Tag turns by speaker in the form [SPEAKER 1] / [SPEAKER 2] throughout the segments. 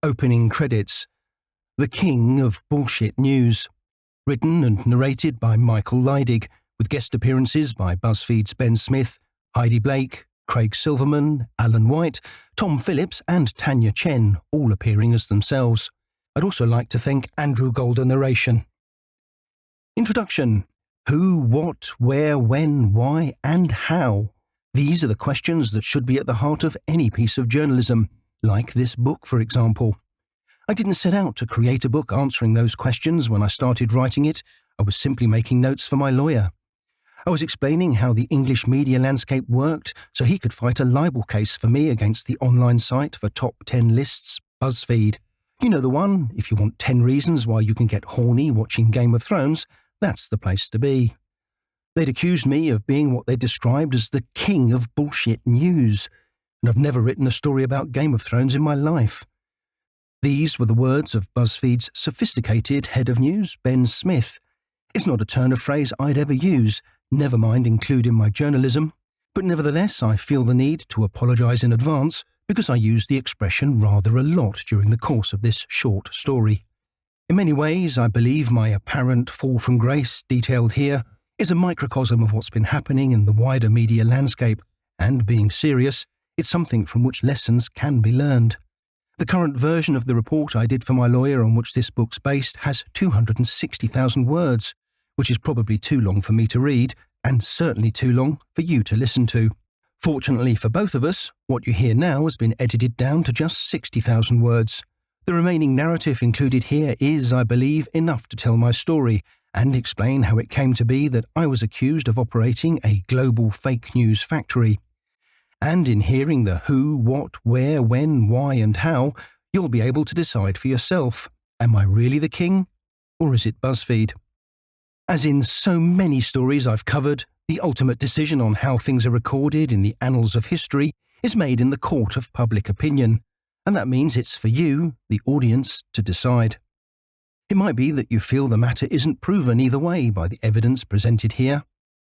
[SPEAKER 1] Opening credits. The King of Bullshit News. Written and narrated by Michael Leidig, with guest appearances by Buzzfeed's Ben Smith, Heidi Blake, Craig Silverman, Alan White, Tom Phillips and Tanya Chen, all appearing as themselves. I'd also like to thank Andrew Golder narration. Introduction. Who, what, where, when, why and how? These are the questions that should be at the heart of any piece of journalism, like this book, for example. I didn't set out to create a book answering those questions when I started writing it. I was simply making notes for my lawyer. I was explaining how the English media landscape worked so he could fight a libel case for me against the online site for top 10 lists, Buzzfeed. You know the one, if you want 10 reasons why you can get horny watching Game of Thrones, that's the place to be. They'd accused me of being what they described as the king of bullshit news, and I've never written a story about Game of Thrones in my life. These were the words of Buzzfeed's sophisticated head of news, Ben Smith. It's not a turn of phrase I'd ever use, never mind include in my journalism, but nevertheless I feel the need to apologise in advance because I used the expression rather a lot during the course of this short story. In many ways, I believe my apparent fall from grace, detailed here, is a microcosm of what's been happening in the wider media landscape, and being serious, it's something from which lessons can be learned. The current version of the report I did for my lawyer on which this book's based has 260,000 words, which is probably too long for me to read, and certainly too long for you to listen to. Fortunately for both of us, what you hear now has been edited down to just 60,000 words. The remaining narrative included here is, I believe, enough to tell my story and explain how it came to be that I was accused of operating a global fake news factory. And in hearing the who, what, where, when, why and how, you'll be able to decide for yourself, am I really the king, or is it Buzzfeed? As in so many stories I've covered, the ultimate decision on how things are recorded in the annals of history is made in the court of public opinion, and that means it's for you, the audience, to decide. It might be that you feel the matter isn't proven either way by the evidence presented here.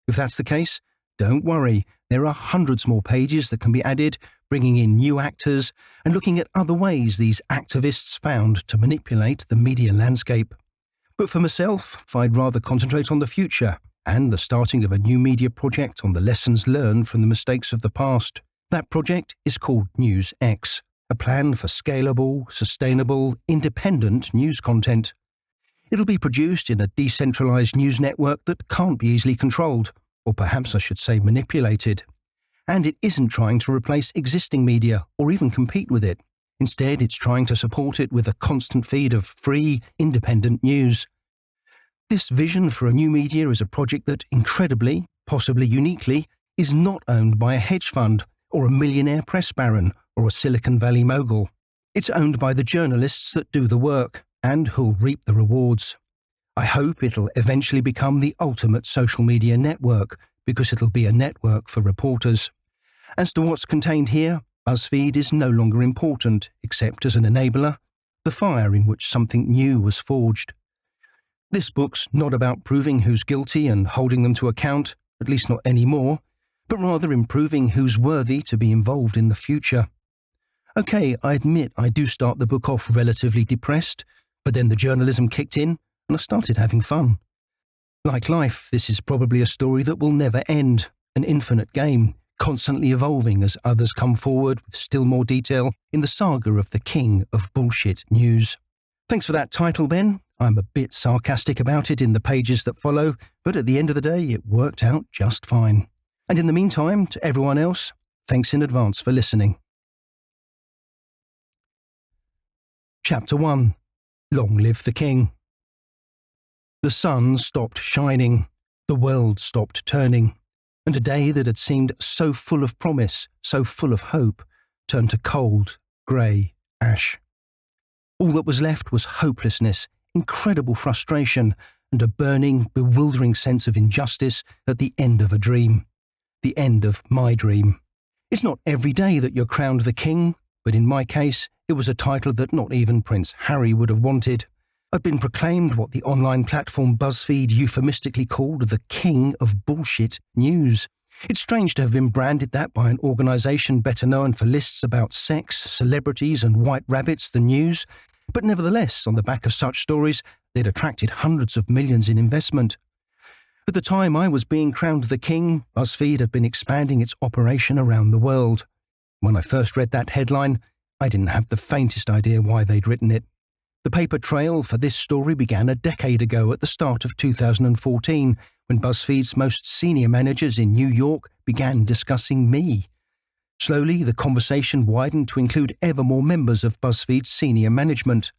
[SPEAKER 1] If that's the case, don't worry, there are hundreds more pages that can be added, bringing in new actors and looking at other ways these activists found to manipulate the media landscape. But for myself, I'd rather concentrate on the future and the starting of a new media project on the lessons learned from the mistakes of the past. That project is called News X, a plan for scalable, sustainable, independent news content. It'll be produced in a decentralized news network that can't be easily controlled, or perhaps I should say manipulated. And it isn't trying to replace existing media or even compete with it. Instead, it's trying to support it with a constant feed of free, independent news. This vision for a new media is a project that, incredibly, possibly uniquely, is not owned by a hedge fund or a millionaire press baron or a Silicon Valley mogul. It's owned by the journalists that do the work and who'll reap the rewards. I hope it'll eventually become the ultimate social media network because it'll be a network for reporters. As to what's contained here, Buzzfeed is no longer important except as an enabler, the fire in which something new was forged. This book's not about proving who's guilty and holding them to account, at least not anymore, but rather in proving who's worthy to be involved in the future. Okay, I admit I do start the book off relatively depressed, but then the journalism kicked in and I started having fun. Like life, this is probably a story that will never end, an infinite game, constantly evolving as others come forward with still more detail in the saga of the king of bullshit news. Thanks for that title, Ben. I'm a bit sarcastic about it in the pages that follow, but at the end of the day, it worked out just fine. And in the meantime, to everyone else, thanks in advance for listening. Chapter 1. Long Live the King. The sun stopped shining, the world stopped turning, and a day that had seemed so full of promise, so full of hope, turned to cold, grey ash. All that was left was hopelessness, incredible frustration, and a burning, bewildering sense of injustice at the end of a dream. The end of my dream. It's not every day that you're crowned the king, but in my case, it was a title that not even Prince Harry would have wanted. I'd been proclaimed what the online platform Buzzfeed euphemistically called the king of bullshit news. It's strange to have been branded that by an organisation better known for lists about sex, celebrities and white rabbits than news, but nevertheless, on the back of such stories, they'd attracted hundreds of millions in investment. At the time I was being crowned the king, Buzzfeed had been expanding its operation around the world. When I first read that headline, I didn't have the faintest idea why they'd written it. The paper trail for this story began a decade ago at the start of 2014, when Buzzfeed's most senior managers in New York began discussing me. Slowly, the conversation widened to include ever more members of Buzzfeed's senior management.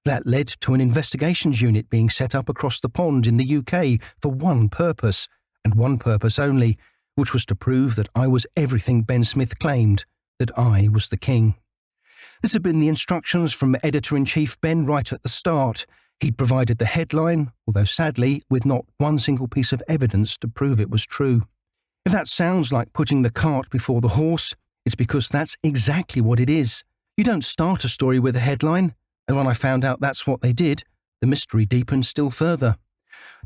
[SPEAKER 1] That led to an investigations unit being set up across the pond in the UK for one purpose, and one purpose only, which was to prove that I was everything Ben Smith claimed, that I was the king. This had been the instructions from Editor-in-Chief Ben right at the start. He'd provided the headline, although sadly with not one single piece of evidence to prove it was true. If that sounds like putting the cart before the horse, it's because that's exactly what it is. You don't start a story with a headline, and when I found out that's what they did, the mystery deepened still further.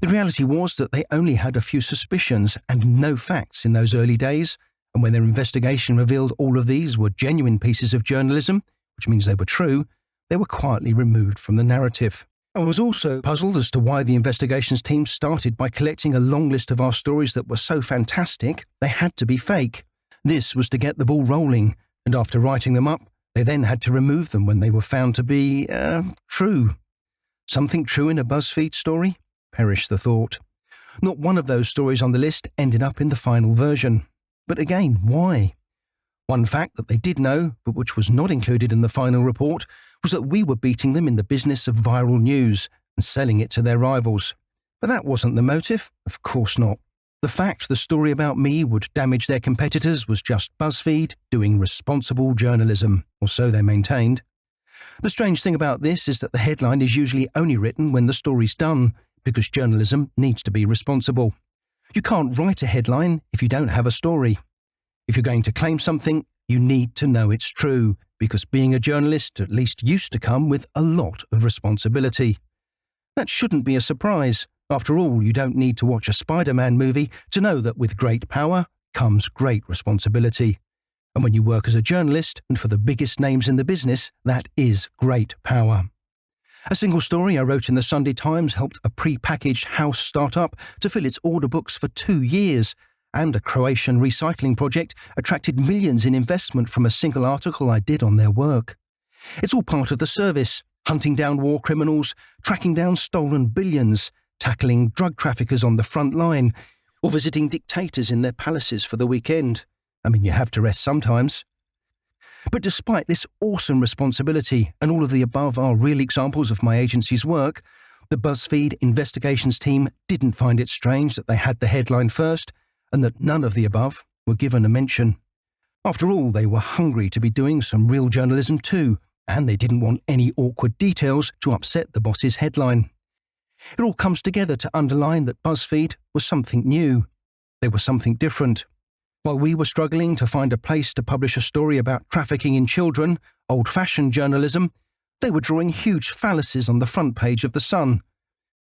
[SPEAKER 1] The reality was that they only had a few suspicions and no facts in those early days, and when their investigation revealed all of these were genuine pieces of journalism, which means they were true, they were quietly removed from the narrative. I was also puzzled as to why the investigations team started by collecting a long list of our stories that were so fantastic they had to be fake. This was to get the ball rolling, and after writing them up, they then had to remove them when they were found to be, true. Something true in a Buzzfeed story? Perish the thought. Not one of those stories on the list ended up in the final version. But again, why? One fact that they did know, but which was not included in the final report, was that we were beating them in the business of viral news and selling it to their rivals. But that wasn't the motive, of course not. The fact the story about me would damage their competitors was just Buzzfeed doing responsible journalism, or so they maintained. The strange thing about this is that the headline is usually only written when the story's done, because journalism needs to be responsible. You can't write a headline if you don't have a story. If you're going to claim something, you need to know it's true, because being a journalist at least used to come with a lot of responsibility. That shouldn't be a surprise. After all, you don't need to watch a Spider-Man movie to know that with great power comes great responsibility. And when you work as a journalist, and for the biggest names in the business, that is great power. A single story I wrote in the Sunday Times helped a pre-packaged house startup to fill its order books for 2 years, and a Croatian recycling project attracted millions in investment from a single article I did on their work. It's all part of the service, hunting down war criminals, tracking down stolen billions, tackling drug traffickers on the front line, or visiting dictators in their palaces for the weekend. I mean, you have to rest sometimes. But despite this awesome responsibility, and all of the above are real examples of my agency's work, the Buzzfeed investigations team didn't find it strange that they had the headline first, and that none of the above were given a mention. After all, they were hungry to be doing some real journalism too, and they didn't want any awkward details to upset the boss's headline. It all comes together to underline that Buzzfeed was something new. They were something different. While we were struggling to find a place to publish a story about trafficking in children, old-fashioned journalism, they were drawing huge phalluses on the front page of The Sun.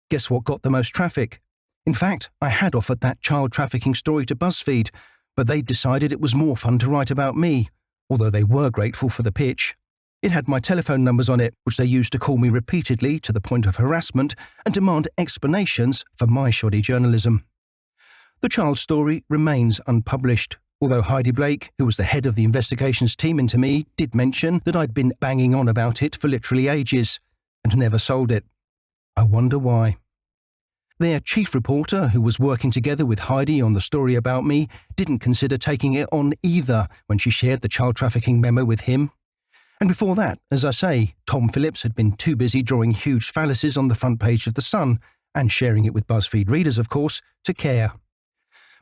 [SPEAKER 1] Guess what got the most traffic? In fact, I had offered that child trafficking story to Buzzfeed, but they decided it was more fun to write about me, although they were grateful for the pitch. It had my telephone numbers on it, which they used to call me repeatedly to the point of harassment and demand explanations for my shoddy journalism. The child story remains unpublished, although Heidi Blake, who was the head of the investigations team into me, did mention that I'd been banging on about it for literally ages and never sold it. I wonder why. Their chief reporter, who was working together with Heidi on the story about me, didn't consider taking it on either when she shared the child trafficking memo with him. And before that, as I say, Tom Phillips had been too busy drawing huge phalluses on the front page of The Sun, and sharing it with Buzzfeed readers, of course, to care.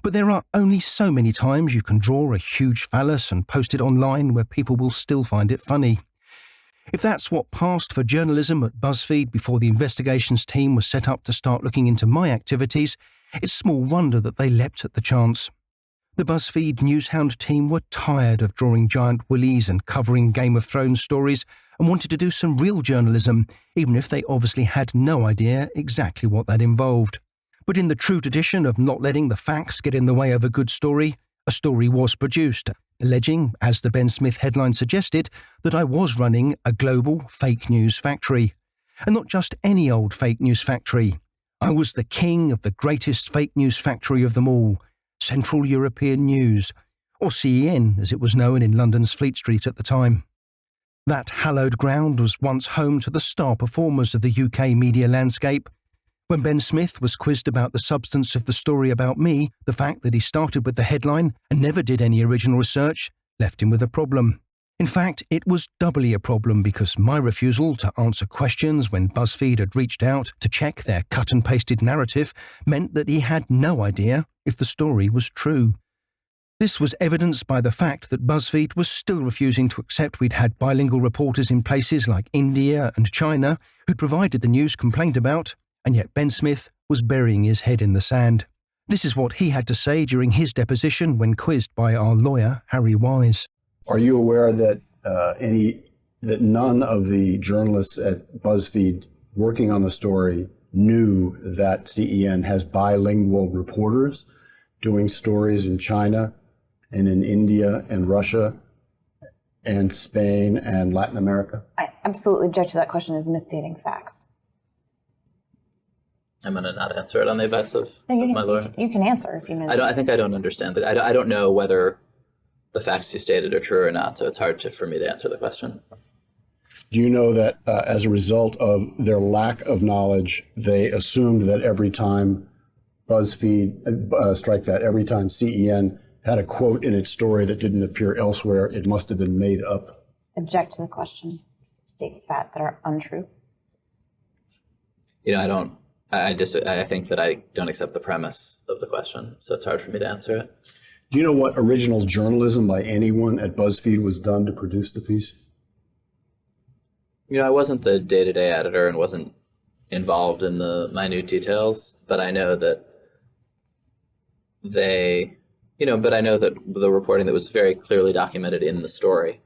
[SPEAKER 1] But there are only so many times you can draw a huge phallus and post it online where people will still find it funny. If that's what passed for journalism at Buzzfeed before the investigations team was set up to start looking into my activities, it's small wonder that they leapt at the chance. The Buzzfeed Newshound team were tired of drawing giant willies and covering Game of Thrones stories and wanted to do some real journalism, even if they obviously had no idea exactly what that involved. But in the true tradition of not letting the facts get in the way of a good story, A story was produced, alleging, as the Ben Smith headline suggested, that I was running a global fake news factory. And not just any old fake news factory. I was the king of the greatest fake news factory of them all, Central European News, or CEN as it was known in London's Fleet Street at the time. That hallowed ground was once home to the star performers of the UK media landscape. When Ben Smith was quizzed about the substance of the story about me, the fact that he started with the headline and never did any original research left him with a problem. In fact, it was doubly a problem because my refusal to answer questions when Buzzfeed had reached out to check their cut-and-pasted narrative meant that he had no idea if the story was true. This was evidenced by the fact that Buzzfeed was still refusing to accept we'd had bilingual reporters in places like India and China who'd provided the news complained about, and yet Ben Smith was burying his head in the sand. This is what he had to say during his deposition when quizzed by our lawyer, Harry Wise.
[SPEAKER 2] Are you aware that none of the journalists at BuzzFeed working on the story knew that CEN has bilingual reporters doing stories in China and in India and Russia and Spain and Latin America?
[SPEAKER 3] I absolutely object to that question as misstating facts.
[SPEAKER 4] I'm going to not answer it on the advice of my lawyer.
[SPEAKER 3] You can answer if you know.
[SPEAKER 4] I think I don't understand. I don't know whether the facts you stated are true or not, so it's hard for me to answer the question.
[SPEAKER 2] Do you know that as a result of their lack of knowledge, they assumed that every time BuzzFeed, every time CEN had a quote in its story that didn't appear elsewhere, it must have been made up?
[SPEAKER 3] Object to the question. Statements that are untrue.
[SPEAKER 4] I think that I don't accept the premise of the question, so it's hard for me to answer it.
[SPEAKER 2] Do you know what original journalism by anyone at BuzzFeed was done to produce the piece?
[SPEAKER 4] I wasn't the day-to-day editor and wasn't involved in the minute details, but I know that the reporting that was very clearly documented in the story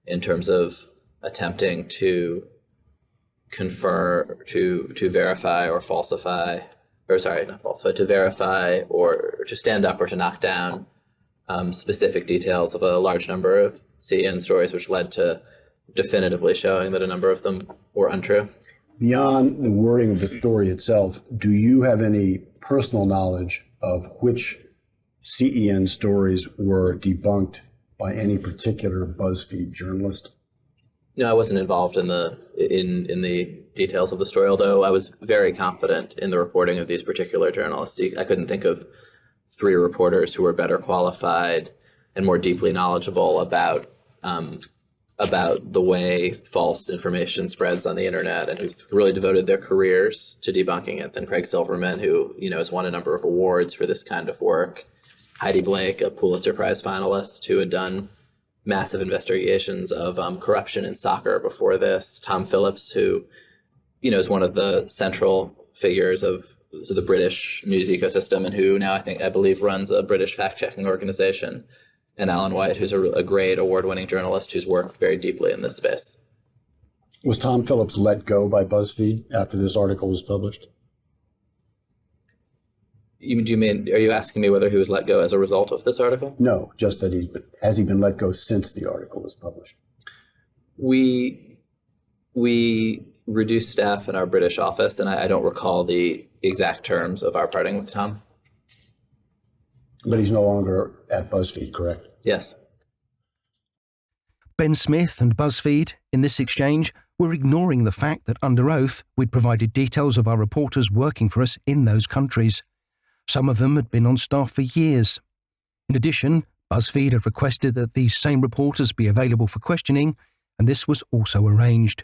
[SPEAKER 4] in terms of attempting to to verify or falsify, to verify or to stand up or to knock down specific details of a large number of CEN stories, which led to definitively showing that a number of them were untrue.
[SPEAKER 2] Beyond the wording of the story itself, do you have any personal knowledge of which CEN stories were debunked by any particular BuzzFeed journalist?
[SPEAKER 4] No, I wasn't involved in the details of the story, although I was very confident in the reporting of these particular journalists. I couldn't think of three reporters who were better qualified and more deeply knowledgeable about the way false information spreads on the internet and who've really devoted their careers to debunking it than Craig Silverman, who has won a number of awards for this kind of work. Heidi Blake, a Pulitzer Prize finalist who had done massive investigations of corruption in soccer before this. Tom Phillips, who is one of the central figures of the British news ecosystem and who now I believe runs a British fact-checking organization. And Alan White, who's a great award-winning journalist who's worked very deeply in this space.
[SPEAKER 2] Was Tom Phillips let go by BuzzFeed after this article was published?
[SPEAKER 4] Are you asking me whether he was let go as a result of this article?
[SPEAKER 2] No, just that has he been let go since the article was published?
[SPEAKER 4] We reduced staff in our British office, and I don't recall the exact terms of our parting with Tom.
[SPEAKER 2] But he's no longer at BuzzFeed, correct?
[SPEAKER 4] Yes.
[SPEAKER 1] Ben Smith and BuzzFeed, in this exchange, were ignoring the fact that under oath we'd provided details of our reporters working for us in those countries. Some of them had been on staff for years. In addition, BuzzFeed had requested that these same reporters be available for questioning, and this was also arranged.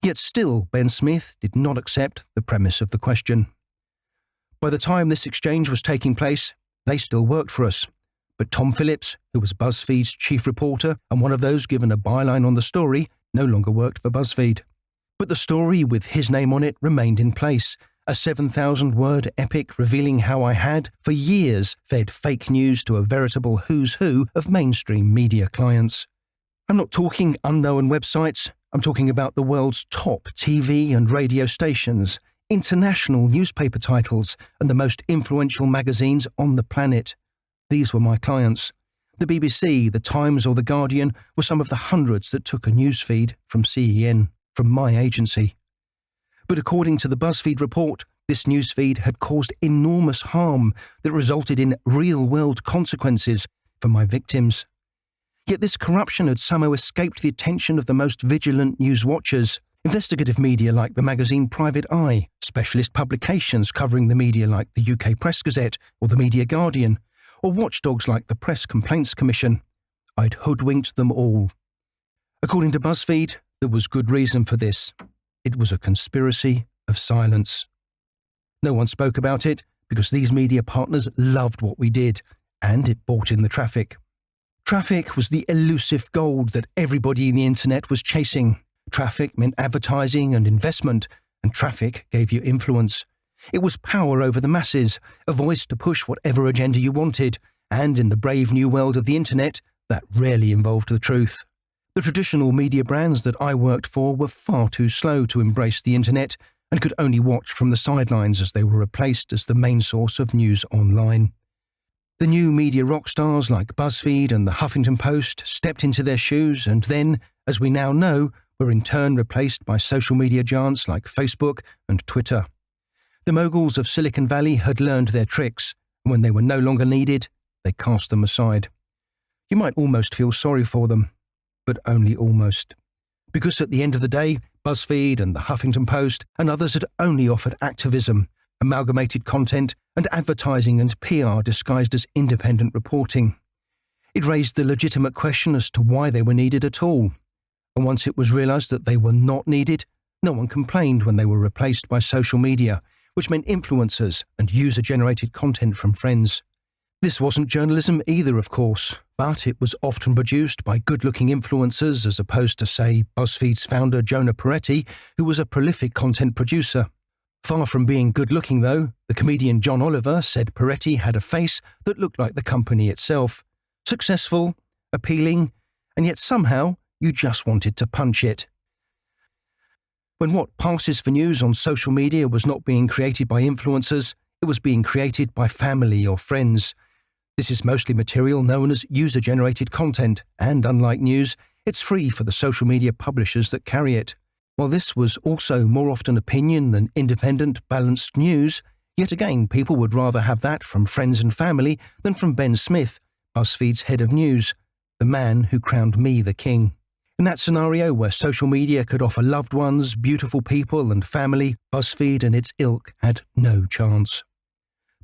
[SPEAKER 1] Yet still, Ben Smith did not accept the premise of the question. By the time this exchange was taking place, they still worked for us. But Tom Phillips, who was BuzzFeed's chief reporter and one of those given a byline on the story, no longer worked for BuzzFeed. But the story with his name on it remained in place, a 7,000-word epic revealing how I had, for years, fed fake news to a veritable who's who of mainstream media clients. I'm not talking unknown websites. I'm talking about the world's top TV and radio stations, international newspaper titles, and the most influential magazines on the planet. These were my clients. The BBC, The Times or The Guardian were some of the hundreds that took a newsfeed from CEN, from my agency. But according to the Buzzfeed report, this newsfeed had caused enormous harm that resulted in real-world consequences for my victims. Yet this corruption had somehow escaped the attention of the most vigilant news watchers. Investigative media like the magazine Private Eye, specialist publications covering the media like the UK Press Gazette or the Media Guardian, or watchdogs like the Press Complaints Commission. I'd hoodwinked them all. According to Buzzfeed, there was good reason for this. It was a conspiracy of silence. No one spoke about it because these media partners loved what we did, and it brought in the traffic. Traffic was the elusive gold that everybody in the internet was chasing. Traffic meant advertising and investment, and traffic gave you influence. It was power over the masses, a voice to push whatever agenda you wanted, and in the brave new world of the internet, that rarely involved the truth. The traditional media brands that I worked for were far too slow to embrace the internet and could only watch from the sidelines as they were replaced as the main source of news online. The new media rock stars like BuzzFeed and the Huffington Post stepped into their shoes and then, as we now know, were in turn replaced by social media giants like Facebook and Twitter. The moguls of Silicon Valley had learned their tricks, and when they were no longer needed, they cast them aside. You might almost feel sorry for them, but only almost. Because at the end of the day, BuzzFeed and the Huffington Post and others had only offered activism, amalgamated content, and advertising and PR disguised as independent reporting. It raised the legitimate question as to why they were needed at all. And once it was realised that they were not needed, no one complained when they were replaced by social media, which meant influencers and user-generated content from friends. This wasn't journalism either, of course, but it was often produced by good-looking influencers as opposed to, say, BuzzFeed's founder Jonah Peretti, who was a prolific content producer. Far from being good-looking, though, the comedian John Oliver said Peretti had a face that looked like the company itself. Successful, appealing, and yet somehow you just wanted to punch it. When what passes for news on social media was not being created by influencers, it was being created by family or friends. This is mostly material known as user-generated content, and unlike news, it's free for the social media publishers that carry it. While this was also more often opinion than independent, balanced news, yet again people would rather have that from friends and family than from Ben Smith, BuzzFeed's head of news, the man who crowned me the king. In that scenario where social media could offer loved ones, beautiful people and family, BuzzFeed and its ilk had no chance.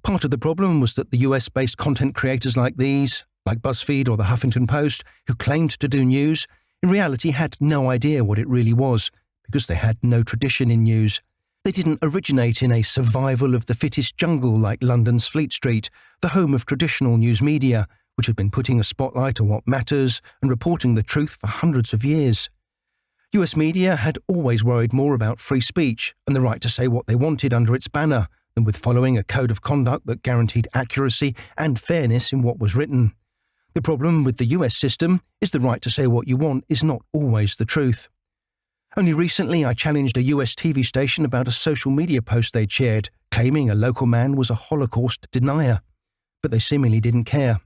[SPEAKER 1] Part of the problem was that the US-based content creators like these, like BuzzFeed or the Huffington Post, who claimed to do news, in reality had no idea what it really was, because they had no tradition in news. They didn't originate in a survival of the fittest jungle like London's Fleet Street, the home of traditional news media, which had been putting a spotlight on what matters and reporting the truth for hundreds of years. US media had always worried more about free speech and the right to say what they wanted under its banner than with following a code of conduct that guaranteed accuracy and fairness in what was written. The problem with the US system is the right to say what you want is not always the truth. Only recently I challenged a US TV station about a social media post they'd shared, claiming a local man was a Holocaust denier. But they seemingly didn't care.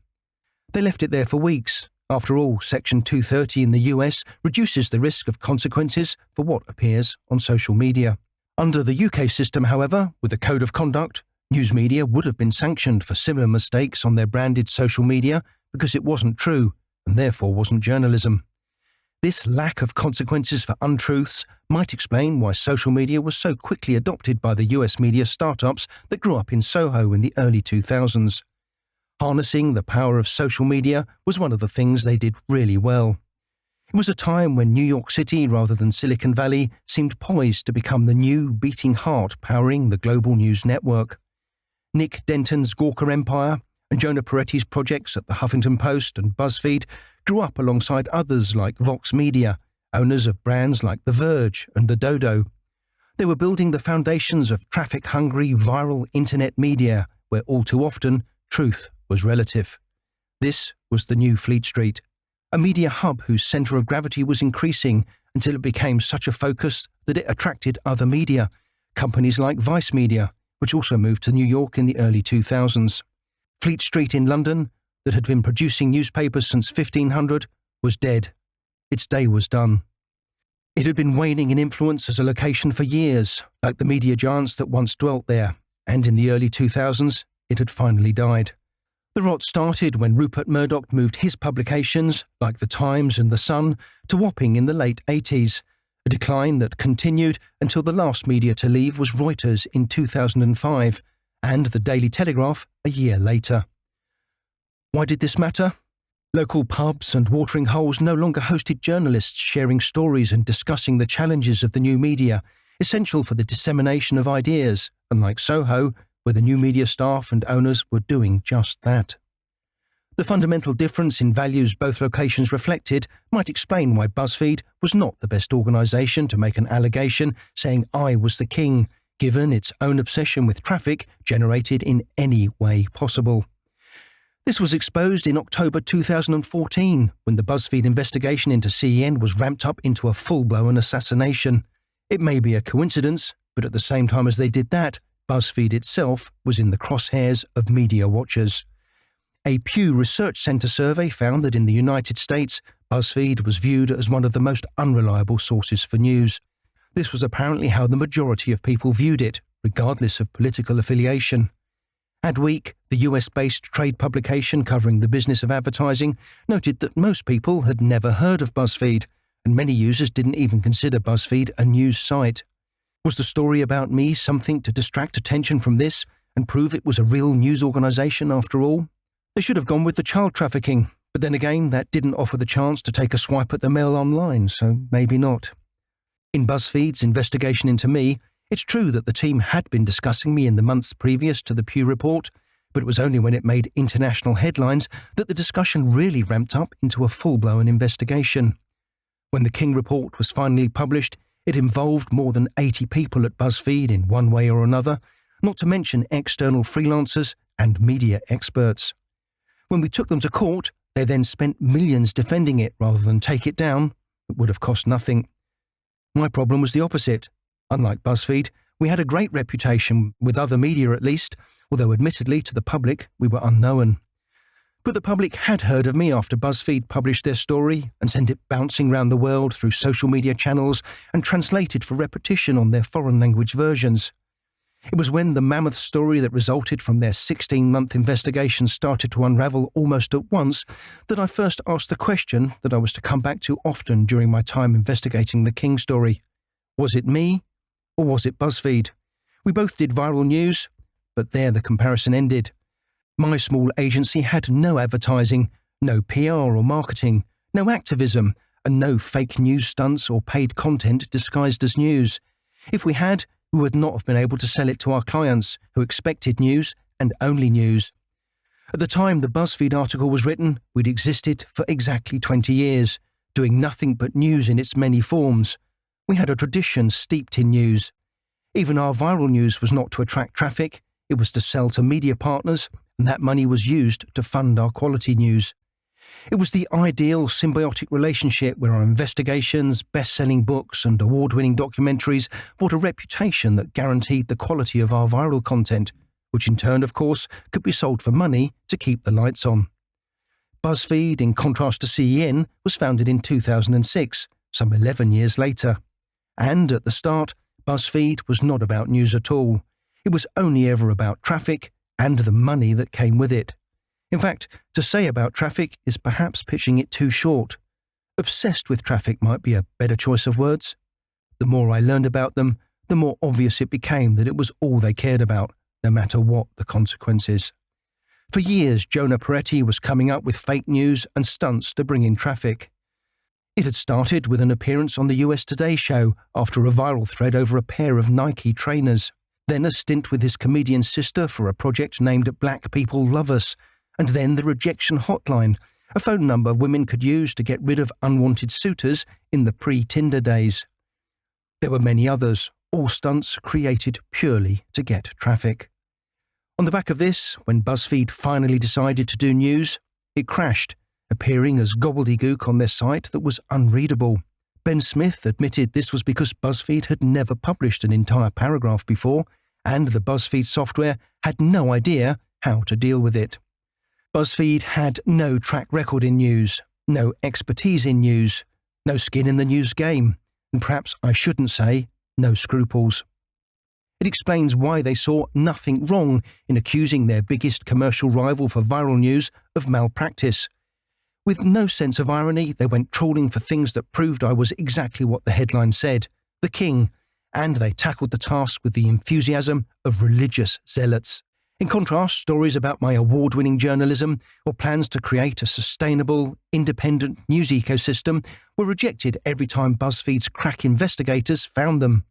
[SPEAKER 1] They left it there for weeks. After all, Section 230 in the US reduces the risk of consequences for what appears on social media. Under the UK system, however, with a code of conduct, news media would have been sanctioned for similar mistakes on their branded social media because it wasn't true and therefore wasn't journalism. This lack of consequences for untruths might explain why social media was so quickly adopted by the US media startups that grew up in Soho in the early 2000s. Harnessing the power of social media was one of the things they did really well. It was a time when New York City, rather than Silicon Valley, seemed poised to become the new beating heart powering the global news network. Nick Denton's Gawker empire and Jonah Peretti's projects at the Huffington Post and BuzzFeed grew up alongside others like Vox Media, owners of brands like The Verge and The Dodo. They were building the foundations of traffic-hungry, viral internet media, where all too often truth was relative. This was the new Fleet Street, a media hub whose centre of gravity was increasing until it became such a focus that it attracted other media, companies like Vice Media, which also moved to New York in the early 2000s. Fleet Street in London that had been producing newspapers since 1500, was dead. Its day was done. It had been waning in influence as a location for years, like the media giants that once dwelt there, and in the early 2000s, it had finally died. The rot started when Rupert Murdoch moved his publications, like The Times and The Sun, to Wapping in the late 80s, a decline that continued until the last media to leave was Reuters in 2005, and the Daily Telegraph a year later. Why did this matter? Local pubs and watering holes no longer hosted journalists sharing stories and discussing the challenges of the new media, essential for the dissemination of ideas, unlike Soho, where the new media staff and owners were doing just that. The fundamental difference in values both locations reflected might explain why Buzzfeed was not the best organisation to make an allegation saying I was the king, given its own obsession with traffic generated in any way possible. This was exposed in October 2014, when the Buzzfeed investigation into CEN was ramped up into a full-blown assassination. It may be a coincidence, but at the same time as they did that, Buzzfeed itself was in the crosshairs of media watchers. A Pew Research Center survey found that in the United States, Buzzfeed was viewed as one of the most unreliable sources for news. This was apparently how the majority of people viewed it, regardless of political affiliation. Adweek, the US-based trade publication covering the business of advertising, noted that most people had never heard of Buzzfeed, and many users didn't even consider Buzzfeed a news site. Was the story about me something to distract attention from this and prove it was a real news organisation after all? They should have gone with the child trafficking, but then again, that didn't offer the chance to take a swipe at the Mail Online, so maybe not. In Buzzfeed's investigation into me, it's true that the team had been discussing me in the months previous to the Pew report, but it was only when it made international headlines that the discussion really ramped up into a full-blown investigation. When the King report was finally published, it involved more than 80 people at Buzzfeed in one way or another, not to mention external freelancers and media experts. When we took them to court, they then spent millions defending it rather than take it down. It would have cost nothing. My problem was the opposite. Unlike Buzzfeed, we had a great reputation, with other media at least, although admittedly to the public we were unknown. But the public had heard of me after Buzzfeed published their story and sent it bouncing around the world through social media channels and translated for repetition on their foreign language versions. It was when the mammoth story that resulted from their 16-month investigation started to unravel almost at once that I first asked the question that I was to come back to often during my time investigating the King story. Was it me, or was it Buzzfeed? We both did viral news, but there the comparison ended. My small agency had no advertising, no PR or marketing, no activism, and no fake news stunts or paid content disguised as news. If we had, we would not have been able to sell it to our clients, who expected news and only news. At the time the Buzzfeed article was written, we'd existed for exactly 20 years, doing nothing but news in its many forms. We had a tradition steeped in news. Even our viral news was not to attract traffic, it was to sell to media partners, and that money was used to fund our quality news. It was the ideal symbiotic relationship where our investigations, best-selling books and award-winning documentaries brought a reputation that guaranteed the quality of our viral content, which in turn, of course, could be sold for money to keep the lights on. Buzzfeed, in contrast to CEN, was founded in 2006, some 11 years later. And at the start, Buzzfeed was not about news at all. It was only ever about traffic and the money that came with it. In fact, to say about traffic is perhaps pitching it too short. Obsessed with traffic might be a better choice of words. The more I learned about them, the more obvious it became that it was all they cared about, no matter what the consequences. For years, Jonah Peretti was coming up with fake news and stunts to bring in traffic. It had started with an appearance on the US Today show after a viral thread over a pair of Nike trainers, then a stint with his comedian sister for a project named Black People Love Us, and then the rejection hotline, a phone number women could use to get rid of unwanted suitors in the pre-Tinder days. There were many others, all stunts created purely to get traffic. On the back of this, when Buzzfeed finally decided to do news, it crashed, appearing as gobbledygook on their site that was unreadable. Ben Smith admitted this was because Buzzfeed had never published an entire paragraph before, and the Buzzfeed software had no idea how to deal with it. BuzzFeed had no track record in news, no expertise in news, no skin in the news game, and perhaps I shouldn't say no scruples. It explains why they saw nothing wrong in accusing their biggest commercial rival for viral news of malpractice. With no sense of irony, they went trawling for things that proved I was exactly what the headline said, the king, and they tackled the task with the enthusiasm of religious zealots. In contrast, stories about my award-winning journalism or plans to create a sustainable, independent news ecosystem were rejected every time BuzzFeed's crack investigators found them.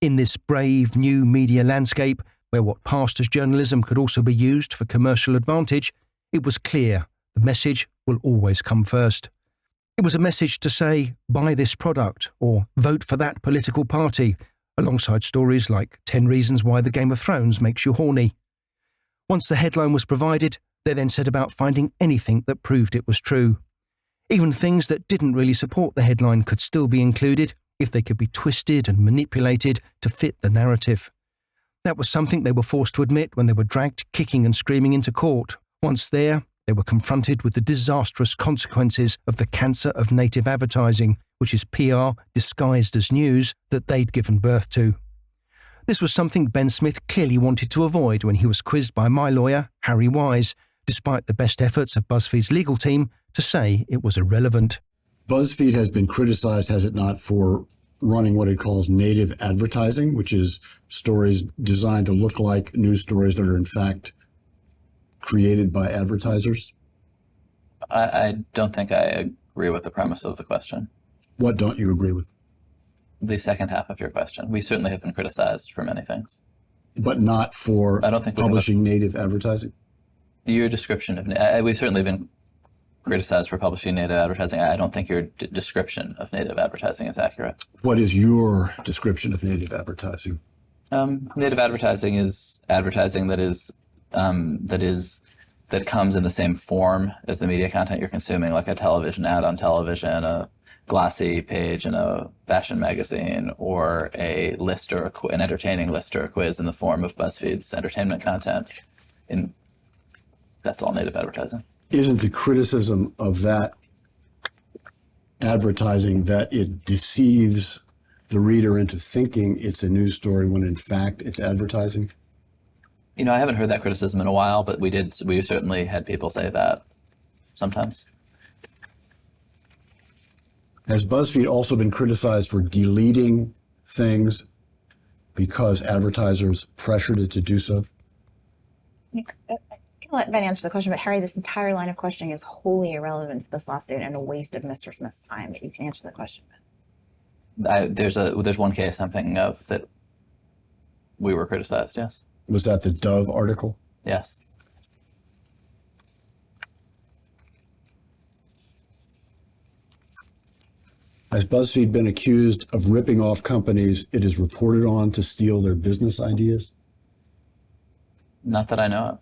[SPEAKER 1] In this brave new media landscape, where what passed as journalism could also be used for commercial advantage, it was clear the message will always come first. It was a message to say, buy this product or vote for that political party, alongside stories like 10 reasons why the Game of Thrones makes you horny. Once the headline was provided, they then set about finding anything that proved it was true. Even things that didn't really support the headline could still be included if they could be twisted and manipulated to fit the narrative. That was something they were forced to admit when they were dragged kicking and screaming into court. Once there, they were confronted with the disastrous consequences of the cancer of native advertising, which is PR disguised as news, that they'd given birth to. This was something Ben Smith clearly wanted to avoid when he was quizzed by my lawyer, Harry Wise, despite the best efforts of BuzzFeed's legal team to say it was irrelevant.
[SPEAKER 2] BuzzFeed has been criticized, has it not, for running what it calls native advertising, which is stories designed to look like news stories that are in fact created by advertisers?
[SPEAKER 5] I don't think I agree with the premise of the question.
[SPEAKER 2] What don't you agree with?
[SPEAKER 5] The second half of your question. We certainly have been criticized for many things.
[SPEAKER 2] But not for
[SPEAKER 5] I don't think
[SPEAKER 2] publishing native advertising?
[SPEAKER 5] Your description of we've certainly been criticized for publishing native advertising. I don't think your description of native advertising is accurate.
[SPEAKER 2] What is your description of native advertising?
[SPEAKER 5] Native advertising is advertising that comes in the same form as the media content you're consuming, like a television ad on television, a glossy page in a fashion magazine, or a list or an entertaining list or a quiz in the form of BuzzFeed's entertainment content. That's all native advertising.
[SPEAKER 2] Isn't the criticism of that advertising that it deceives the reader into thinking it's a news story when in fact it's advertising?
[SPEAKER 5] I haven't heard that criticism in a while, but we certainly had people say that sometimes.
[SPEAKER 2] Has BuzzFeed also been criticized for deleting things because advertisers pressured it to do so?
[SPEAKER 3] I can let Ben answer the question, but Harry, this entire line of questioning is wholly irrelevant to this lawsuit and a waste of Mr. Smith's time, but you can answer the question, Ben.
[SPEAKER 5] There's one case I'm thinking of that we were criticized, yes.
[SPEAKER 2] Was that the Dove article?
[SPEAKER 5] Yes.
[SPEAKER 2] Has BuzzFeed been accused of ripping off companies it is reported on to steal their business ideas?
[SPEAKER 5] Not that I know of.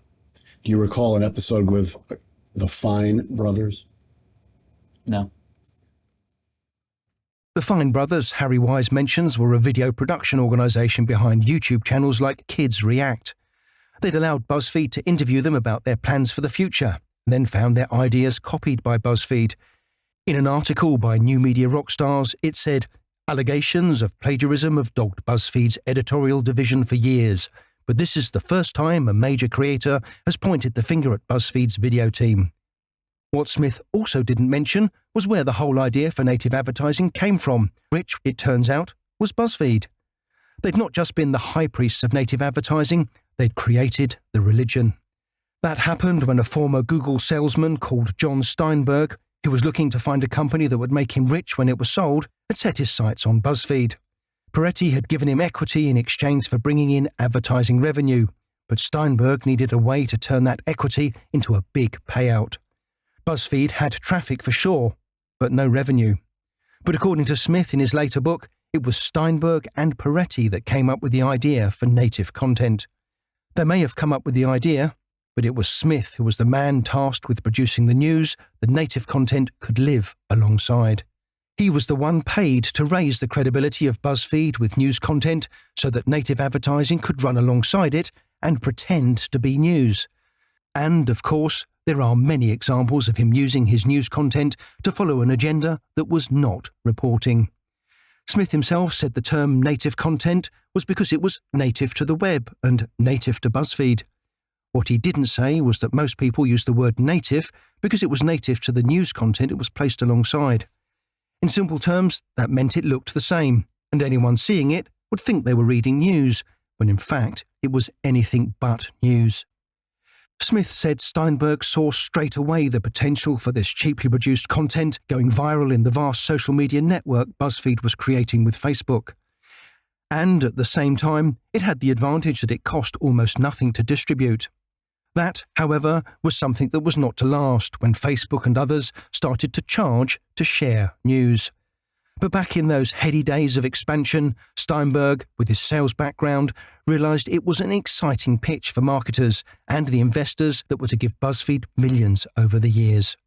[SPEAKER 2] Do you recall an episode with the Fine brothers?
[SPEAKER 5] No.
[SPEAKER 1] The Fine Brothers, Harry Wise mentions, were a video production organisation behind YouTube channels like Kids React. They'd allowed BuzzFeed to interview them about their plans for the future, and then found their ideas copied by BuzzFeed. In an article by New Media Rockstars, it said, "Allegations of plagiarism have dogged BuzzFeed's editorial division for years, but this is the first time a major creator has pointed the finger at BuzzFeed's video team." What Smith also didn't mention was where the whole idea for native advertising came from, which, it turns out, was BuzzFeed. They'd not just been the high priests of native advertising, they'd created the religion. That happened when a former Google salesman called John Steinberg, who was looking to find a company that would make him rich when it was sold, had set his sights on BuzzFeed. Peretti had given him equity in exchange for bringing in advertising revenue, but Steinberg needed a way to turn that equity into a big payout. BuzzFeed had traffic for sure, but no revenue. But according to Smith in his later book, it was Steinberg and Peretti that came up with the idea for native content. They may have come up with the idea, but it was Smith who was the man tasked with producing the news that native content could live alongside. He was the one paid to raise the credibility of BuzzFeed with news content so that native advertising could run alongside it and pretend to be news. And, of course, There are many examples of him using his news content to follow an agenda that was not reporting. Smith himself said the term native content was because it was native to the web and native to Buzzfeed. What he didn't say was that most people use the word native because it was native to the news content it was placed alongside. In simple terms, that meant it looked the same, and anyone seeing it would think they were reading news, when in fact it was anything but news. Smith said Steinberg saw straight away the potential for this cheaply produced content going viral in the vast social media network BuzzFeed was creating with Facebook. And at the same time, it had the advantage that it cost almost nothing to distribute. That, however, was something that was not to last when Facebook and others started to charge to share news. But back in those heady days of expansion, Steinberg, with his sales background, realised it was an exciting pitch for marketers and the investors that were to give BuzzFeed millions over the years.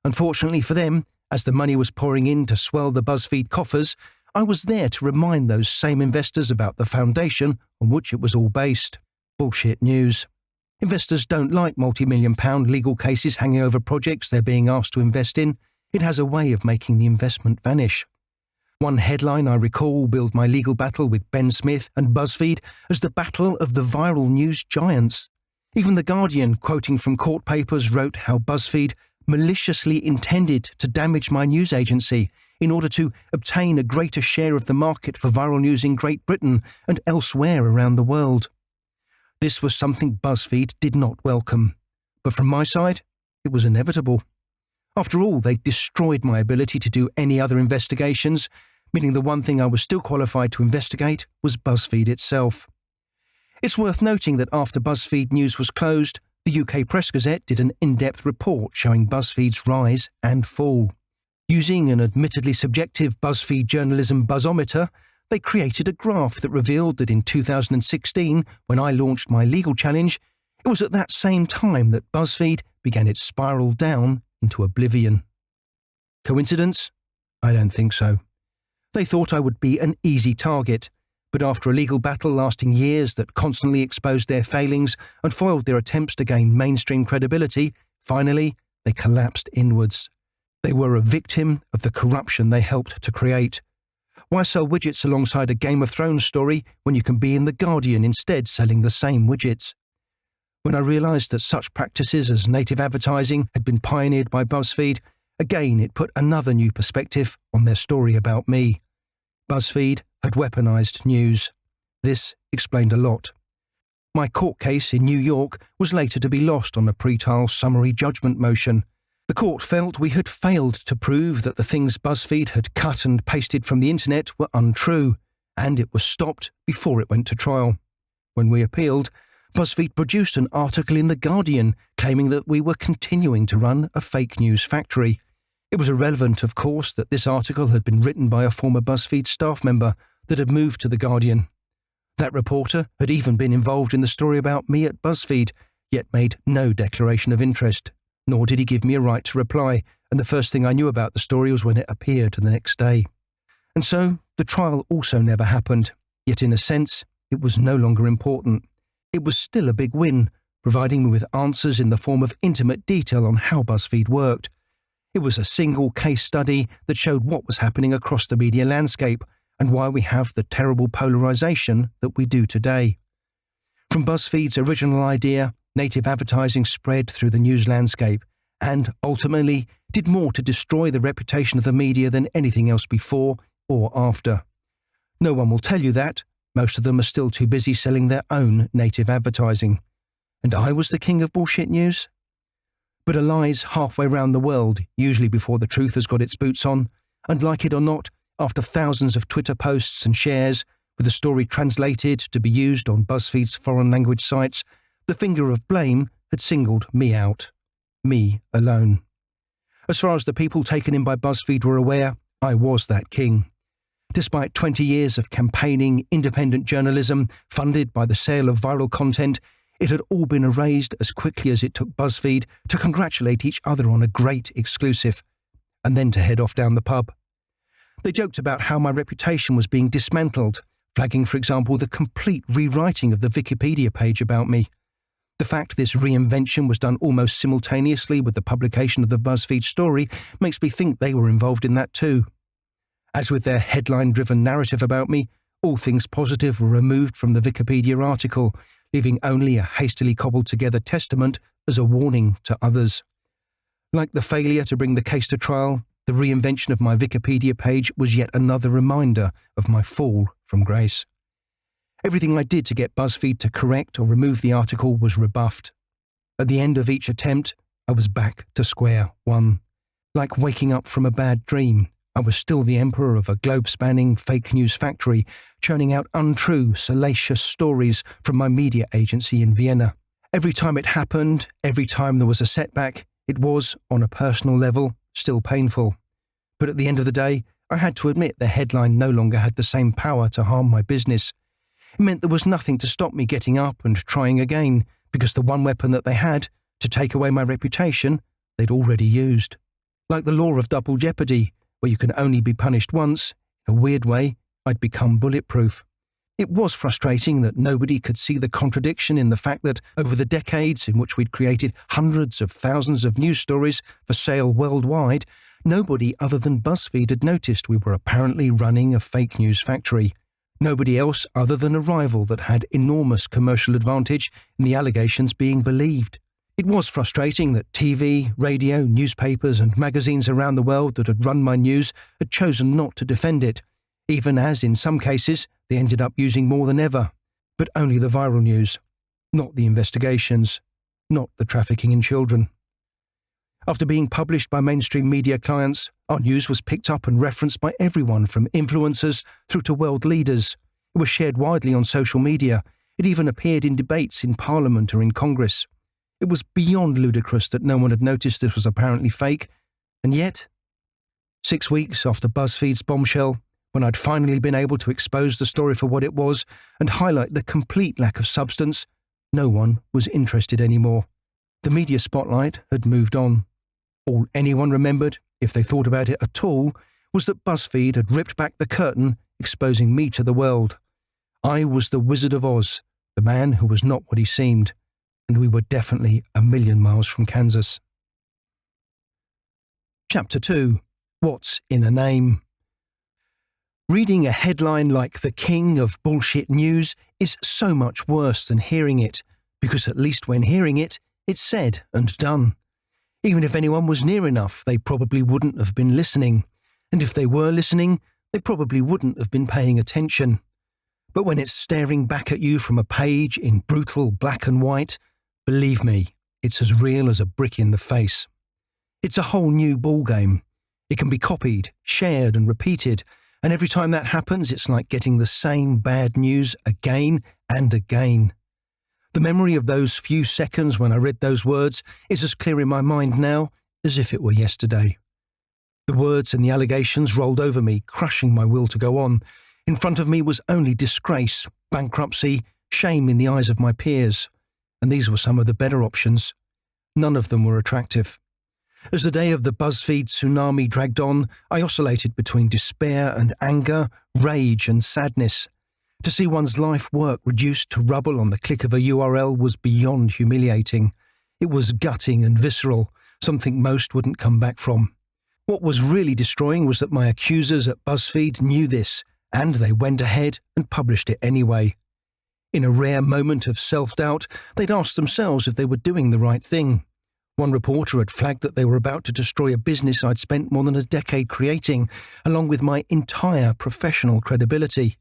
[SPEAKER 1] Unfortunately for them, as the money was pouring in to swell the BuzzFeed coffers, I was there to remind those same investors about the foundation on which it was all based. Bullshit news. Investors don't like multi-million-pound legal cases hanging over projects they're being asked to invest in. It has a way of making the investment vanish. One headline I recall billed my legal battle with Ben Smith and BuzzFeed as the battle of the viral news giants. Even The Guardian, quoting from court papers, wrote how BuzzFeed maliciously intended to damage my news agency in order to obtain a greater share of the market for viral news in Great Britain and elsewhere around the world. This was something BuzzFeed did not welcome. But from my side, it was inevitable. After all, they destroyed my ability to do any other investigations, meaning the one thing I was still qualified to investigate was BuzzFeed itself. It's worth noting that after BuzzFeed News was closed, the UK Press Gazette did an in-depth report showing BuzzFeed's rise and fall. Using an admittedly subjective BuzzFeed journalism buzzometer, they created a graph that revealed that in 2016, when I launched my legal challenge, it was at that same time that BuzzFeed began its spiral down into oblivion. Coincidence? I don't think so. They thought I would be an easy target, but after a legal battle lasting years that constantly exposed their failings and foiled their attempts to gain mainstream credibility, finally, they collapsed inwards. They were a victim of the corruption they helped to create. Why sell widgets alongside a Game of Thrones story when you can be in The Guardian instead selling the same widgets? When I realised that such practices as native advertising had been pioneered by BuzzFeed, again it put another new perspective on their story about me. BuzzFeed had weaponised news. This explained a lot. My court case in New York was later to be lost on a pretrial summary judgment motion. The court felt we had failed to prove that the things BuzzFeed had cut and pasted from the internet were untrue, and it was stopped before it went to trial. When we appealed, BuzzFeed produced an article in The Guardian claiming that we were continuing to run a fake news factory. It was irrelevant, of course, that this article had been written by a former BuzzFeed staff member that had moved to The Guardian. That reporter had even been involved in the story about me at BuzzFeed, yet made no declaration of interest. Nor did he give me a right to reply, and the first thing I knew about the story was when it appeared the next day. And so, the trial also never happened, yet in a sense, it was no longer important. It was still a big win, providing me with answers in the form of intimate detail on how BuzzFeed worked. It was a single case study that showed what was happening across the media landscape and why we have the terrible polarisation that we do today. From BuzzFeed's original idea, native advertising spread through the news landscape and, ultimately, did more to destroy the reputation of the media than anything else before or after. No one will tell you that. Most of them are still too busy selling their own native advertising. And I was the king of bullshit news? But a lie's halfway round the world, usually before the truth has got its boots on, and like it or not, after thousands of Twitter posts and shares, with the story translated to be used on BuzzFeed's foreign language sites, the finger of blame had singled me out. Me alone. As far as the people taken in by BuzzFeed were aware, I was that king. Despite 20 years of campaigning independent journalism funded by the sale of viral content, it had all been erased as quickly as it took BuzzFeed to congratulate each other on a great exclusive, and then to head off down the pub. They joked about how my reputation was being dismantled, flagging, for example, the complete rewriting of the Wikipedia page about me. The fact this reinvention was done almost simultaneously with the publication of the Buzzfeed story makes me think they were involved in that too. As with their headline-driven narrative about me, all things positive were removed from the Wikipedia article, leaving only a hastily cobbled-together testament as a warning to others. Like the failure to bring the case to trial, the reinvention of my Wikipedia page was yet another reminder of my fall from grace. Everything I did to get Buzzfeed to correct or remove the article was rebuffed. At the end of each attempt, I was back to square one. Like waking up from a bad dream, I was still the emperor of a globe-spanning fake news factory, churning out untrue, salacious stories from my media agency in Vienna. Every time it happened, every time there was a setback, it was, on a personal level, still painful. But at the end of the day, I had to admit the headline no longer had the same power to harm my business. It meant there was nothing to stop me getting up and trying again, because the one weapon that they had, to take away my reputation, they'd already used. Like the law of double jeopardy, where you can only be punished once, in a weird way, I'd become bulletproof. It was frustrating that nobody could see the contradiction in the fact that over the decades in which we'd created hundreds of thousands of news stories for sale worldwide, nobody other than Buzzfeed had noticed we were apparently running a fake news factory. Nobody else other than a rival that had enormous commercial advantage in the allegations being believed. It was frustrating that TV, radio, newspapers and magazines around the world that had run my news had chosen not to defend it, even as, in some cases, they ended up using more than ever. But only the viral news, not the investigations, not the trafficking in children. After being published by mainstream media clients, our news was picked up and referenced by everyone from influencers through to world leaders. It was shared widely on social media. It even appeared in debates in Parliament or in Congress. It was beyond ludicrous that no one had noticed this was apparently fake, and yet, 6 weeks after Buzzfeed's bombshell, when I'd finally been able to expose the story for what it was and highlight the complete lack of substance, no one was interested anymore. The media spotlight had moved on. All anyone remembered, if they thought about it at all, was that Buzzfeed had ripped back the curtain, exposing me to the world. I was the Wizard of Oz, the man who was not what he seemed, and we were definitely a million miles from Kansas. Chapter 2. What's in a Name? Reading a headline like "The King of Bullshit News" is so much worse than hearing it, because at least when hearing it, it's said and done. Even if anyone was near enough, they probably wouldn't have been listening, and if they were listening, they probably wouldn't have been paying attention. But when it's staring back at you from a page in brutal black and white, believe me, it's as real as a brick in the face. It's a whole new ballgame. It can be copied, shared and repeated, and every time that happens, it's like getting the same bad news again and again. The memory of those few seconds when I read those words is as clear in my mind now as if it were yesterday. The words and the allegations rolled over me, crushing my will to go on. In front of me was only disgrace, bankruptcy, shame in the eyes of my peers. And these were some of the better options. None of them were attractive. As the day of the Buzzfeed tsunami dragged on, I oscillated between despair and anger, rage and sadness. To see one's life work reduced to rubble on the click of a URL was beyond humiliating. It was gutting and visceral, something most wouldn't come back from. What was really destroying was that my accusers at Buzzfeed knew this, and they went ahead and published it anyway. In a rare moment of self-doubt, they'd asked themselves if they were doing the right thing. One reporter had flagged that they were about to destroy a business I'd spent more than a decade creating, along with my entire professional credibility.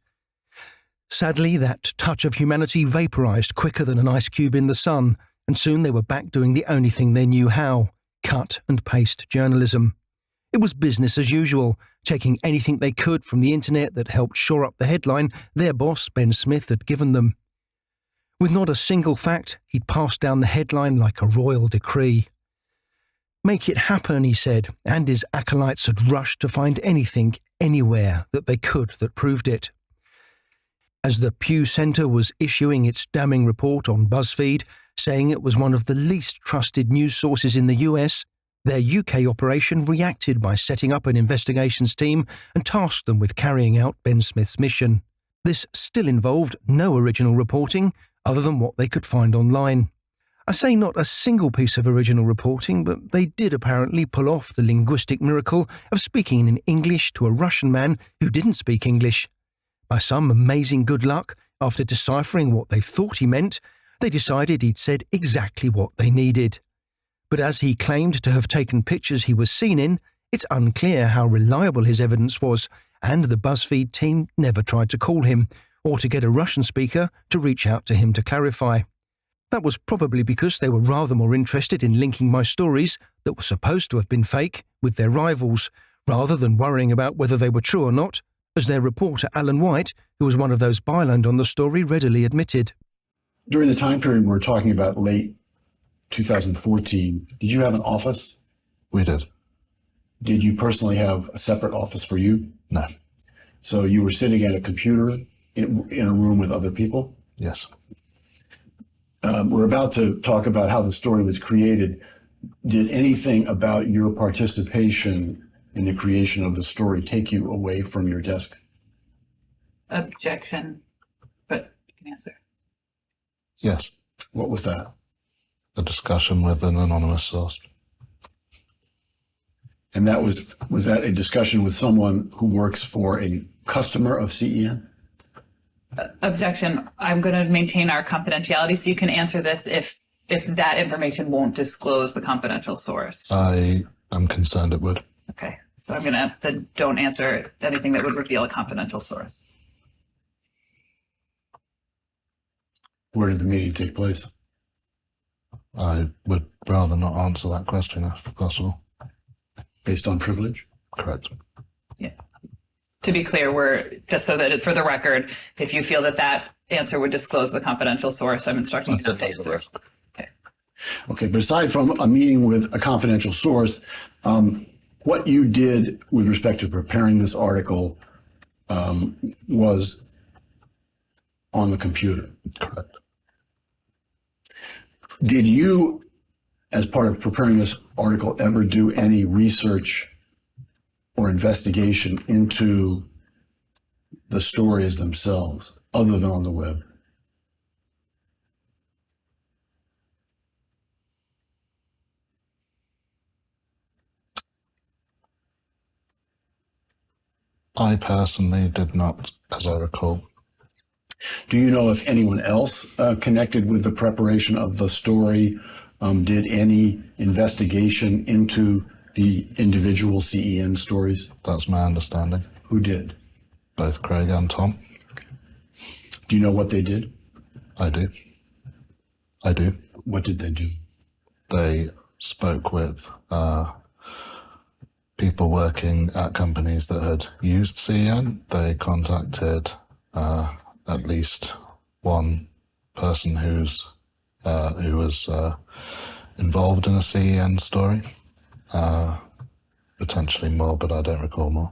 [SPEAKER 1] Sadly, that touch of humanity vaporized quicker than an ice cube in the sun, and soon they were back doing the only thing they knew how: cut and paste journalism. It was business as usual, taking anything they could from the internet that helped shore up the headline their boss, Ben Smith, had given them. With not a single fact, he'd passed down the headline like a royal decree. Make it happen, he said, and his acolytes had rushed to find anything, anywhere, that they could that proved it. As the Pew Center was issuing its damning report on Buzzfeed, saying it was one of the least trusted news sources in the US, their UK operation reacted by setting up an investigations team and tasked them with carrying out Ben Smith's mission. This still involved no original reporting, other than what they could find online. I say not a single piece of original reporting, but they did apparently pull off the linguistic miracle of speaking in English to a Russian man who didn't speak English. By some amazing good luck, after deciphering what they thought he meant, they decided he'd said exactly what they needed. But as he claimed to have taken pictures he was seen in, it's unclear how reliable his evidence was, and the Buzzfeed team never tried to call him, or to get a Russian speaker to reach out to him to clarify. That was probably because they were rather more interested in linking my stories that were supposed to have been fake with their rivals, rather than worrying about whether they were true or not, as their reporter Alan White, who was one of those bylined on the story, readily admitted.
[SPEAKER 2] During the time period we're talking about, late 2014, did you have an office?
[SPEAKER 6] We did.
[SPEAKER 2] Did you personally have a separate office for you?
[SPEAKER 6] No.
[SPEAKER 2] So you were sitting at a computer in a room with other people?
[SPEAKER 6] Yes.
[SPEAKER 2] We're about to talk about how the story was created. Did anything about your participation in the creation of the story take you away from your desk?
[SPEAKER 7] Objection, but you can answer.
[SPEAKER 6] Yes.
[SPEAKER 2] What was that?
[SPEAKER 6] A discussion with an anonymous source.
[SPEAKER 2] And that was that a discussion with someone who works for a customer of CEN?
[SPEAKER 7] Objection, I'm going to maintain our confidentiality, so you can answer this if that information won't disclose the confidential source.
[SPEAKER 6] I am concerned it would.
[SPEAKER 7] Okay, so I'm going to then don't answer anything that would reveal a confidential source.
[SPEAKER 2] Where did the meeting take place?
[SPEAKER 6] I would rather not answer that question if possible.
[SPEAKER 2] Based on privilege?
[SPEAKER 6] Correct.
[SPEAKER 7] Yeah. To be clear, we're just so that for the record, if you feel that answer would disclose the confidential source, I'm instructing you not to answer. Okay.
[SPEAKER 2] Okay, but aside from a meeting with a confidential source, what you did with respect to preparing this article was on the computer.
[SPEAKER 6] Correct.
[SPEAKER 2] Did you, as part of preparing this article, ever do any research or investigation into the stories themselves, other than on the web?
[SPEAKER 6] I personally did not, as I recall.
[SPEAKER 2] Do you know if anyone else connected with the preparation of the story did any investigation into the individual CEN stories?
[SPEAKER 6] That's my understanding.
[SPEAKER 2] Who did?
[SPEAKER 6] Both Craig and Tom.
[SPEAKER 2] Do you know what they did?
[SPEAKER 6] I do. I do.
[SPEAKER 2] What did they do?
[SPEAKER 6] They spoke with people working at companies that had used CEN. They contacted at least one person who was involved in a CEN story. Potentially more, but I don't recall more.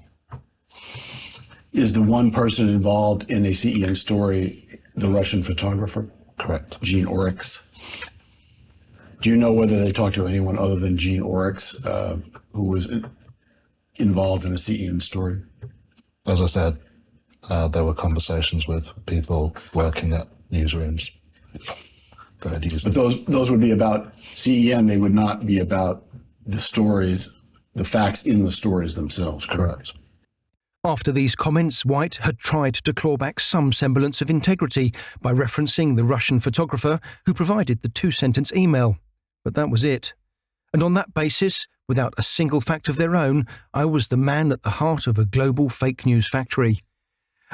[SPEAKER 2] Is the one person involved in a CEN story the Russian photographer?
[SPEAKER 6] Correct.
[SPEAKER 2] Gene Oryx. Do you know whether they talked to anyone other than Gene Oryx who was involved in a CEN story?
[SPEAKER 6] As I said, there were conversations with people working at newsrooms that had used
[SPEAKER 2] But those would be about CEN. They would not be about the stories, the facts in the stories themselves.
[SPEAKER 6] Correct.
[SPEAKER 1] After these comments, White had tried to claw back some semblance of integrity by referencing the Russian photographer who provided the two-sentence email. But that was it. And on that basis, without a single fact of their own, I was the man at the heart of a global fake news factory.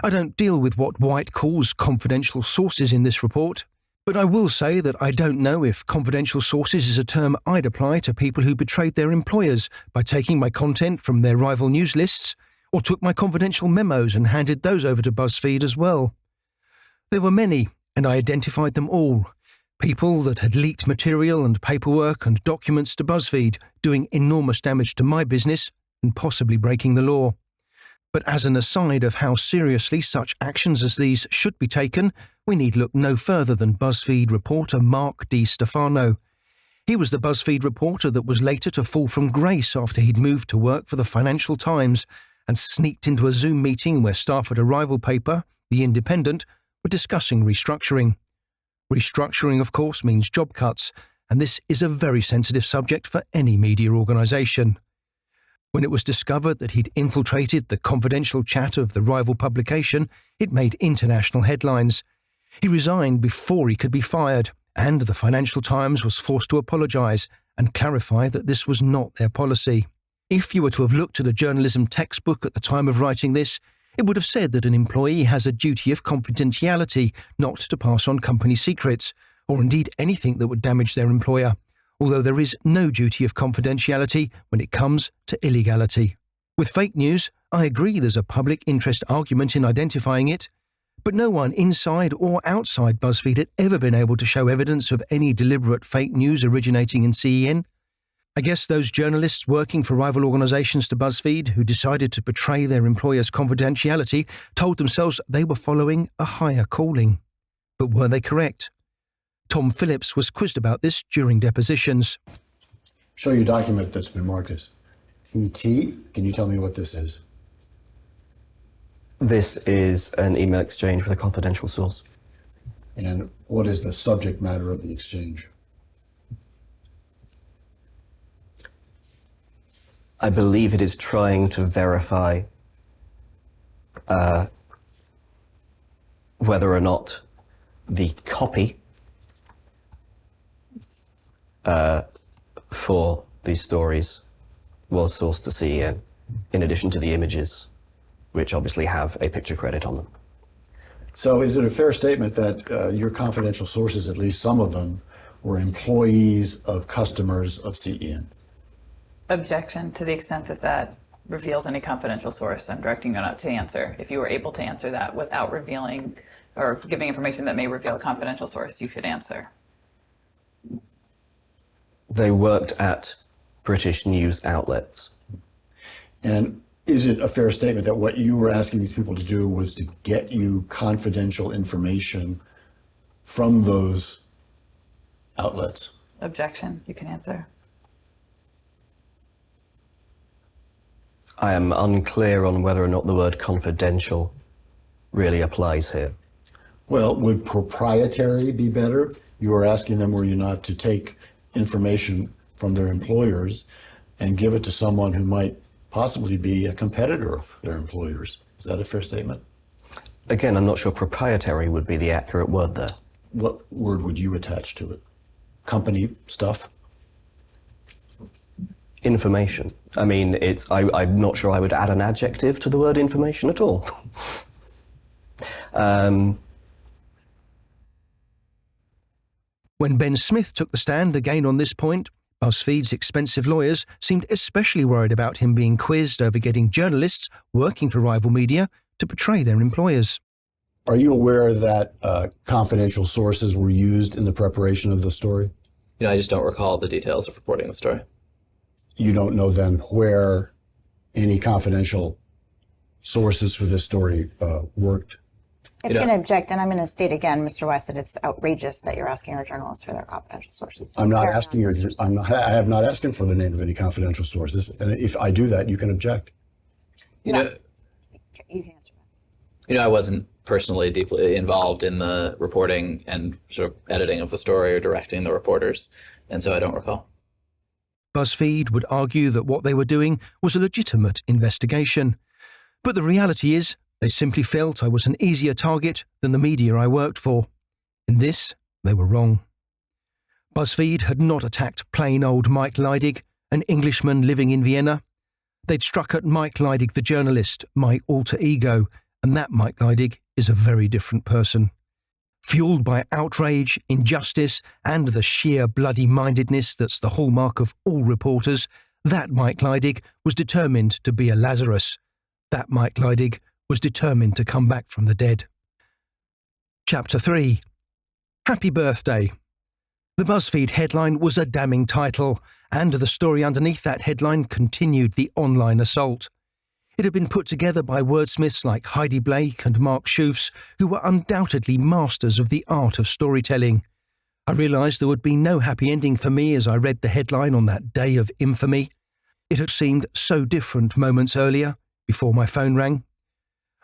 [SPEAKER 1] I don't deal with what White calls confidential sources in this report, but I will say that I don't know if confidential sources is a term I'd apply to people who betrayed their employers by taking my content from their rival news lists, or took my confidential memos and handed those over to Buzzfeed as well. There were many, and I identified them all. People that had leaked material and paperwork and documents to Buzzfeed, doing enormous damage to my business and possibly breaking the law. But as an aside of how seriously such actions as these should be taken, we need look no further than Buzzfeed reporter Mark D. Stefano. He was the Buzzfeed reporter that was later to fall from grace after he'd moved to work for the Financial Times and sneaked into a Zoom meeting where staff at a rival paper, The Independent, were discussing restructuring. Restructuring, of course, means job cuts, and this is a very sensitive subject for any media organisation. When it was discovered that he'd infiltrated the confidential chat of the rival publication, it made international headlines. He resigned before he could be fired, and the Financial Times was forced to apologise and clarify that this was not their policy. If you were to have looked at a journalism textbook at the time of writing this, it would have said that an employee has a duty of confidentiality not to pass on company secrets, or indeed anything that would damage their employer, although there is no duty of confidentiality when it comes to illegality. With fake news, I agree there's a public interest argument in identifying it, but no one inside or outside Buzzfeed had ever been able to show evidence of any deliberate fake news originating in CEN. I guess those journalists working for rival organisations to BuzzFeed who decided to betray their employer's confidentiality told themselves they were following a higher calling. But were they correct? Tom Phillips was quizzed about this during depositions.
[SPEAKER 2] Show you a document that's been marked as ET. Can you tell me what this is?
[SPEAKER 8] This is an email exchange with a confidential source.
[SPEAKER 2] And what is the subject matter of the exchange?
[SPEAKER 8] I believe it is trying to verify whether or not the copy for these stories was sourced to CEN, in addition to the images, which obviously have a picture credit on them.
[SPEAKER 2] So is it a fair statement that your confidential sources, at least some of them, were employees of customers of CEN?
[SPEAKER 7] Objection to the extent that that reveals any confidential source. I'm directing you not to answer. If you were able to answer that without revealing or giving information that may reveal a confidential source, you should answer.
[SPEAKER 8] They worked at British news outlets.
[SPEAKER 2] And is it a fair statement that what you were asking these people to do was to get you confidential information from those outlets?
[SPEAKER 7] Objection. You can answer.
[SPEAKER 8] I am unclear on whether or not the word confidential really applies here.
[SPEAKER 2] Well, would proprietary be better? You were asking them, were you not, to take information from their employers and give it to someone who might possibly be a competitor of their employers. Is that a fair statement?
[SPEAKER 8] Again, I'm not sure proprietary would be the accurate word there.
[SPEAKER 2] What word would you attach to it? Company stuff?
[SPEAKER 8] Information. I mean, I'm not sure I would add an adjective to the word information at all.
[SPEAKER 1] When Ben Smith took the stand again on this point, BuzzFeed's expensive lawyers seemed especially worried about him being quizzed over getting journalists working for rival media to betray their employers.
[SPEAKER 2] Are you aware that confidential sources were used in the preparation of the story?
[SPEAKER 4] I just don't recall the details of reporting the story.
[SPEAKER 2] You don't know then where any confidential sources for this story worked?
[SPEAKER 3] I'm going to object, and I'm going to state again, Mr. West, that it's outrageous that you're asking our journalists for their confidential sources.
[SPEAKER 2] I'm not asking you. I have not asked him for the name of any confidential sources. And if I do that, you can object.
[SPEAKER 3] You can answer that.
[SPEAKER 4] I wasn't personally deeply involved in the reporting and sort of editing of the story or directing the reporters, and so I don't recall.
[SPEAKER 1] BuzzFeed would argue that what they were doing was a legitimate investigation. But the reality is, they simply felt I was an easier target than the media I worked for. In this, they were wrong. BuzzFeed had not attacked plain old Mike Leidig, an Englishman living in Vienna. They'd struck at Mike Leidig, the journalist, my alter ego, and that Mike Leidig is a very different person. Fueled by outrage, injustice, and the sheer bloody-mindedness that's the hallmark of all reporters, that Mike Leidig was determined to be a Lazarus. That Mike Leidig was determined to come back from the dead. Chapter 3. Happy Birthday. The BuzzFeed headline was a damning title, and the story underneath that headline continued the online assault. It had been put together by wordsmiths like Heidi Blake and Mark Schoofs, who were undoubtedly masters of the art of storytelling. I realised there would be no happy ending for me as I read the headline on that day of infamy. It had seemed so different moments earlier, before my phone rang.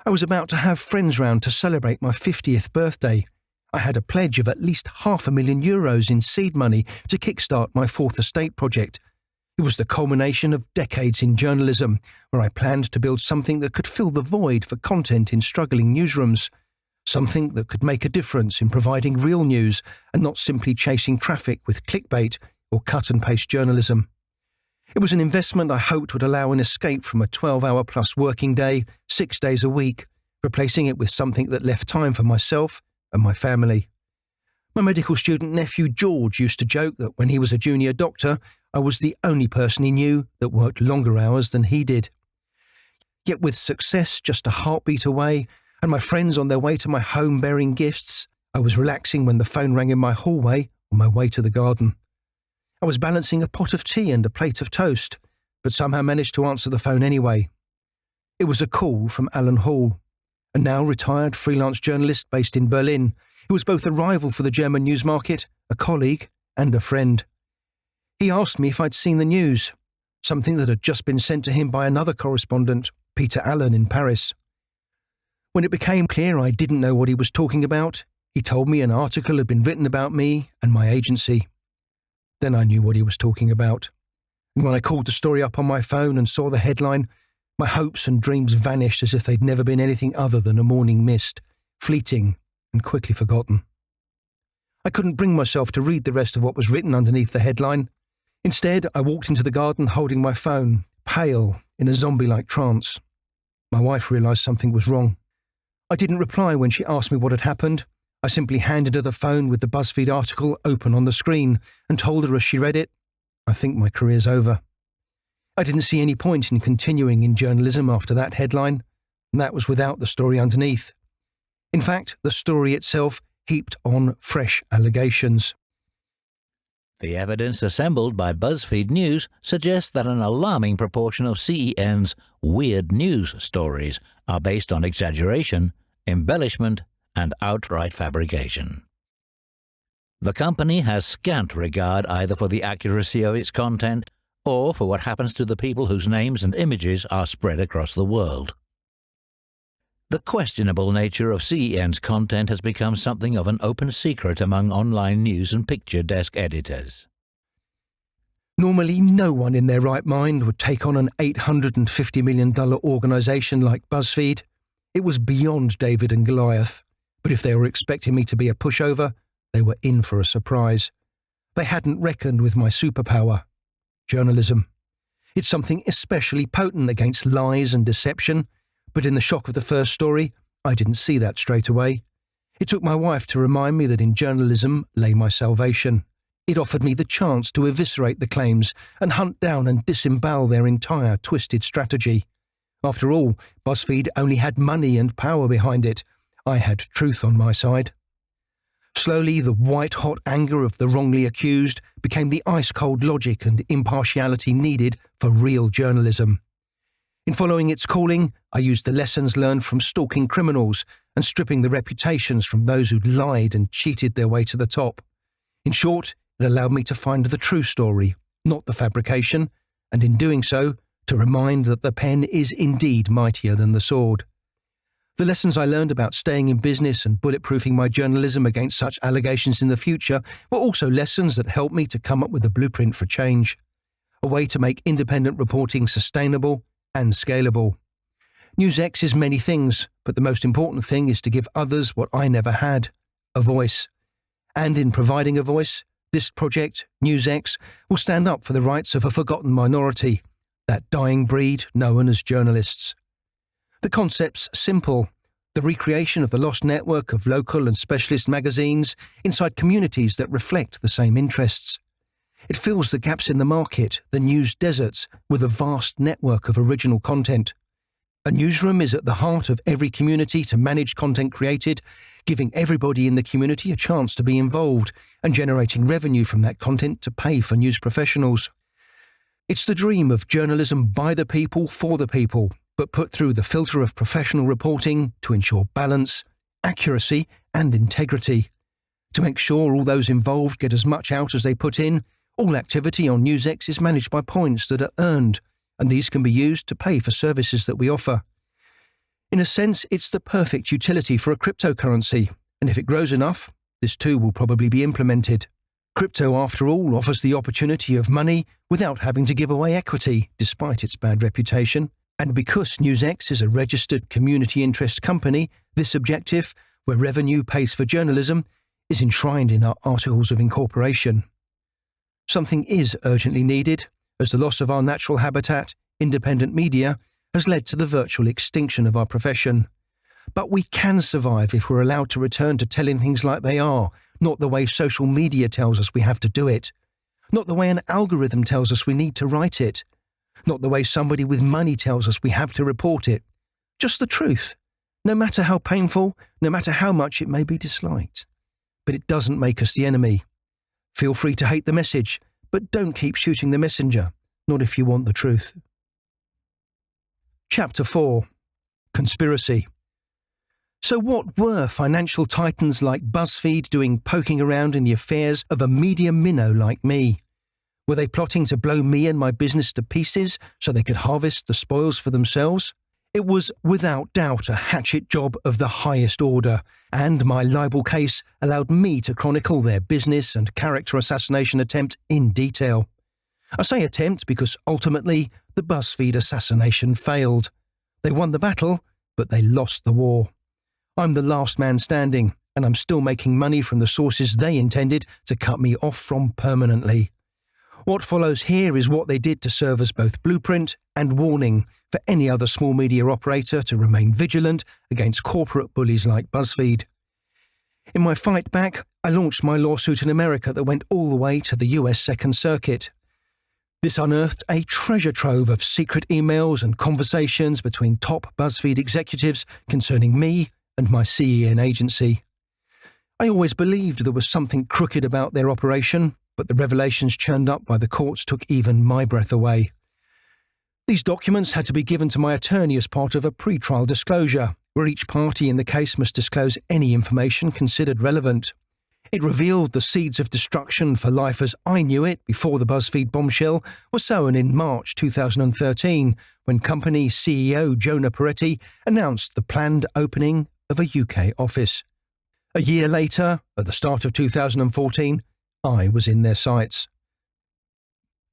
[SPEAKER 1] I was about to have friends round to celebrate my 50th birthday. I had a pledge of at least €500,000 in seed money to kickstart my Fourth Estate project. It was the culmination of decades in journalism, where I planned to build something that could fill the void for content in struggling newsrooms, something that could make a difference in providing real news and not simply chasing traffic with clickbait or cut-and-paste journalism. It was an investment I hoped would allow an escape from a 12-hour-plus working day, 6 days a week, replacing it with something that left time for myself and my family. My medical student nephew George used to joke that when he was a junior doctor, I was the only person he knew that worked longer hours than he did. Yet with success just a heartbeat away, and my friends on their way to my home bearing gifts, I was relaxing when the phone rang in my hallway on my way to the garden. I was balancing a pot of tea and a plate of toast, but somehow managed to answer the phone anyway. It was a call from Alan Hall, a now retired freelance journalist based in Berlin, who was both a rival for the German news market, a colleague, and a friend. He asked me if I'd seen the news, something that had just been sent to him by another correspondent, Peter Allen in Paris. When it became clear I didn't know what he was talking about, he told me an article had been written about me and my agency. Then I knew what he was talking about. And when I called the story up on my phone and saw the headline, my hopes and dreams vanished as if they'd never been anything other than a morning mist, fleeting and quickly forgotten. I couldn't bring myself to read the rest of what was written underneath the headline. Instead, I walked into the garden holding my phone, pale, in a zombie-like trance. My wife realised something was wrong. I didn't reply when she asked me what had happened. I simply handed her the phone with the Buzzfeed article open on the screen and told her as she read it, "I think my career's over." I didn't see any point in continuing in journalism after that headline, and that was without the story underneath. In fact, the story itself heaped on fresh allegations.
[SPEAKER 9] The evidence assembled by BuzzFeed News suggests that an alarming proportion of CEN's weird news stories are based on exaggeration, embellishment, and outright fabrication. The company has scant regard either for the accuracy of its content or for what happens to the people whose names and images are spread across the world. The questionable nature of CEN's content has become something of an open secret among online news and picture desk editors.
[SPEAKER 1] Normally, no one in their right mind would take on an $850 million organisation like BuzzFeed. It was beyond David and Goliath, but if they were expecting me to be a pushover, they were in for a surprise. They hadn't reckoned with my superpower, journalism. It's something especially potent against lies and deception, but in the shock of the first story, I didn't see that straight away. It took my wife to remind me that in journalism lay my salvation. It offered me the chance to eviscerate the claims and hunt down and disembowel their entire twisted strategy. After all, BuzzFeed only had money and power behind it. I had truth on my side. Slowly, the white-hot anger of the wrongly accused became the ice-cold logic and impartiality needed for real journalism. In following its calling, I used the lessons learned from stalking criminals and stripping the reputations from those who'd lied and cheated their way to the top. In short, it allowed me to find the true story, not the fabrication, and in doing so, to remind that the pen is indeed mightier than the sword. The lessons I learned about staying in business and bulletproofing my journalism against such allegations in the future were also lessons that helped me to come up with a blueprint for change, a way to make independent reporting sustainable and scalable. NewsX is many things, but the most important thing is to give others what I never had, a voice. And in providing a voice, this project, NewsX, will stand up for the rights of a forgotten minority, that dying breed known as journalists. The concept's simple: the recreation of the lost network of local and specialist magazines inside communities that reflect the same interests. It fills the gaps in the market, the news deserts, with a vast network of original content. A newsroom is at the heart of every community to manage content created, giving everybody in the community a chance to be involved and generating revenue from that content to pay for news professionals. It's the dream of journalism by the people for the people, but put through the filter of professional reporting to ensure balance, accuracy, and integrity. To make sure all those involved get as much out as they put in, all activity on NewsX is managed by points that are earned, and these can be used to pay for services that we offer. In a sense, it's the perfect utility for a cryptocurrency, and if it grows enough, this too will probably be implemented. Crypto, after all, offers the opportunity of money without having to give away equity, despite its bad reputation. And because NewsX is a registered community interest company, this objective, where revenue pays for journalism, is enshrined in our Articles of Incorporation. Something is urgently needed, as the loss of our natural habitat, independent media, has led to the virtual extinction of our profession. But we can survive if we're allowed to return to telling things like they are, not the way social media tells us we have to do it, not the way an algorithm tells us we need to write it, not the way somebody with money tells us we have to report it. Just the truth, no matter how painful, no matter how much it may be disliked. But it doesn't make us the enemy. Feel free to hate the message, but don't keep shooting the messenger, not if you want the truth. Chapter 4. Conspiracy. So what were financial titans like Buzzfeed doing poking around in the affairs of a media minnow like me? Were they plotting to blow me and my business to pieces so they could harvest the spoils for themselves? It was without doubt a hatchet job of the highest order, and my libel case allowed me to chronicle their business and character assassination attempt in detail. I say attempt because ultimately the Buzzfeed assassination failed. They won the battle, but they lost the war. I'm the last man standing, and I'm still making money from the sources they intended to cut me off from permanently. What follows here is what they did to serve as both blueprint and warning for any other small media operator to remain vigilant against corporate bullies like Buzzfeed. In my fight back, I launched my lawsuit in America that went all the way to the US Second Circuit. This unearthed a treasure trove of secret emails and conversations between top Buzzfeed executives concerning me and my CEN agency. I always believed there was something crooked about their operation, but the revelations churned up by the courts took even my breath away. These documents had to be given to my attorney as part of a pre-trial disclosure, where each party in the case must disclose any information considered relevant. It revealed the seeds of destruction for life as I knew it before the Buzzfeed bombshell was sown in March 2013, when company CEO Jonah Peretti announced the planned opening of a UK office. A year later, at the start of 2014, I was in their sights.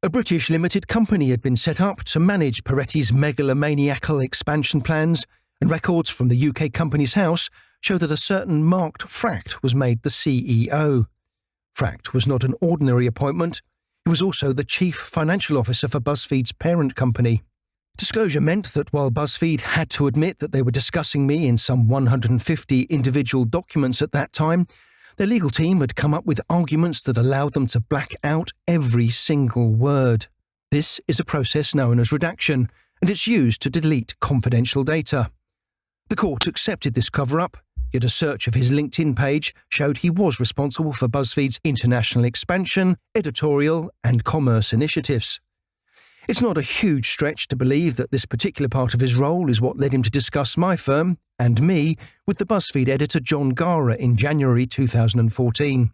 [SPEAKER 1] A British limited company had been set up to manage Peretti's megalomaniacal expansion plans, and records from the UK company's house show that a certain Mark Fract was made the CEO. Fract was not an ordinary appointment. He was also the chief financial officer for Buzzfeed's parent company. Disclosure meant that while Buzzfeed had to admit that they were discussing me in some 150 individual documents at that time, their legal team had come up with arguments that allowed them to black out every single word. This is a process known as redaction, and it's used to delete confidential data. The court accepted this cover-up, yet a search of his LinkedIn page showed he was responsible for Buzzfeed's international expansion, editorial, and commerce initiatives. It's not a huge stretch to believe that this particular part of his role is what led him to discuss my firm, and me, with the Buzzfeed editor John Gara in January 2014.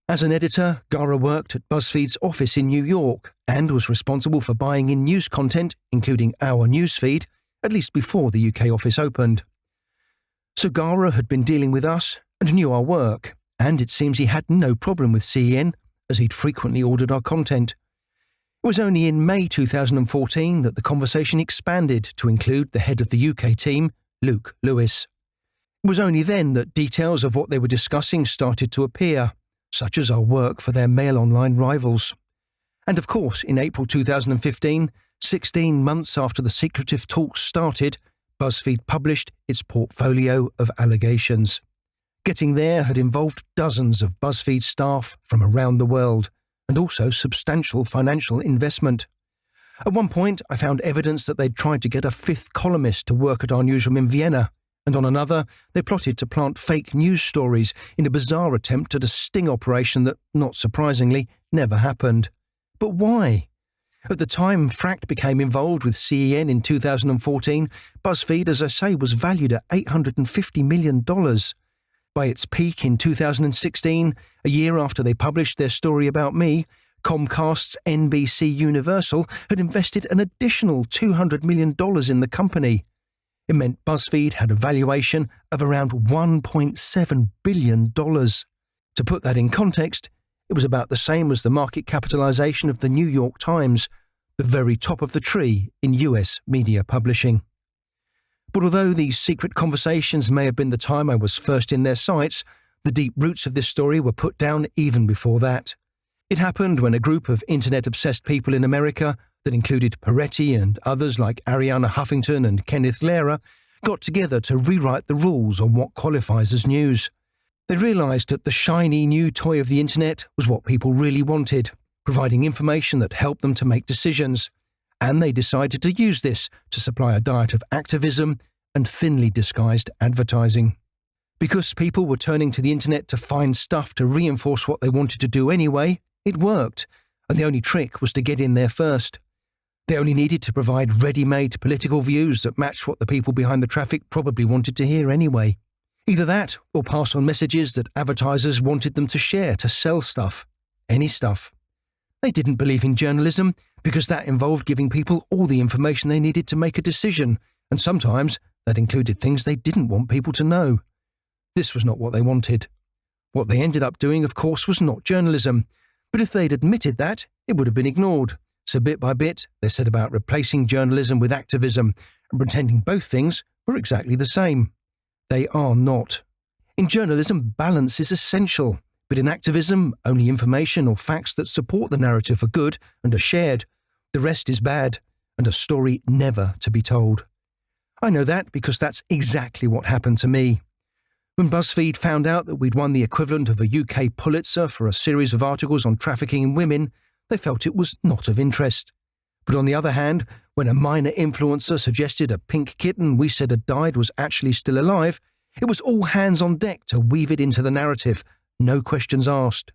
[SPEAKER 1] As an editor, Gara worked at Buzzfeed's office in New York and was responsible for buying in news content, including our newsfeed, at least before the UK office opened. So Gara had been dealing with us and knew our work, and it seems he had no problem with CEN, as he'd frequently ordered our content. It was only in May 2014 that the conversation expanded to include the head of the UK team, Luke Lewis. It was only then that details of what they were discussing started to appear, such as our work for their Mail Online rivals. And of course, in April 2015, 16 months after the secretive talks started, Buzzfeed published its portfolio of allegations. Getting there had involved dozens of Buzzfeed staff from around the world, and also substantial financial investment. At one point, I found evidence that they'd tried to get a fifth columnist to work at our newsroom in Vienna, and on another, they plotted to plant fake news stories in a bizarre attempt at a sting operation that, not surprisingly, never happened. But why? At the time Fract became involved with CEN in 2014, Buzzfeed, as I say, was valued at $850 million. By its peak in 2016, a year after they published their story about me, Comcast's NBC Universal had invested an additional $200 million in the company. It meant Buzzfeed had a valuation of around $1.7 billion. To put that in context, it was about the same as the market capitalization of the New York Times, the very top of the tree in US media publishing. But although these secret conversations may have been the time I was first in their sights, the deep roots of this story were put down even before that. It happened when a group of internet-obsessed people in America that included Peretti and others like Arianna Huffington and Kenneth Lehrer got together to rewrite the rules on what qualifies as news. They realized that the shiny new toy of the internet was what people really wanted, providing information that helped them to make decisions. And they decided to use this to supply a diet of activism and thinly disguised advertising. Because people were turning to the internet to find stuff to reinforce what they wanted to do anyway, it worked, and the only trick was to get in there first. They only needed to provide ready-made political views that matched what the people behind the traffic probably wanted to hear anyway. Either that, or pass on messages that advertisers wanted them to share to sell stuff. Any stuff. They didn't believe in journalism because that involved giving people all the information they needed to make a decision, and sometimes that included things they didn't want people to know. This was not what they wanted. What they ended up doing, of course, was not journalism, but if they'd admitted that, it would have been ignored. So bit by bit, they set about replacing journalism with activism and pretending both things were exactly the same. They are not. In journalism, balance is essential, but in activism, only information or facts that support the narrative are good and are shared. The rest is bad, and a story never to be told. I know that because that's exactly what happened to me. When Buzzfeed found out that we'd won the equivalent of a UK Pulitzer for a series of articles on trafficking in women, they felt it was not of interest. But on the other hand, when a minor influencer suggested a pink kitten we said had died was actually still alive, it was all hands on deck to weave it into the narrative, no questions asked.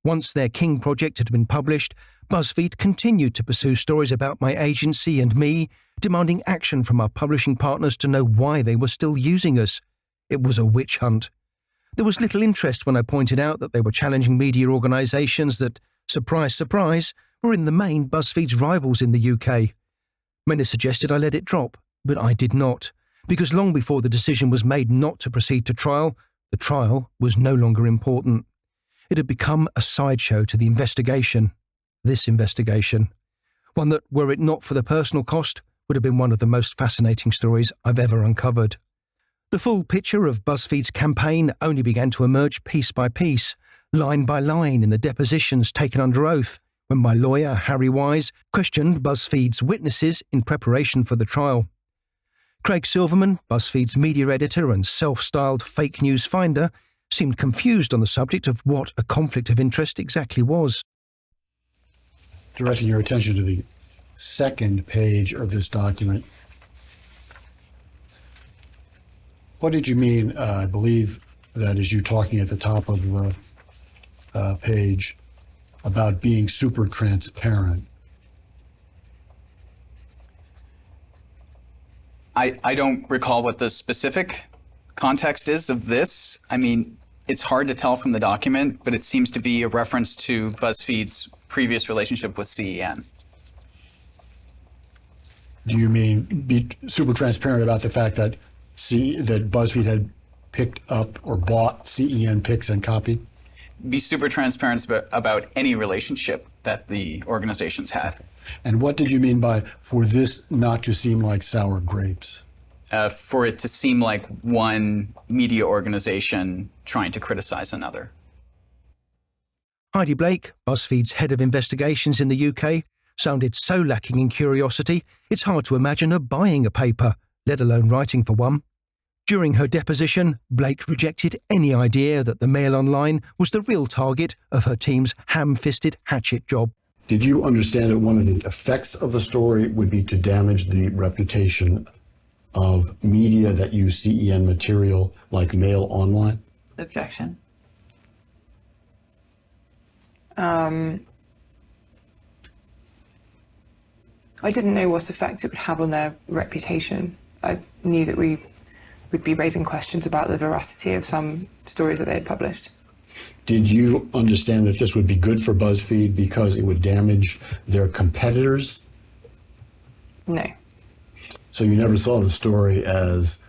[SPEAKER 1] Once their King project had been published, Buzzfeed continued to pursue stories about my agency and me, demanding action from our publishing partners to know why they were still using us. It was a witch hunt. There was little interest when I pointed out that they were challenging media organisations that, surprise, surprise, were in the main Buzzfeed's rivals in the UK. Many suggested I let it drop, but I did not, because long before the decision was made not to proceed to trial, the trial was no longer important. It had become a sideshow to the investigation. This investigation. One that, were it not for the personal cost, would have been one of the most fascinating stories I've ever uncovered. The full picture of Buzzfeed's campaign only began to emerge piece by piece, line by line in the depositions taken under oath, when my lawyer, Harry Wise, questioned Buzzfeed's witnesses in preparation for the trial. Craig Silverman, Buzzfeed's media editor and self-styled fake news finder, seemed confused on the subject of what a conflict of interest exactly was.
[SPEAKER 2] Directing your attention to the second page of this document. What did you mean, I believe that is you talking at the top of the page about being super transparent?
[SPEAKER 10] I don't recall what the specific context is of this. I mean, it's hard to tell from the document, but it seems to be a reference to BuzzFeed's previous relationship with CEN.
[SPEAKER 2] Do you mean be super transparent about the fact that that BuzzFeed had picked up or bought CEN picks and copy?
[SPEAKER 10] Be super transparent about any relationship that the organizations had.
[SPEAKER 2] And what did you mean by for this not to seem like sour grapes?
[SPEAKER 10] For it to seem like one media organization trying to criticize another.
[SPEAKER 1] Heidi Blake, Buzzfeed's head of investigations in the UK, sounded so lacking in curiosity, it's hard to imagine her buying a paper, let alone writing for one. During her deposition, Blake rejected any idea that the Mail Online was the real target of her team's ham-fisted hatchet job.
[SPEAKER 2] Did you understand that one of the effects of the story would be to damage the reputation of media that use CEN material like Mail Online?
[SPEAKER 7] Objection.
[SPEAKER 11] I didn't know what effect it would have on their reputation. I knew that we would be raising questions about the veracity of some stories that they had published.
[SPEAKER 2] Did you understand that this would be good for BuzzFeed because it would damage their competitors?
[SPEAKER 11] No.
[SPEAKER 2] So you never saw the story as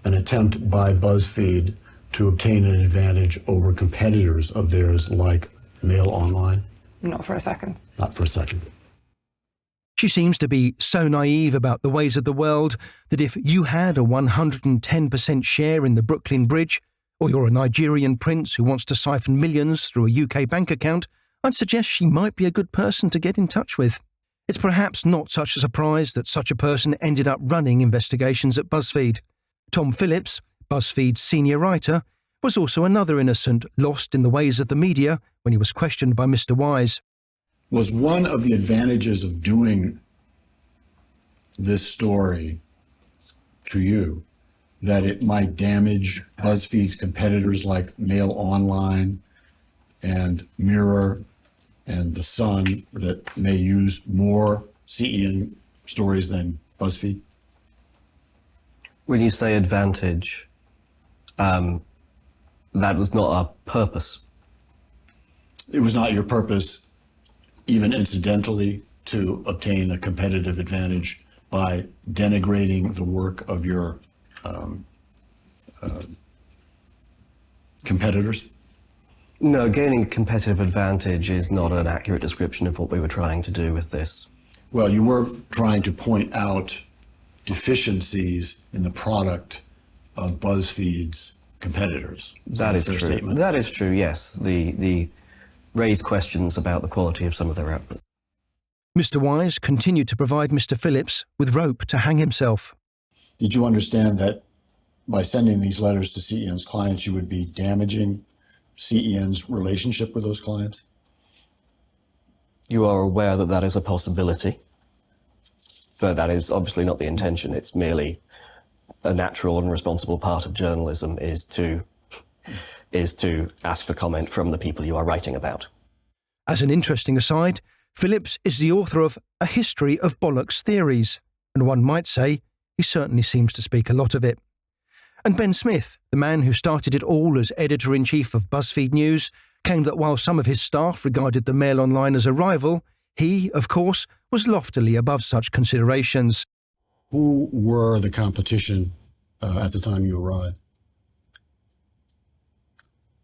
[SPEAKER 2] an attempt by BuzzFeed to obtain an advantage over competitors of theirs like Mail Online?
[SPEAKER 11] Not for a second.
[SPEAKER 2] Not for a second.
[SPEAKER 1] She seems to be so naive about the ways of the world that if you had a 110% share in the Brooklyn Bridge, or you're a Nigerian prince who wants to siphon millions through a UK bank account, I'd suggest she might be a good person to get in touch with. It's perhaps not such a surprise that such a person ended up running investigations at BuzzFeed. Tom Phillips, BuzzFeed's senior writer, was also another innocent lost in the ways of the media when he was questioned by Mr. Wise.
[SPEAKER 2] Was one of the advantages of doing this story to you that it might damage BuzzFeed's competitors like Mail Online and Mirror and The Sun that may use more CEN stories than BuzzFeed?
[SPEAKER 8] When you say advantage, that was not our purpose.
[SPEAKER 2] It was not your purpose, even incidentally, to obtain a competitive advantage by denigrating the work of your competitors?
[SPEAKER 8] No, gaining competitive advantage is not an accurate description of what we were trying to do with this.
[SPEAKER 2] Well, you were trying to point out deficiencies in the product of BuzzFeed's competitors.
[SPEAKER 8] That is true.
[SPEAKER 2] Statement?
[SPEAKER 8] That is true, yes. The raised questions about the quality of some of their output.
[SPEAKER 1] Mr. Wise continued to provide Mr. Phillips with rope to hang himself.
[SPEAKER 2] Did you understand that by sending these letters to CEN's clients, you would be damaging CEN's relationship with those clients?
[SPEAKER 8] You are aware that that is a possibility, but that is obviously not the intention. It's merely a natural and responsible part of journalism is to ask for comment from the people you are writing about.
[SPEAKER 1] As an interesting aside, Phillips is the author of A History of Bollocks Theories, and one might say he certainly seems to speak a lot of it. And Ben Smith, the man who started it all as editor-in-chief of BuzzFeed News, claimed that while some of his staff regarded the Mail Online as a rival, he, of course, was loftily above such considerations.
[SPEAKER 2] Who were the competition at the time you arrived?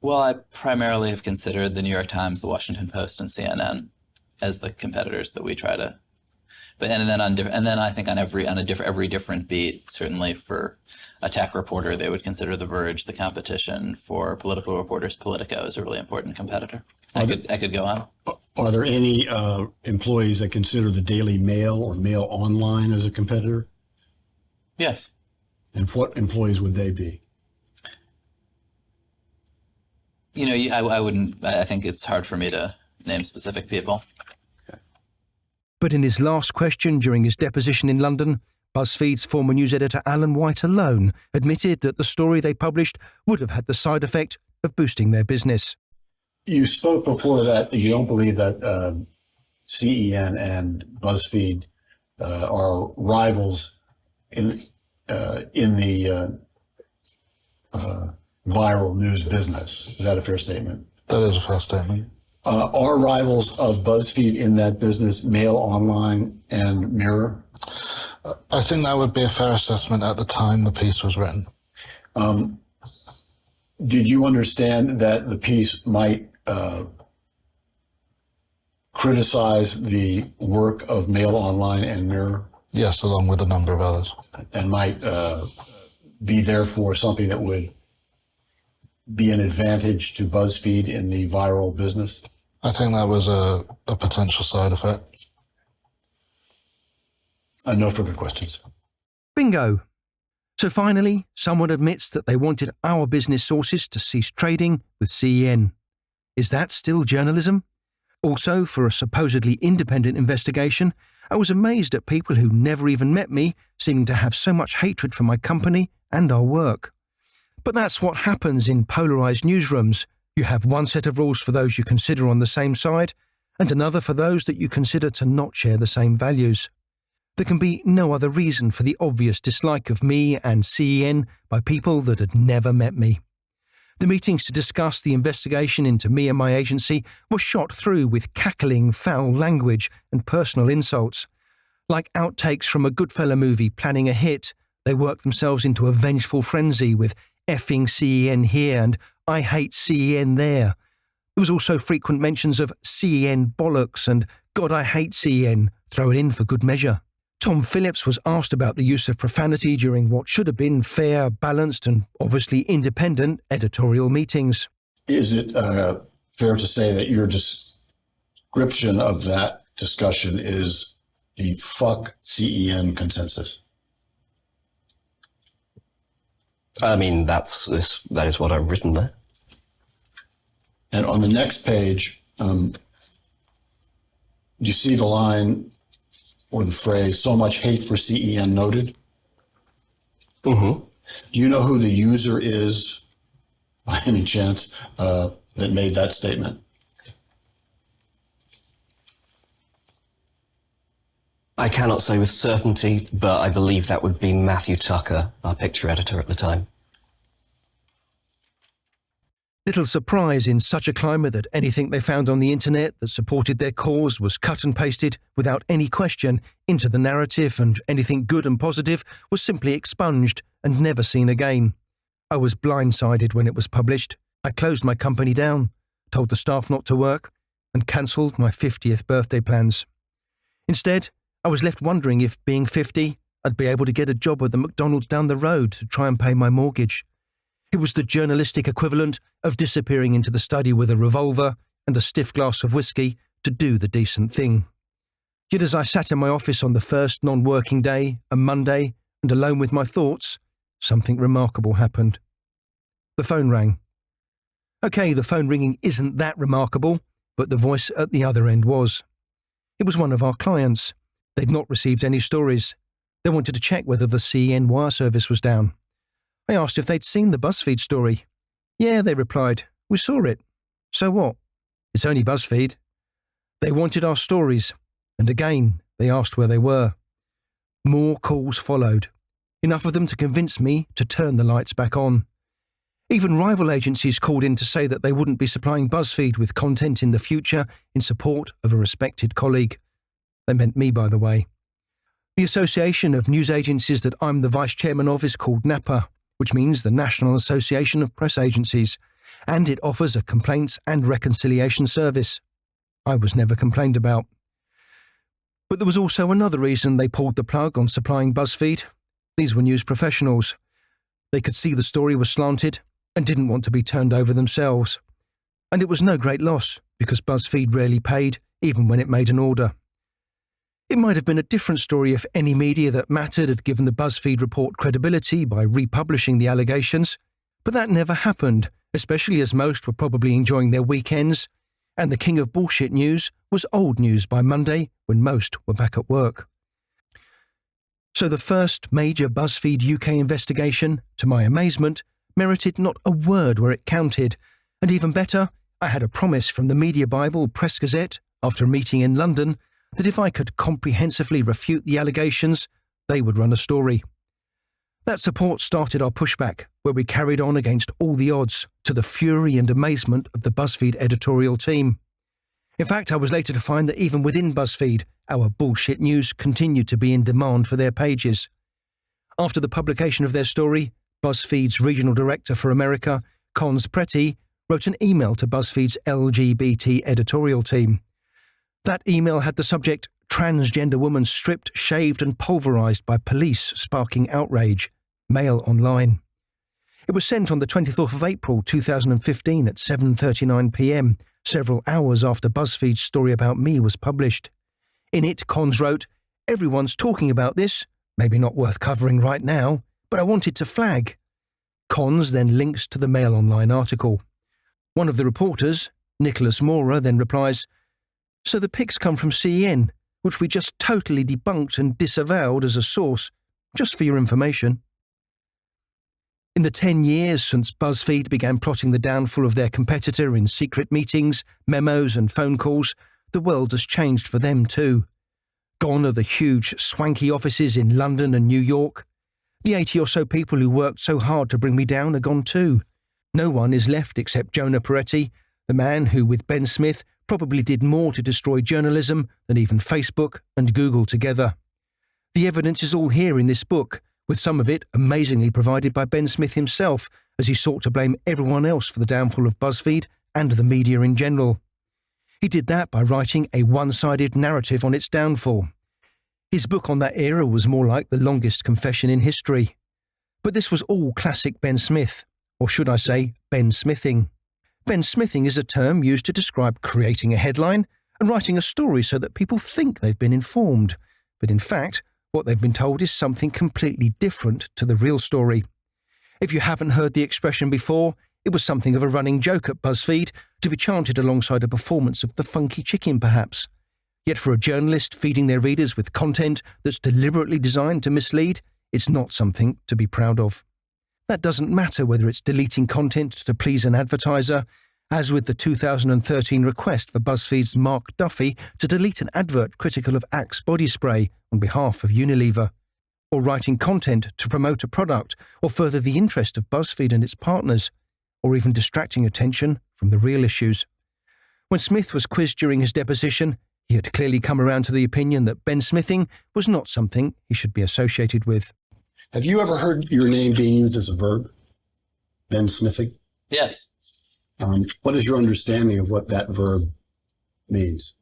[SPEAKER 5] Well, I primarily have considered the New York Times, the Washington Post, and CNN as the competitors that we try to. But and then I think on every different beat, certainly for a tech reporter, they would consider The Verge the competition. For political reporters, Politico is a really important competitor. I could go on.
[SPEAKER 2] Are there any employees that consider the Daily Mail or Mail Online as a competitor?
[SPEAKER 5] Yes.
[SPEAKER 2] And what employees would they be?
[SPEAKER 5] You know, I wouldn't. I think it's hard for me to name specific people.
[SPEAKER 1] But in his last question during his deposition in London, BuzzFeed's former news editor Alan White alone admitted that the story they published would have had the side effect of boosting their business.
[SPEAKER 2] You spoke before that you don't believe that CEN and BuzzFeed are rivals in the viral news business. Is that a fair statement?
[SPEAKER 6] That is a fair statement.
[SPEAKER 2] Are rivals of BuzzFeed in that business Mail Online and Mirror?
[SPEAKER 6] I think that would be a fair assessment at the time the piece was written.
[SPEAKER 2] Did you understand that the piece might criticize the work of Mail Online and Mirror?
[SPEAKER 6] Yes, along with a number of others.
[SPEAKER 2] And might be therefore something that would be an advantage to BuzzFeed in the viral business?
[SPEAKER 6] I think that was a potential side effect.
[SPEAKER 2] No further questions.
[SPEAKER 1] Bingo! So finally, someone admits that they wanted our business sources to cease trading with CEN. Is that still journalism? Also, for a supposedly independent investigation, I was amazed at people who never even met me seeming to have so much hatred for my company and our work. But that's what happens in polarised newsrooms. You have one set of rules for those you consider on the same side, and another for those that you consider to not share the same values. There can be no other reason for the obvious dislike of me and CEN by people that had never met me. The meetings to discuss the investigation into me and my agency were shot through with cackling, foul language and personal insults. Like outtakes from a Goodfella movie planning a hit, they worked themselves into a vengeful frenzy with effing CEN here and I hate CEN there. There was also frequent mentions of CEN bollocks and God I hate CEN, throw it in for good measure. Tom Phillips was asked about the use of profanity during what should have been fair, balanced and obviously independent editorial meetings.
[SPEAKER 2] Is it fair to say that your description of that discussion is the fuck CEN consensus?
[SPEAKER 8] I mean, that is what I've written there.
[SPEAKER 2] And on the next page, you see the line or the phrase, so much hate for CEN noted?
[SPEAKER 8] Mm-hmm.
[SPEAKER 2] Do you know who the user is, by any chance, that made that statement?
[SPEAKER 8] I cannot say with certainty, but I believe that would be Matthew Tucker, our picture editor at the time.
[SPEAKER 1] Little surprise in such a climate that anything they found on the internet that supported their cause was cut and pasted without any question into the narrative, and anything good and positive was simply expunged and never seen again. I was blindsided when it was published. I closed my company down, told the staff not to work, and cancelled my 50th birthday plans. Instead, I was left wondering if, being 50, I'd be able to get a job at the McDonald's down the road to try and pay my mortgage. It was the journalistic equivalent of disappearing into the study with a revolver and a stiff glass of whiskey to do the decent thing. Yet as I sat in my office on the first non-working day, a Monday, and alone with my thoughts, something remarkable happened. The phone rang. Okay, the phone ringing isn't that remarkable, but the voice at the other end was. It was one of our clients. They'd not received any stories. They wanted to check whether the CEN wire service was down. I asked if they'd seen the Buzzfeed story. Yeah, they replied. We saw it. So what? It's only Buzzfeed. They wanted our stories, and again, they asked where they were. More calls followed, enough of them to convince me to turn the lights back on. Even rival agencies called in to say that they wouldn't be supplying Buzzfeed with content in the future in support of a respected colleague. They meant me, by the way. The association of news agencies that I'm the vice chairman of is called NAPA, which means the National Association of Press Agencies, and it offers a complaints and reconciliation service. I was never complained about. But there was also another reason they pulled the plug on supplying Buzzfeed. These were news professionals. They could see the story was slanted and didn't want to be turned over themselves. And it was no great loss, because Buzzfeed rarely paid, even when it made an order. It might have been a different story if any media that mattered had given the Buzzfeed report credibility by republishing the allegations, but that never happened, especially as most were probably enjoying their weekends, and the king of bullshit news was old news by Monday when most were back at work. So the first major Buzzfeed UK investigation, to my amazement, merited not a word where it counted, and even better, I had a promise from the Media Bible Press Gazette after a meeting in London that if I could comprehensively refute the allegations, they would run a story. That support started our pushback, where we carried on against all the odds, to the fury and amazement of the Buzzfeed editorial team. In fact, I was later to find that even within Buzzfeed, our bullshit news continued to be in demand for their pages. After the publication of their story, Buzzfeed's regional director for America, Cons Pretty, wrote an email to Buzzfeed's LGBT editorial team. That email had the subject, transgender woman stripped, shaved and pulverised by police, sparking outrage. Mail online. It was sent on the 24th of April 2015 at 7:39 p.m, several hours after Buzzfeed's story about me was published. In it, Cons wrote, "Everyone's talking about this, maybe not worth covering right now, but I wanted to flag." Cons then links to the Mail Online article. One of the reporters, Nicholas Mora, then replies, "So the pics come from CEN, which we just totally debunked and disavowed as a source, just for your information." In the 10 years since Buzzfeed began plotting the downfall of their competitor in secret meetings, memos and phone calls, the world has changed for them too. Gone are the huge, swanky offices in London and New York. The 80 or so people who worked so hard to bring me down are gone too. No one is left except Jonah Peretti, the man who, with Ben Smith, probably did more to destroy journalism than even Facebook and Google together. The evidence is all here in this book, with some of it amazingly provided by Ben Smith himself, as he sought to blame everyone else for the downfall of Buzzfeed and the media in general. He did that by writing a one-sided narrative on its downfall. His book on that era was more like the longest confession in history. But this was all classic Ben Smith, or should I say, Ben Smithing. Ben Smithing is a term used to describe creating a headline and writing a story so that people think they've been informed, but in fact, what they've been told is something completely different to the real story. If you haven't heard the expression before, it was something of a running joke at BuzzFeed, to be chanted alongside a performance of The Funky Chicken, perhaps. Yet for a journalist feeding their readers with content that's deliberately designed to mislead, it's not something to be proud of. That doesn't matter whether it's deleting content to please an advertiser, as with the 2013 request for BuzzFeed's Mark Duffy to delete an advert critical of Axe body spray on behalf of Unilever, or writing content to promote a product or further the interest of BuzzFeed and its partners, or even distracting attention from the real issues. When Smith was quizzed during his deposition, he had clearly come around to the opinion that Ben Smithing was not something he should be associated with.
[SPEAKER 2] Have you ever heard your name being used as a verb? Ben Smithing?
[SPEAKER 5] Yes.
[SPEAKER 2] What is your understanding of what that verb means?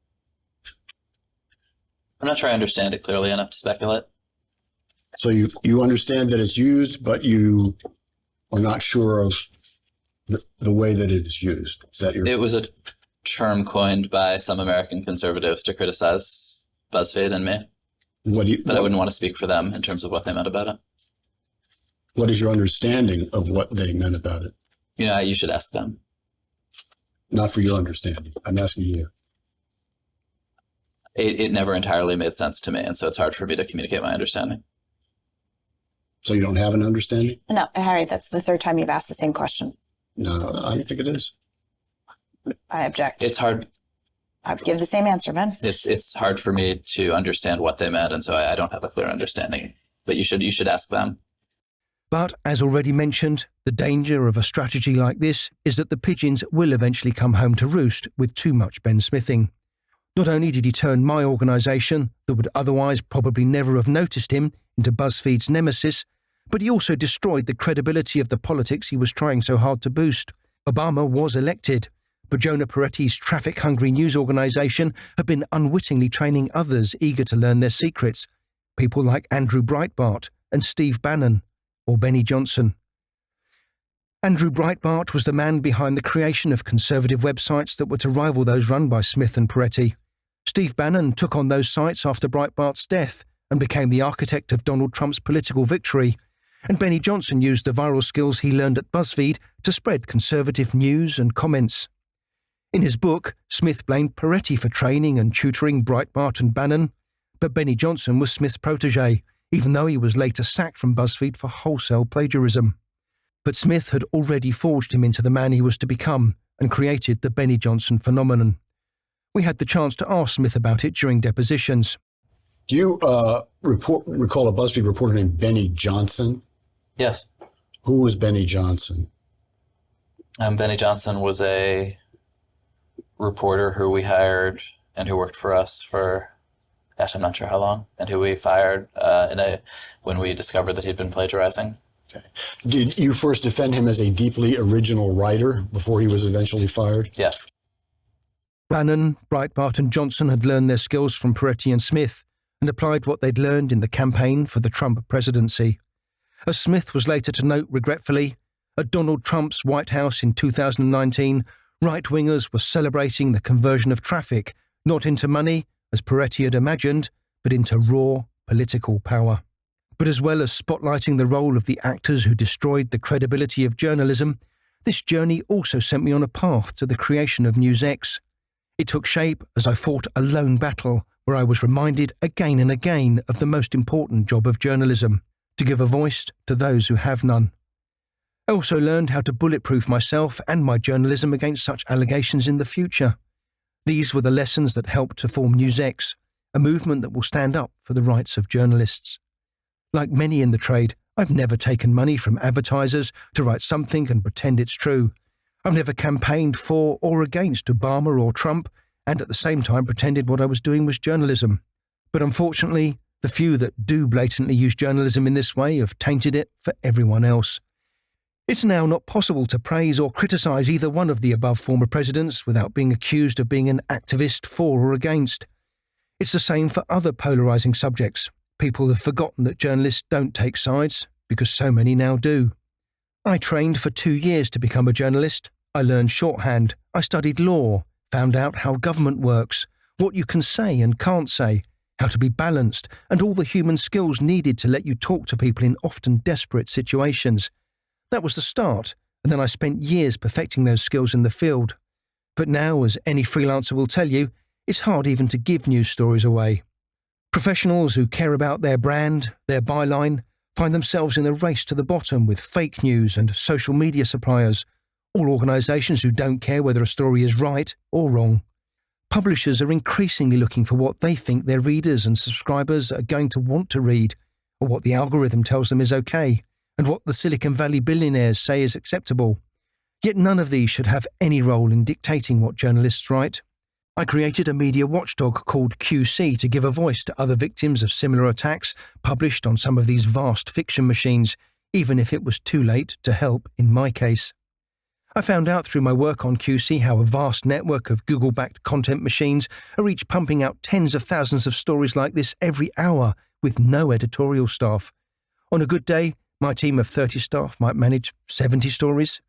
[SPEAKER 5] I'm not sure I understand it clearly enough to speculate.
[SPEAKER 2] So you understand that it's used, but you are not sure of the way that it is used. Is that your...
[SPEAKER 5] It was a term coined by some American conservatives to criticize BuzzFeed and me. I wouldn't want to speak for them in terms of what they meant about it.
[SPEAKER 2] What is your understanding of what they meant about it?
[SPEAKER 5] You should ask them.
[SPEAKER 2] Not for your understanding. I'm asking you.
[SPEAKER 5] It never entirely made sense to me, and so it's hard for me to communicate my understanding.
[SPEAKER 2] So you don't have an understanding?
[SPEAKER 3] No, Harry, that's the third time you've asked the same question.
[SPEAKER 2] No, I don't think it is.
[SPEAKER 3] I object.
[SPEAKER 5] It's hard.
[SPEAKER 3] I would give the same answer, Ben.
[SPEAKER 5] It's hard for me to understand what they meant, and so I don't have a clear understanding. But you should ask them.
[SPEAKER 1] But, as already mentioned, the danger of a strategy like this is that the pigeons will eventually come home to roost with too much Ben Smithing. Not only did he turn my organisation, that would otherwise probably never have noticed him, into BuzzFeed's nemesis, but he also destroyed the credibility of the politics he was trying so hard to boost. Obama was elected, but Jonah Peretti's traffic-hungry news organisation had been unwittingly training others eager to learn their secrets, people like Andrew Breitbart and Steve Bannon, or Benny Johnson. Andrew Breitbart was the man behind the creation of conservative websites that were to rival those run by Smith and Peretti. Steve Bannon took on those sites after Breitbart's death and became the architect of Donald Trump's political victory, and Benny Johnson used the viral skills he learned at BuzzFeed to spread conservative news and comments. In his book, Smith blamed Peretti for training and tutoring Breitbart and Bannon, but Benny Johnson was Smith's protege, even though he was later sacked from BuzzFeed for wholesale plagiarism. But Smith had already forged him into the man he was to become and created the Benny Johnson phenomenon. We had the chance to ask Smith about it during depositions.
[SPEAKER 2] Do you recall a BuzzFeed reporter named Benny Johnson?
[SPEAKER 5] Yes.
[SPEAKER 2] Who was Benny Johnson?
[SPEAKER 5] Benny Johnson was a reporter who we hired and who worked for us for, I'm not sure how long, and who we fired when we discovered that he'd been plagiarizing.
[SPEAKER 2] Okay. Did you first defend him as a deeply original writer before he was eventually fired?
[SPEAKER 5] Yes.
[SPEAKER 1] Bannon, Breitbart and Johnson had learned their skills from Peretti and Smith and applied what they'd learned in the campaign for the Trump presidency. As Smith was later to note regretfully, at Donald Trump's White House in 2019, right-wingers were celebrating the conversion of traffic, not into money, as Peretti had imagined, but into raw political power. But as well as spotlighting the role of the actors who destroyed the credibility of journalism, this journey also sent me on a path to the creation of NewsX. It took shape as I fought a lone battle where I was reminded again and again of the most important job of journalism, to give a voice to those who have none. I also learned how to bulletproof myself and my journalism against such allegations in the future. These were the lessons that helped to form NewsX, a movement that will stand up for the rights of journalists. Like many in the trade, I've never taken money from advertisers to write something and pretend it's true. I've never campaigned for or against Obama or Trump, and at the same time pretended what I was doing was journalism. But unfortunately, The few that do blatantly use journalism in this way have tainted it for everyone else. It's now not possible to praise or criticise either one of the above former presidents without being accused of being an activist for or against. It's the same for other polarising subjects. People have forgotten that journalists don't take sides, because so many now do. I trained for 2 years to become a journalist. I learned shorthand. I studied law, found out how government works, what you can say and can't say, how to be balanced, and all the human skills needed to let you talk to people in often desperate situations. That was the start, and then I spent years perfecting those skills in the field. But now, as any freelancer will tell you, it's hard even to give news stories away. Professionals who care about their brand, their byline, find themselves in a race to the bottom with fake news and social media suppliers, all organisations who don't care whether a story is right or wrong. Publishers are increasingly looking for what they think their readers and subscribers are going to want to read, or what the algorithm tells them is okay, and what the Silicon Valley billionaires say is acceptable. Yet none of these should have any role in dictating what journalists write. I created a media watchdog called QC to give a voice to other victims of similar attacks published on some of these vast fiction machines, even if it was too late to help in my case. I found out through my work on QC how a vast network of Google-backed content machines are each pumping out tens of thousands of stories like this every hour with no editorial staff. On a good day, my team of 30 staff might manage 70 stories.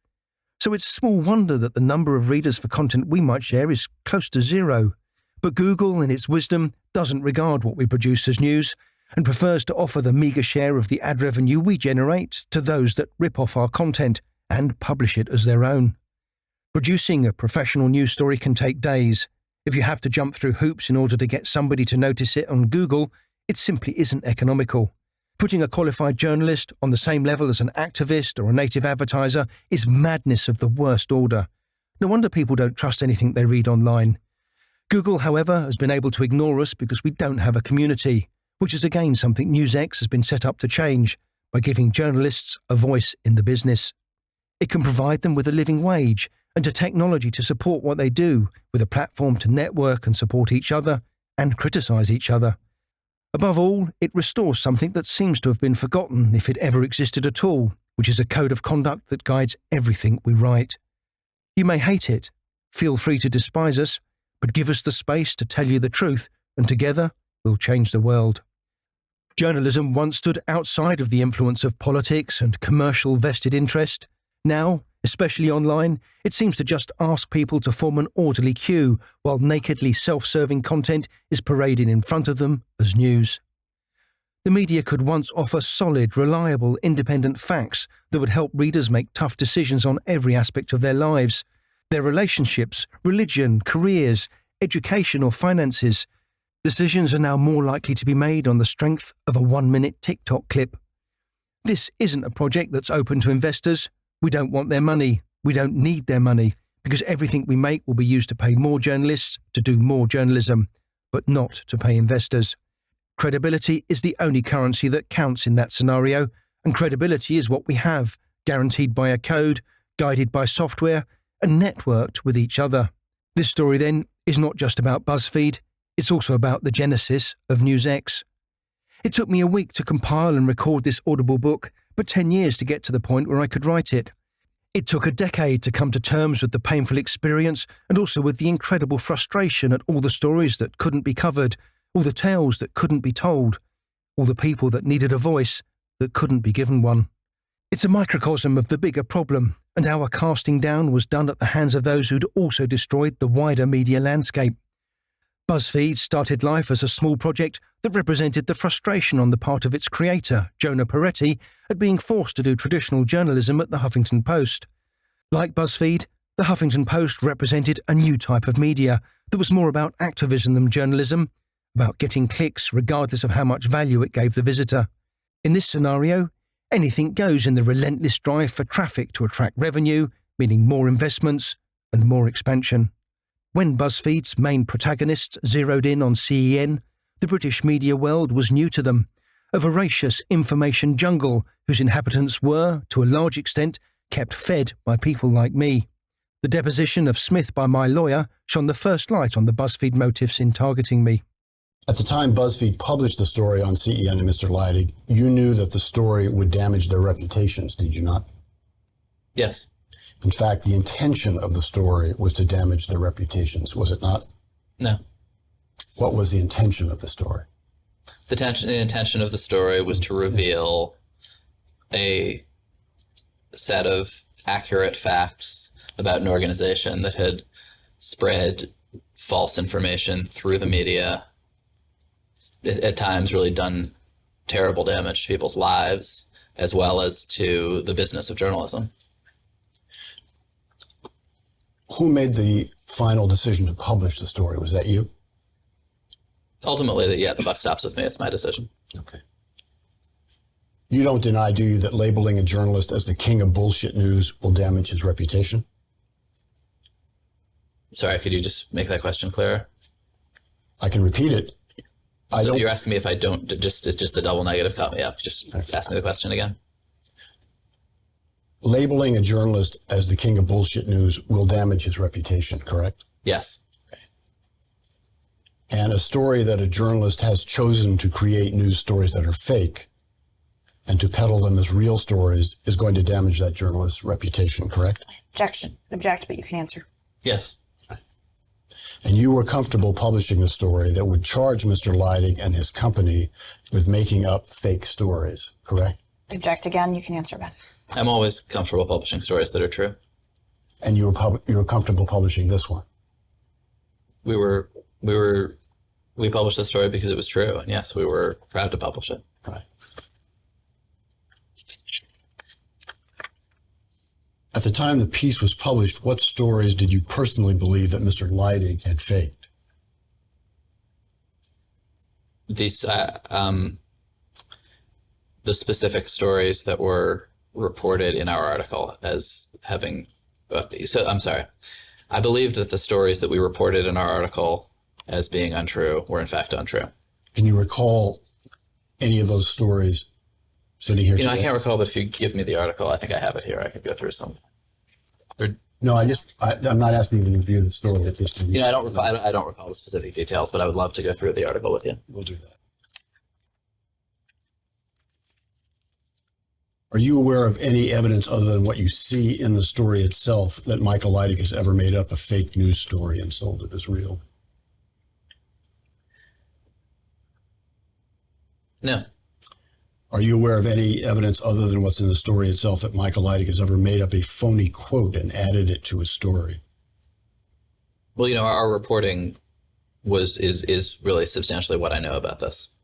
[SPEAKER 1] So it's small wonder that the number of readers for content we might share is close to zero. But Google, in its wisdom, doesn't regard what we produce as news and prefers to offer the meagre share of the ad revenue we generate to those that rip off our content and publish it as their own. Producing a professional news story can take days. If you have to jump through hoops in order to get somebody to notice it on Google, it simply isn't economical. Putting a qualified journalist on the same level as an activist or a native advertiser is madness of the worst order. No wonder people don't trust anything they read online. Google, however, has been able to ignore us because we don't have a community, which is again something NewsX has been set up to change by giving journalists a voice in the business. It can provide them with a living wage and a technology to support what they do, with a platform to network and support each other and criticise each other. Above all, it restores something that seems to have been forgotten if it ever existed at all, which is a code of conduct that guides everything we write. You may hate it, feel free to despise us, but give us the space to tell you the truth, and together we'll change the world. Journalism once stood outside of the influence of politics and commercial vested interest. Now, especially online, it seems to just ask people to form an orderly queue while nakedly self-serving content is paraded in front of them as news. The media could once offer solid, reliable, independent facts that would help readers make tough decisions on every aspect of their lives, their relationships, religion, careers, education or finances. Decisions are now more likely to be made on the strength of a 1-minute TikTok clip. This isn't a project that's open to investors. We don't want their money. We don't need their money, because everything we make will be used to pay more journalists to do more journalism, but not to pay investors. Credibility is the only currency that counts in that scenario, and credibility is what we have, guaranteed by a code, guided by software, and networked with each other. This story, then, is not just about Buzzfeed, it's also about the genesis of NewsX. It took me a week to compile and record this audible book, but 10 years to get to the point where I could write it. It took a decade to come to terms with the painful experience and also with the incredible frustration at all the stories that couldn't be covered, all the tales that couldn't be told, all the people that needed a voice that couldn't be given one. It's a microcosm of the bigger problem, and our casting down was done at the hands of those who'd also destroyed the wider media landscape. Buzzfeed started life as a small project that represented the frustration on the part of its creator, Jonah Peretti, at being forced to do traditional journalism at the Huffington Post. Like Buzzfeed, the Huffington Post represented a new type of media that was more about activism than journalism, about getting clicks regardless of how much value it gave the visitor. In this scenario, anything goes in the relentless drive for traffic to attract revenue, meaning more investments and more expansion. When Buzzfeed's main protagonists zeroed in on CEN, the British media world was new to them, a voracious information jungle whose inhabitants were, to a large extent, kept fed by people like me. The deposition of Smith by my lawyer shone the first light on the Buzzfeed motives in targeting me.
[SPEAKER 2] At the time BuzzFeed published the story on CEN and Mr. Leidig, you knew that the story would damage their reputations, did you not?
[SPEAKER 4] Yes.
[SPEAKER 2] In fact, the intention of the story was to damage their reputations, was it not?
[SPEAKER 4] No.
[SPEAKER 2] What was the intention of the story?
[SPEAKER 4] The intention of the story was to reveal a set of accurate facts about an organization that had spread false information through the media, at times really done terrible damage to people's lives, as well as to the business of journalism.
[SPEAKER 2] Who made the final decision to publish the story? Was that you?
[SPEAKER 4] Ultimately, yeah, the buck stops with me. It's my decision.
[SPEAKER 2] Okay. You don't deny, do you, that labeling a journalist as the king of bullshit news will damage his reputation?
[SPEAKER 4] Sorry, could you just make that question clearer?
[SPEAKER 2] I can repeat it.
[SPEAKER 4] So you're asking me if I don't, it's just the double negative caught me up. Just ask me the question again.
[SPEAKER 2] Labeling a journalist as the king of bullshit news will damage his reputation, correct?
[SPEAKER 4] Yes.
[SPEAKER 2] Okay. And a story that a journalist has chosen to create news stories that are fake and to peddle them as real stories is going to damage that journalist's reputation, correct?
[SPEAKER 3] Objection. Object, but you can answer.
[SPEAKER 4] Yes.
[SPEAKER 2] And you were comfortable publishing a story that would charge Mr. Leidig and his company with making up fake stories, correct?
[SPEAKER 3] Object again, you can answer, Ben.
[SPEAKER 4] I'm always comfortable publishing stories that are true.
[SPEAKER 2] And you were comfortable publishing this one?
[SPEAKER 4] We published the story because it was true, and yes, we were proud to publish it.
[SPEAKER 2] Right. At the time the piece was published, what stories did you personally believe that Mr. Leidig had faked?
[SPEAKER 4] These, the specific stories that were reported in our article as having, I'm sorry. I believed that the stories that we reported in our article as being untrue were in fact untrue.
[SPEAKER 2] Can you recall any of those stories sitting here today?
[SPEAKER 4] I can't recall, but if you give me the article, I think I have it here. I could go through some.
[SPEAKER 2] No, I'm not asking you to review the story at this time.
[SPEAKER 4] I don't recall the specific details, but I would love to go through the article with you.
[SPEAKER 2] We'll do that. Are you aware of any evidence other than what you see in the story itself that Michael Leidig has ever made up a fake news story and sold it as real?
[SPEAKER 4] No.
[SPEAKER 2] Are you aware of any evidence other than what's in the story itself that Michael Leidig has ever made up a phony quote and added it to his story?
[SPEAKER 4] Well, our reporting is really substantially what I know about this.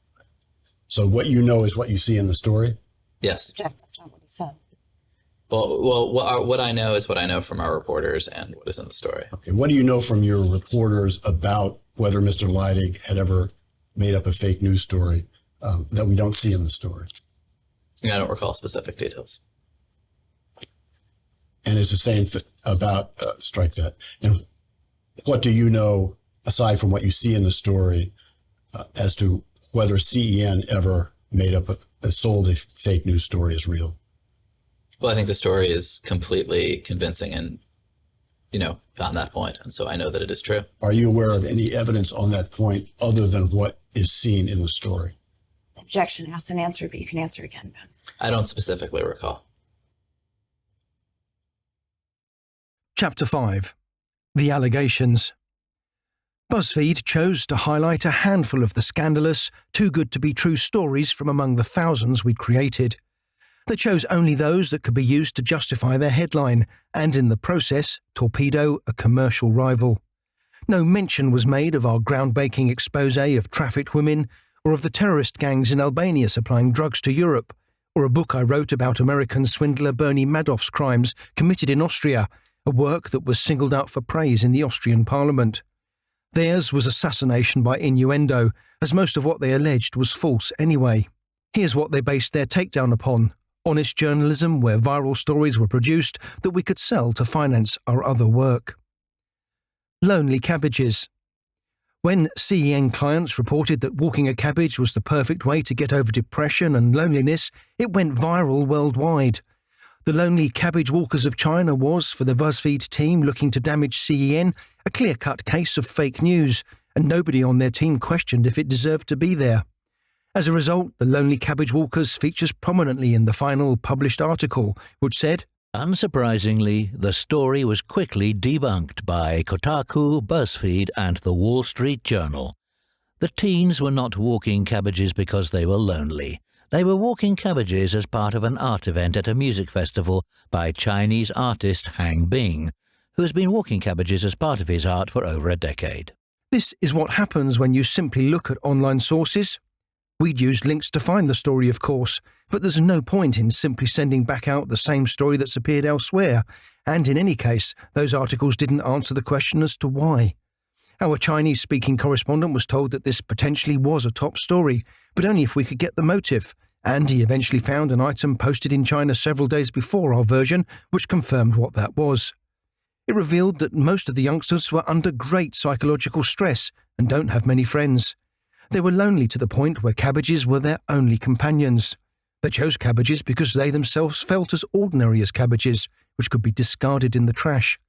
[SPEAKER 2] So what you know is what you see in the story?
[SPEAKER 4] Yes.
[SPEAKER 3] Object, that's not what he said.
[SPEAKER 4] Well, what I know is what I know from our reporters and what is in the story.
[SPEAKER 2] Okay. What do you know from your reporters about whether Mr. Leidig had ever made up a fake news story that we don't see in the story?
[SPEAKER 4] I don't recall specific details.
[SPEAKER 2] And it's the same about, strike that. And what do you know, aside from what you see in the story, as to whether CEN ever made up sold a fake news story as real?
[SPEAKER 4] Well, I think the story is completely convincing and, on that point. And so I know that it is true.
[SPEAKER 2] Are you aware of any evidence on that point other than what is seen in the story?
[SPEAKER 3] Objection, asked and answered, but you can answer again, Ben.
[SPEAKER 4] I don't specifically recall.
[SPEAKER 1] Chapter 5. The Allegations. BuzzFeed chose to highlight a handful of the scandalous, too-good-to-be-true stories from among the thousands we'd created. They chose only those that could be used to justify their headline, and in the process, torpedo a commercial rival. No mention was made of our groundbreaking exposé of trafficked women, or of the terrorist gangs in Albania supplying drugs to Europe, or a book I wrote about American swindler Bernie Madoff's crimes committed in Austria, a work that was singled out for praise in the Austrian parliament. Theirs was assassination by innuendo, as most of what they alleged was false anyway. Here's what they based their takedown upon: honest journalism where viral stories were produced that we could sell to finance our other work. Lonely cabbages. When CEN clients reported that walking a cabbage was the perfect way to get over depression and loneliness, it went viral worldwide. The lonely cabbage walkers of China was, for the BuzzFeed team looking to damage CEN, a clear-cut case of fake news, and nobody on their team questioned if it deserved to be there. As a result, the lonely cabbage walkers features prominently in the final published article, which said,
[SPEAKER 9] Unsurprisingly, the story was quickly debunked by Kotaku, Buzzfeed, and the Wall Street Journal. The teens were not walking cabbages because they were lonely. They were walking cabbages as part of an art event at a music festival by Chinese artist Hang Bing, who has been walking cabbages as part of his art for over a decade.
[SPEAKER 1] This is what happens when you simply look at online sources. We'd used links to find the story, of course, but there's no point in simply sending back out the same story that's appeared elsewhere, and in any case, those articles didn't answer the question as to why. Our Chinese-speaking correspondent was told that this potentially was a top story, but only if we could get the motive, and he eventually found an item posted in China several days before our version which confirmed what that was. It revealed that most of the youngsters were under great psychological stress and don't have many friends. They were lonely to the point where cabbages were their only companions. They chose cabbages because they themselves felt as ordinary as cabbages, which could be discarded in the trash.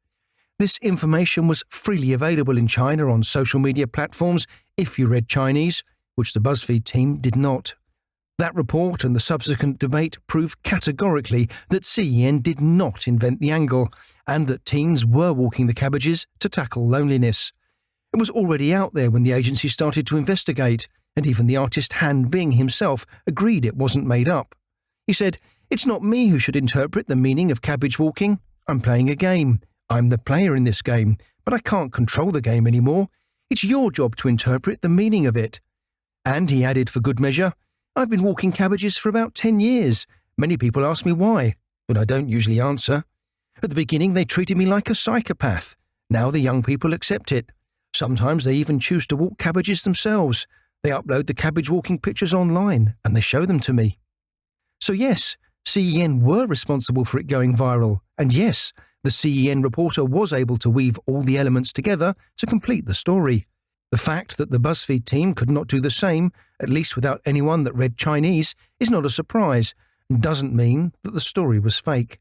[SPEAKER 1] This information was freely available in China on social media platforms if you read Chinese, which the Buzzfeed team did not. That report and the subsequent debate prove categorically that CEN did not invent the angle, and that teens were walking the cabbages to tackle loneliness. It was already out there when the agency started to investigate, and even the artist Han Bing himself agreed it wasn't made up. He said, "It's not me who should interpret the meaning of cabbage walking. I'm playing a game. I'm the player in this game, but I can't control the game anymore. It's your job to interpret the meaning of it." And he added for good measure, "I've been walking cabbages for about 10 years. Many people ask me why, but I don't usually answer. At the beginning they treated me like a psychopath. Now the young people accept it. Sometimes they even choose to walk cabbages themselves. They upload the cabbage walking pictures online and they show them to me." So yes, CEN were responsible for it going viral, and yes, the CEN reporter was able to weave all the elements together to complete the story. The fact that the Buzzfeed team could not do the same, at least without anyone that read Chinese, is not a surprise and doesn't mean that the story was fake.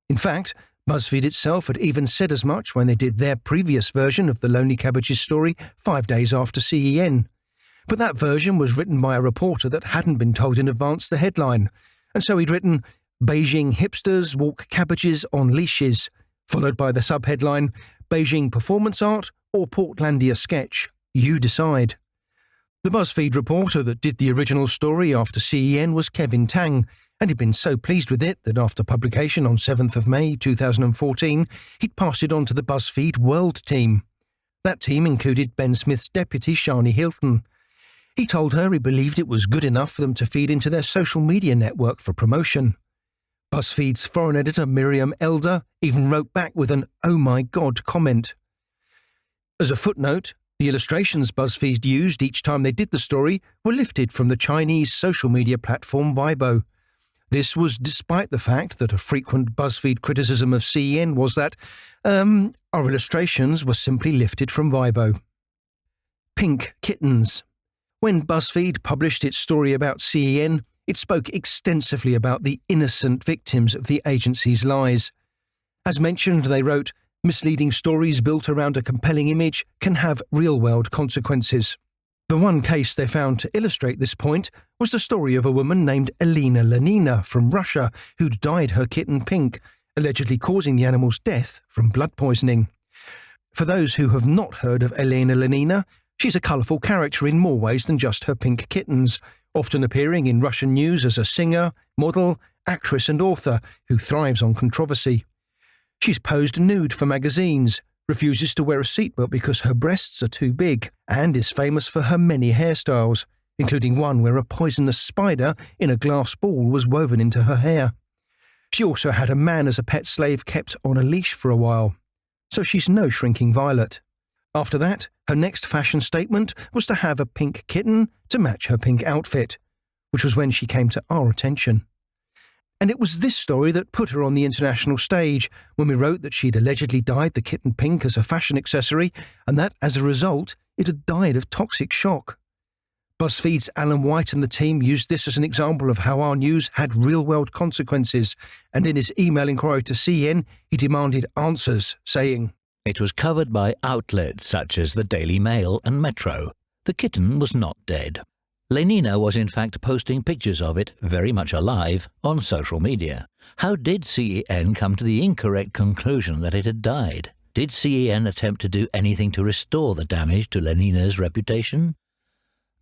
[SPEAKER 1] In fact, Buzzfeed itself had even said as much when they did their previous version of the Lonely Cabbages story 5 days after CEN. But that version was written by a reporter that hadn't been told in advance the headline, and so he'd written, "Beijing hipsters walk cabbages on leashes," followed by the subheadline, "Beijing performance art or Portlandia sketch? You decide." The Buzzfeed reporter that did the original story after CEN was Kevin Tang, and he'd been so pleased with it that after publication on 7th of May 2014, he'd passed it on to the Buzzfeed World team. That team included Ben Smith's deputy, Shani Hilton. He told her he believed it was good enough for them to feed into their social media network for promotion. Buzzfeed's foreign editor, Miriam Elder, even wrote back with an "oh my god" comment. As a footnote, the illustrations Buzzfeed used each time they did the story were lifted from the Chinese social media platform Weibo. This was despite the fact that a frequent Buzzfeed criticism of CEN was that our illustrations were simply lifted from Weibo. Pink kittens. When Buzzfeed published its story about CEN, it spoke extensively about the innocent victims of the agency's lies. As mentioned, they wrote, "Misleading stories built around a compelling image can have real-world consequences." The one case they found to illustrate this point was the story of a woman named Elena Lenina from Russia who'd dyed her kitten pink, allegedly causing the animal's death from blood poisoning. For those who have not heard of Elena Lenina, she's a colourful character in more ways than just her pink kittens, often appearing in Russian news as a singer, model, actress and author who thrives on controversy. She's posed nude for magazines, refuses to wear a seatbelt because her breasts are too big, and is famous for her many hairstyles, including one where a poisonous spider in a glass ball was woven into her hair. She also had a man as a pet slave kept on a leash for a while. So she's no shrinking violet. After that, her next fashion statement was to have a pink kitten to match her pink outfit, which was when she came to our attention. And it was this story that put her on the international stage when we wrote that she'd allegedly dyed the kitten pink as a fashion accessory and that, as a result, it had died of toxic shock. Buzzfeed's Alan White and the team used this as an example of how our news had real-world consequences, and in his email inquiry to CN, he demanded answers, saying,
[SPEAKER 9] It was covered by outlets such as the Daily Mail and Metro. The kitten was not dead. Lenina was in fact posting pictures of it, very much alive, on social media. How did CEN come to the incorrect conclusion that it had died? Did CEN attempt to do anything to restore the damage to Lenina's reputation?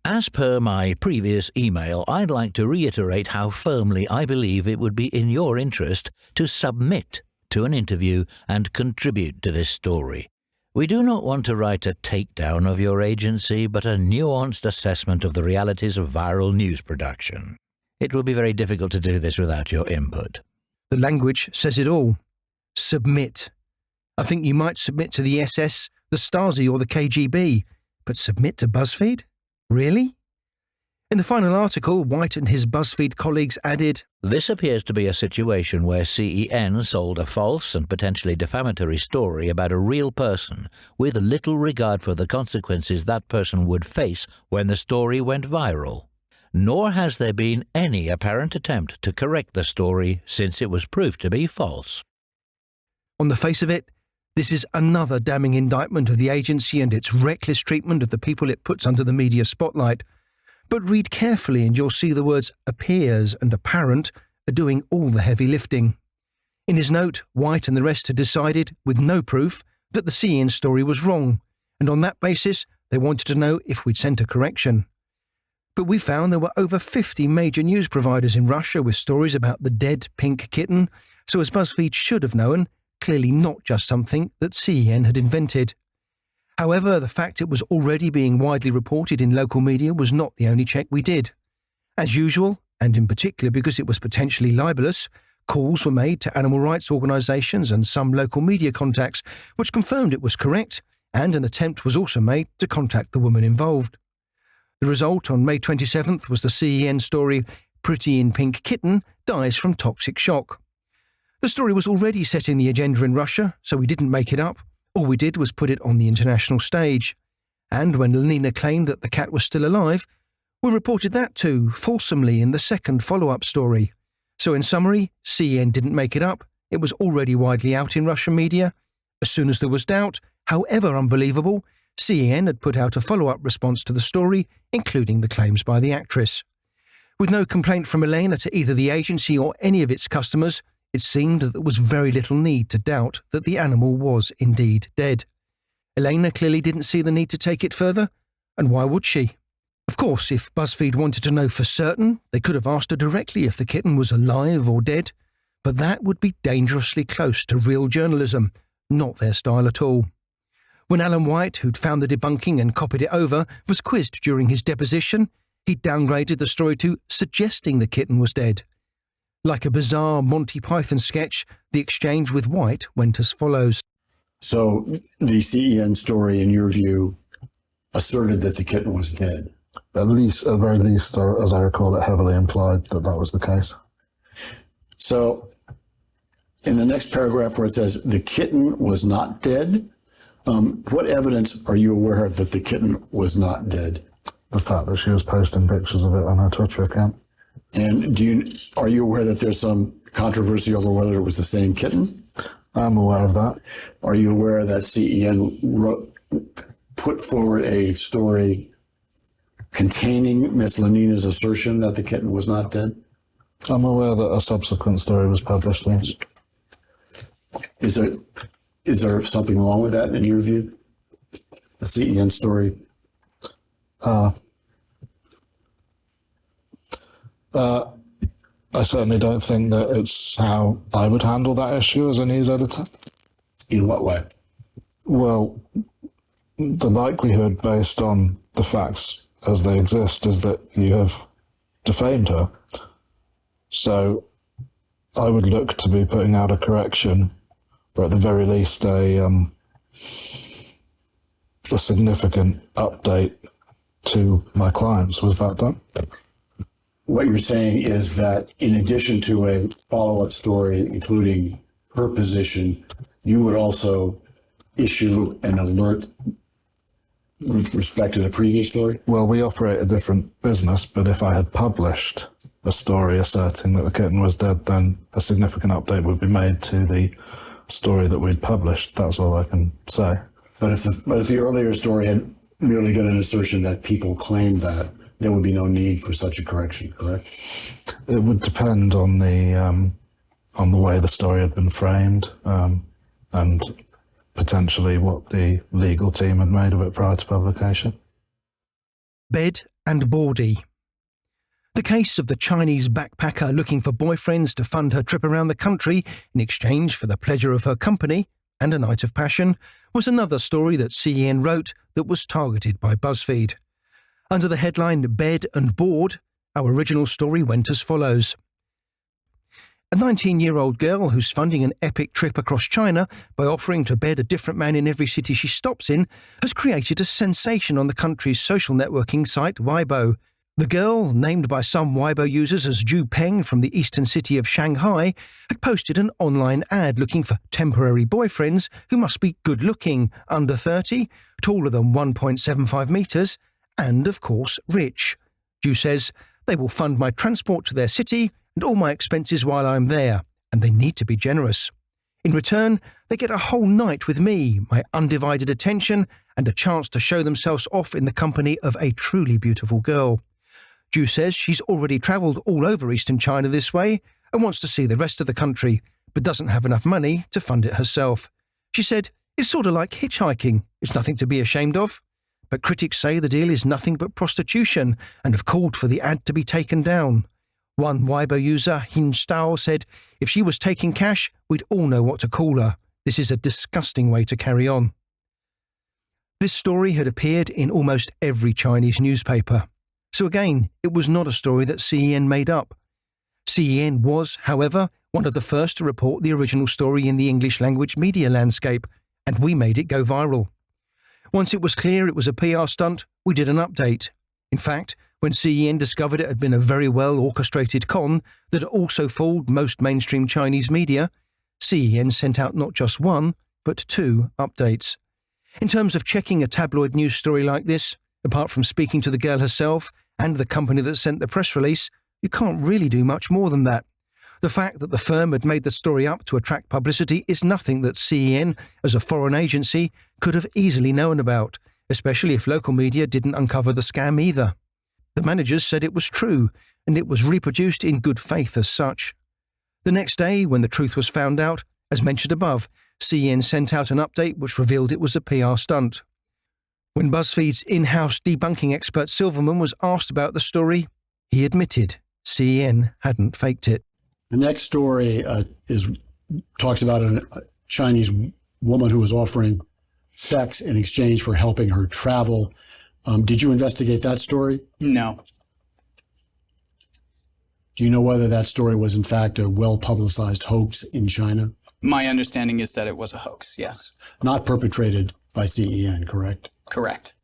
[SPEAKER 9] As per my previous email, I'd like to reiterate how firmly I believe it would be in your interest to submit to an interview and contribute to this story. We do not want to write a takedown of your agency, but a nuanced assessment of the realities of viral news production. It will be very difficult to do this without your input.
[SPEAKER 1] The language says it all. Submit. I think you might submit to the SS, the Stasi or the KGB, but submit to BuzzFeed? Really? In the final article, White and his BuzzFeed colleagues added,
[SPEAKER 9] This appears to be a situation where CEN sold a false and potentially defamatory story about a real person with little regard for the consequences that person would face when the story went viral. Nor has there been any apparent attempt to correct the story since it was proved to be false.
[SPEAKER 1] On the face of it, this is another damning indictment of the agency and its reckless treatment of the people it puts under the media spotlight. But read carefully and you'll see the words appears and apparent are doing all the heavy lifting. In his note, White and the rest had decided, with no proof, that the CEN story was wrong, and on that basis they wanted to know if we'd sent a correction. But we found there were over 50 major news providers in Russia with stories about the dead pink kitten, so as BuzzFeed should have known, clearly not just something that CEN had invented. However, the fact it was already being widely reported in local media was not the only check we did. As usual, and in particular because it was potentially libelous, calls were made to animal rights organisations and some local media contacts, which confirmed it was correct, and an attempt was also made to contact the woman involved. The result on May 27th was the CEN story, Pretty in Pink Kitten Dies from Toxic Shock. The story was already setting the agenda in Russia, so we didn't make it up. All we did was put it on the international stage. And when Lenina claimed that the cat was still alive, we reported that too, fulsomely in the second follow-up story. So in summary, CEN didn't make it up. It was already widely out in Russian media. As soon as there was doubt, however unbelievable, CEN had put out a follow-up response to the story, including the claims by the actress. With no complaint from Elena to either the agency or any of its customers, it seemed that there was very little need to doubt that the animal was indeed dead. Elena clearly didn't see the need to take it further, and why would she? Of course, if BuzzFeed wanted to know for certain, they could have asked her directly if the kitten was alive or dead, but that would be dangerously close to real journalism, not their style at all. When Alan White, who'd found the debunking and copied it over, was quizzed during his deposition, he downgraded the story to suggesting the kitten was dead. Like a bizarre Monty Python sketch, the exchange with White went as follows.
[SPEAKER 2] So the CEN story, in your view, asserted that the kitten was dead?
[SPEAKER 6] At the very least, or as I recall, it heavily implied that that was the case.
[SPEAKER 2] So in the next paragraph where it says the kitten was not dead, what evidence are you aware of that the kitten was not dead?
[SPEAKER 6] The fact that she was posting pictures of it on her Twitter account.
[SPEAKER 2] And are you aware that there's some controversy over whether it was the same kitten?
[SPEAKER 6] I'm aware of that.
[SPEAKER 2] Are you aware that CEN put forward a story containing Miss Lenina's assertion that the kitten was not dead?
[SPEAKER 6] I'm aware that a subsequent story was published, yes.
[SPEAKER 2] Is there something wrong with that in your view? The CEN story?
[SPEAKER 6] I certainly don't think that it's how I would handle that issue as a news editor.
[SPEAKER 2] In what way?
[SPEAKER 6] Well, the likelihood based on the facts as they exist is that you have defamed her. So I would look to be putting out a correction, or at the very least a significant update to my clients. Was that done?
[SPEAKER 2] What you're saying is that in addition to a follow-up story, including her position, you would also issue an alert with respect to the previous story?
[SPEAKER 6] Well, we operate a different business, but if I had published a story asserting that the kitten was dead, then a significant update would be made to the story that we'd published. That's all I can say.
[SPEAKER 2] But if the earlier story had merely got an assertion that people claimed that, there would be no need for such a correction, correct?
[SPEAKER 6] It would depend on the way the story had been framed, and potentially what the legal team had made of it prior to publication.
[SPEAKER 1] Bed and Bawdy. The case of the Chinese backpacker looking for boyfriends to fund her trip around the country in exchange for the pleasure of her company and a night of passion was another story that CEN wrote that was targeted by Buzzfeed. Under the headline Bed and Board, our original story went as follows. A 19-year-old girl who's funding an epic trip across China by offering to bed a different man in every city she stops in has created a sensation on the country's social networking site Weibo. The girl, named by some Weibo users as Ju Peng from the eastern city of Shanghai, had posted an online ad looking for temporary boyfriends who must be good-looking, under 30, taller than 1.75 metres, and, of course, rich. Ju says, they will fund my transport to their city and all my expenses while I'm there, and they need to be generous. In return, they get a whole night with me, my undivided attention, and a chance to show themselves off in the company of a truly beautiful girl. Ju says she's already travelled all over eastern China this way and wants to see the rest of the country, but doesn't have enough money to fund it herself. She said, it's sort of like hitchhiking. It's nothing to be ashamed of. But critics say the deal is nothing but prostitution and have called for the ad to be taken down. One Weibo user, Hin Stao, said, if she was taking cash, we'd all know what to call her. This is a disgusting way to carry on. This story had appeared in almost every Chinese newspaper. So again, it was not a story that CEN made up. CEN was, however, one of the first to report the original story in the English language media landscape, and we made it go viral. Once it was clear it was a PR stunt, we did an update. In fact, when CEN discovered it had been a very well orchestrated con that had also fooled most mainstream Chinese media, CEN sent out not just one, but 2 updates. In terms of checking a tabloid news story like this, apart from speaking to the girl herself and the company that sent the press release, you can't really do much more than that. The fact that the firm had made the story up to attract publicity is nothing that CEN, as a foreign agency, could have easily known about, especially if local media didn't uncover the scam either. The managers said it was true, and it was reproduced in good faith as such. The next day, when the truth was found out, as mentioned above, CEN sent out an update which revealed it was a PR stunt. When BuzzFeed's in-house debunking expert Silverman was asked about the story, he admitted CEN hadn't faked it.
[SPEAKER 2] The next story talks about a Chinese woman who was offering sex in exchange for helping her travel. Did you investigate that story?
[SPEAKER 10] No.
[SPEAKER 2] Do you know whether that story was in fact a well-publicized hoax in China?
[SPEAKER 10] My understanding is that it was a hoax, yes.
[SPEAKER 2] Not perpetrated by CEN, correct?
[SPEAKER 10] Correct.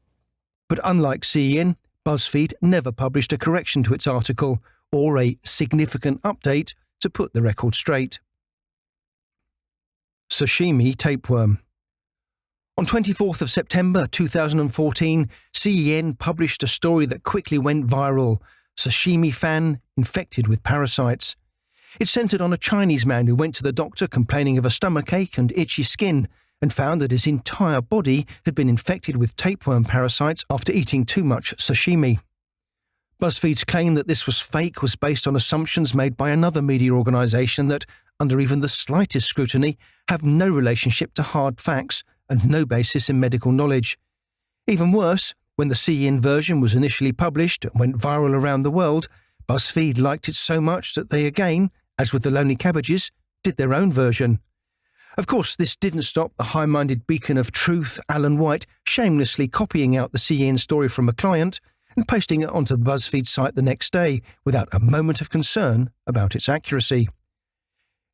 [SPEAKER 1] But unlike CEN, BuzzFeed never published a correction to its article or a significant update to put the record straight. Sashimi tapeworm. On 24th of September 2014, CEN published a story that quickly went viral, Sashimi fan infected with parasites. It centred on a Chinese man who went to the doctor complaining of a stomachache and itchy skin and found that his entire body had been infected with tapeworm parasites after eating too much sashimi. BuzzFeed's claim that this was fake was based on assumptions made by another media organisation that, under even the slightest scrutiny, have no relationship to hard facts and no basis in medical knowledge. Even worse, when the CEN version was initially published and went viral around the world, BuzzFeed liked it so much that they again, as with the Lonely Cabbages, did their own version. Of course, this didn't stop the high-minded beacon of truth, Alan White, shamelessly copying out the CEN story from a client and posting it onto the BuzzFeed site the next day without a moment of concern about its accuracy.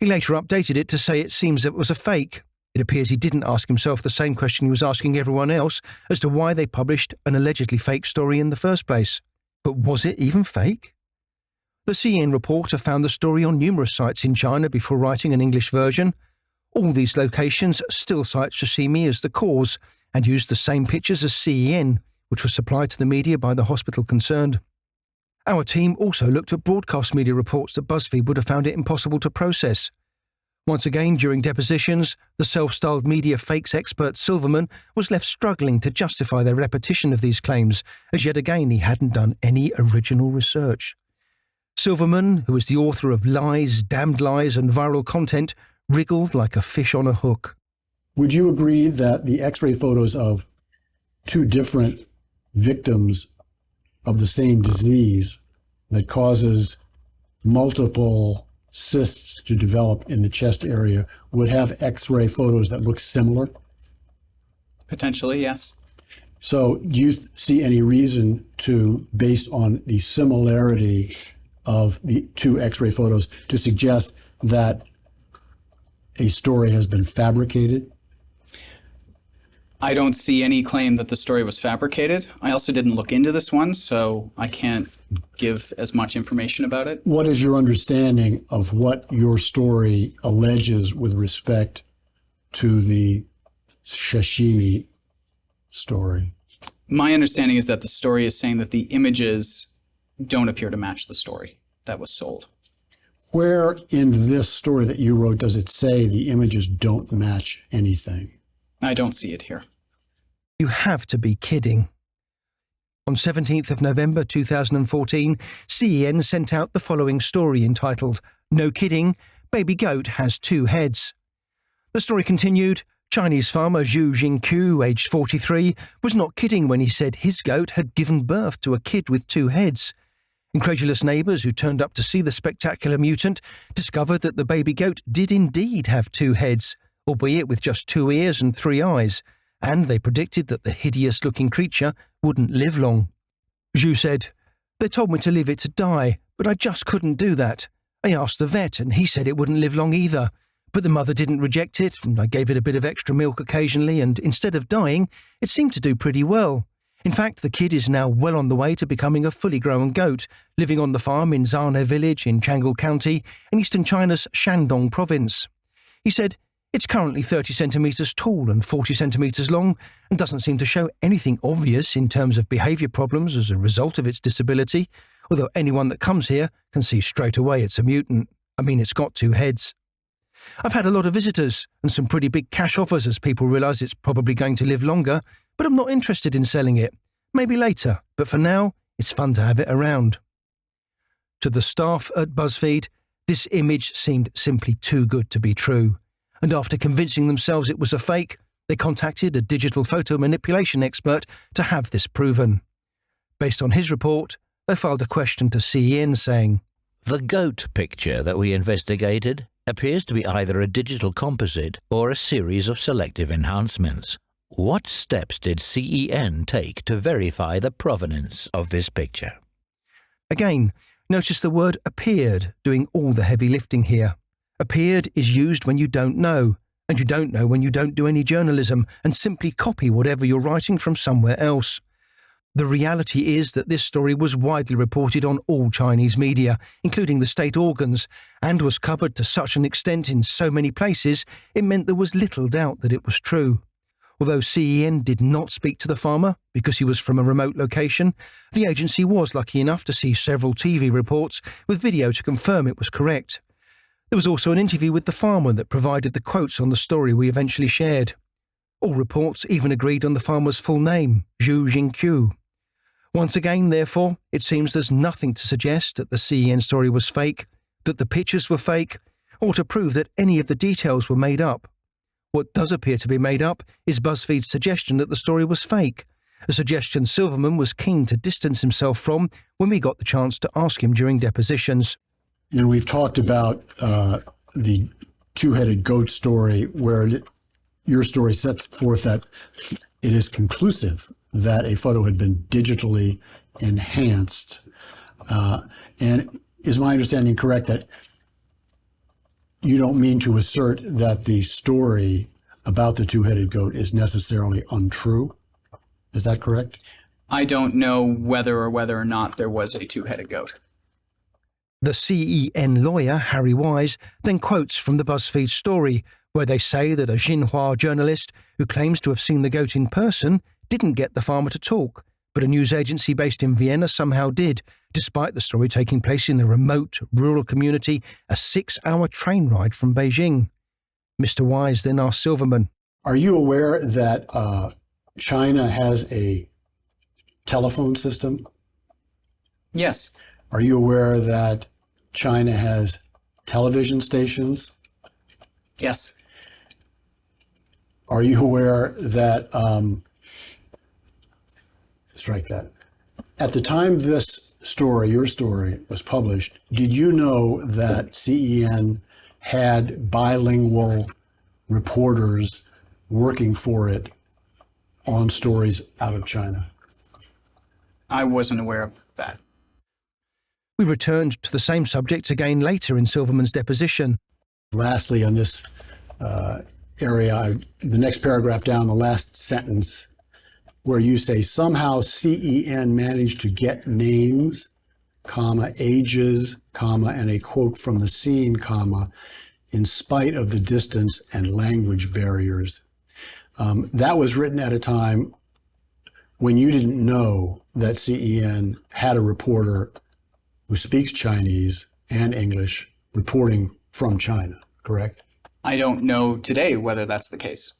[SPEAKER 1] He later updated it to say it seems it was a fake. It appears he didn't ask himself the same question he was asking everyone else as to why they published an allegedly fake story in the first place. But was it even fake? The CEN reporter found the story on numerous sites in China before writing an English version. All these locations still cite sashimi as the cause and used the same pictures as CEN, which was supplied to the media by the hospital concerned. Our team also looked at broadcast media reports that BuzzFeed would have found it impossible to process. Once again, during depositions, the self-styled media fakes expert Silverman was left struggling to justify their repetition of these claims, as yet again he hadn't done any original research. Silverman, who is the author of Lies, Damned Lies and Viral Content, wriggled like a fish on a hook.
[SPEAKER 2] Would you agree that the X-ray photos of two different victims of the same disease that causes multiple cysts to develop in the chest area would have X-ray photos that look similar?
[SPEAKER 10] Potentially, yes.
[SPEAKER 2] So do you see any reason to, based on the similarity of the two X-ray photos, to suggest that a story has been fabricated?
[SPEAKER 10] I don't see any claim that the story was fabricated. I also didn't look into this one, so I can't give as much information about it.
[SPEAKER 2] What is your understanding of what your story alleges with respect to the sashimi story?
[SPEAKER 10] My understanding is that the story is saying that the images don't appear to match the story that was sold.
[SPEAKER 2] Where in this story that you wrote does it say the images don't match anything?
[SPEAKER 10] I don't see it here.
[SPEAKER 1] You have to be kidding. On 17th of November 2014, CEN sent out the following story entitled, "No Kidding, Baby Goat Has Two Heads." The story continued, Chinese farmer Zhu Jingqiu, aged 43, was not kidding when he said his goat had given birth to a kid with two heads. Incredulous neighbours who turned up to see the spectacular mutant discovered that the baby goat did indeed have two heads, albeit with just 2 ears and 3 eyes, and they predicted that the hideous-looking creature wouldn't live long. Zhu said, "They told me to leave it to die, but I just couldn't do that. I asked the vet and he said it wouldn't live long either, but the mother didn't reject it, and I gave it a bit of extra milk occasionally, and instead of dying, it seemed to do pretty well. In fact, the kid is now well on the way to becoming a fully grown goat, living on the farm in Zane village in Chang'an County in eastern China's Shandong province." He said, "It's currently 30 centimetres tall and 40 centimetres long and doesn't seem to show anything obvious in terms of behaviour problems as a result of its disability, although anyone that comes here can see straight away it's a mutant. I mean, it's got 2 heads. I've had a lot of visitors and some pretty big cash offers as people realise it's probably going to live longer, but I'm not interested in selling it. Maybe later, but for now, it's fun to have it around." To the staff at Buzzfeed, this image seemed simply too good to be true, and after convincing themselves it was a fake, they contacted a digital photo manipulation expert to have this proven. Based on his report, they filed a question to CEN saying,
[SPEAKER 9] The goat picture that we investigated appears to be either a digital composite or a series of selective enhancements. What steps did CEN take to verify the provenance of this picture?
[SPEAKER 1] Again, notice the word appeared doing all the heavy lifting here. Appeared is used when you don't know, and you don't know when you don't do any journalism and simply copy whatever you're writing from somewhere else. The reality is that this story was widely reported on all Chinese media, including the state organs, and was covered to such an extent in so many places it meant there was little doubt that it was true. Although CEN did not speak to the farmer because he was from a remote location, the agency was lucky enough to see several TV reports with video to confirm it was correct. There was also an interview with the farmer that provided the quotes on the story we eventually shared. All reports even agreed on the farmer's full name, Zhu Jingqiu. Once again, therefore, it seems there's nothing to suggest that the CEN story was fake, that the pictures were fake, or to prove that any of the details were made up. What does appear to be made up is BuzzFeed's suggestion that the story was fake, a suggestion Silverman was keen to distance himself from when we got the chance to ask him during depositions.
[SPEAKER 2] And we've talked about the two-headed goat story, where your story sets forth that it is conclusive that a photo had been digitally enhanced. And is my understanding correct that you don't mean to assert that the story about the two-headed goat is necessarily untrue? Is that correct?
[SPEAKER 10] I don't know whether or not there was a two-headed goat.
[SPEAKER 1] The CEN lawyer, Harry Wise, then quotes from the BuzzFeed story, where they say that a Xinhua journalist who claims to have seen the goat in person didn't get the farmer to talk, but a news agency based in Vienna somehow did, despite the story taking place in a remote, rural community a 6-hour train ride from Beijing. Mr. Wise then asked Silverman,
[SPEAKER 2] Are you aware that China has a telephone system?
[SPEAKER 10] Yes.
[SPEAKER 2] Are you aware that China has television stations?
[SPEAKER 10] Yes.
[SPEAKER 2] Are you aware that, strike that, at the time this story, your story, was published, did you know that CEN had bilingual reporters working for it on stories out of China?
[SPEAKER 10] I wasn't aware of that.
[SPEAKER 1] We returned to the same subject again later in Silverman's deposition.
[SPEAKER 2] Lastly, on this area, the next paragraph down, the last sentence, where you say, somehow CEN managed to get names, comma, ages, comma, and a quote from the scene, comma, in spite of the distance and language barriers. That was written at a time when you didn't know that CEN had a reporter who speaks Chinese and English reporting from China, correct?
[SPEAKER 10] I don't know today whether that's the case.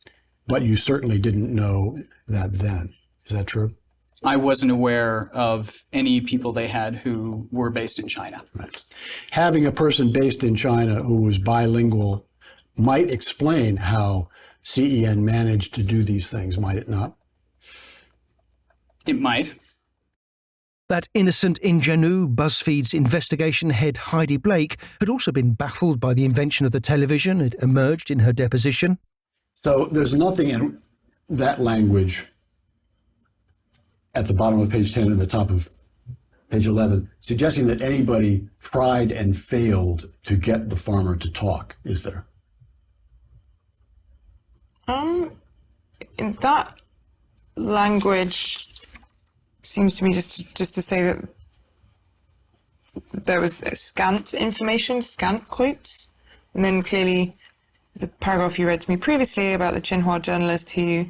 [SPEAKER 2] But you certainly didn't know that then. Is that true?
[SPEAKER 10] I wasn't aware of any people they had who were based in China.
[SPEAKER 2] Right. Having a person based in China who was bilingual might explain how CEN managed to do these things, might it not?
[SPEAKER 10] It might.
[SPEAKER 1] That innocent ingenue, BuzzFeed's investigation head Heidi Blake, had also been baffled by the invention of the television. It emerged in her deposition.
[SPEAKER 2] So there's nothing in that language at the bottom of page 10 and the top of page 11 suggesting that anybody tried and failed to get the farmer to talk, is there?
[SPEAKER 11] In that language seems to me just to say that there was scant information, scant quotes, and then clearly the paragraph you read to me previously about the Xinhua journalist who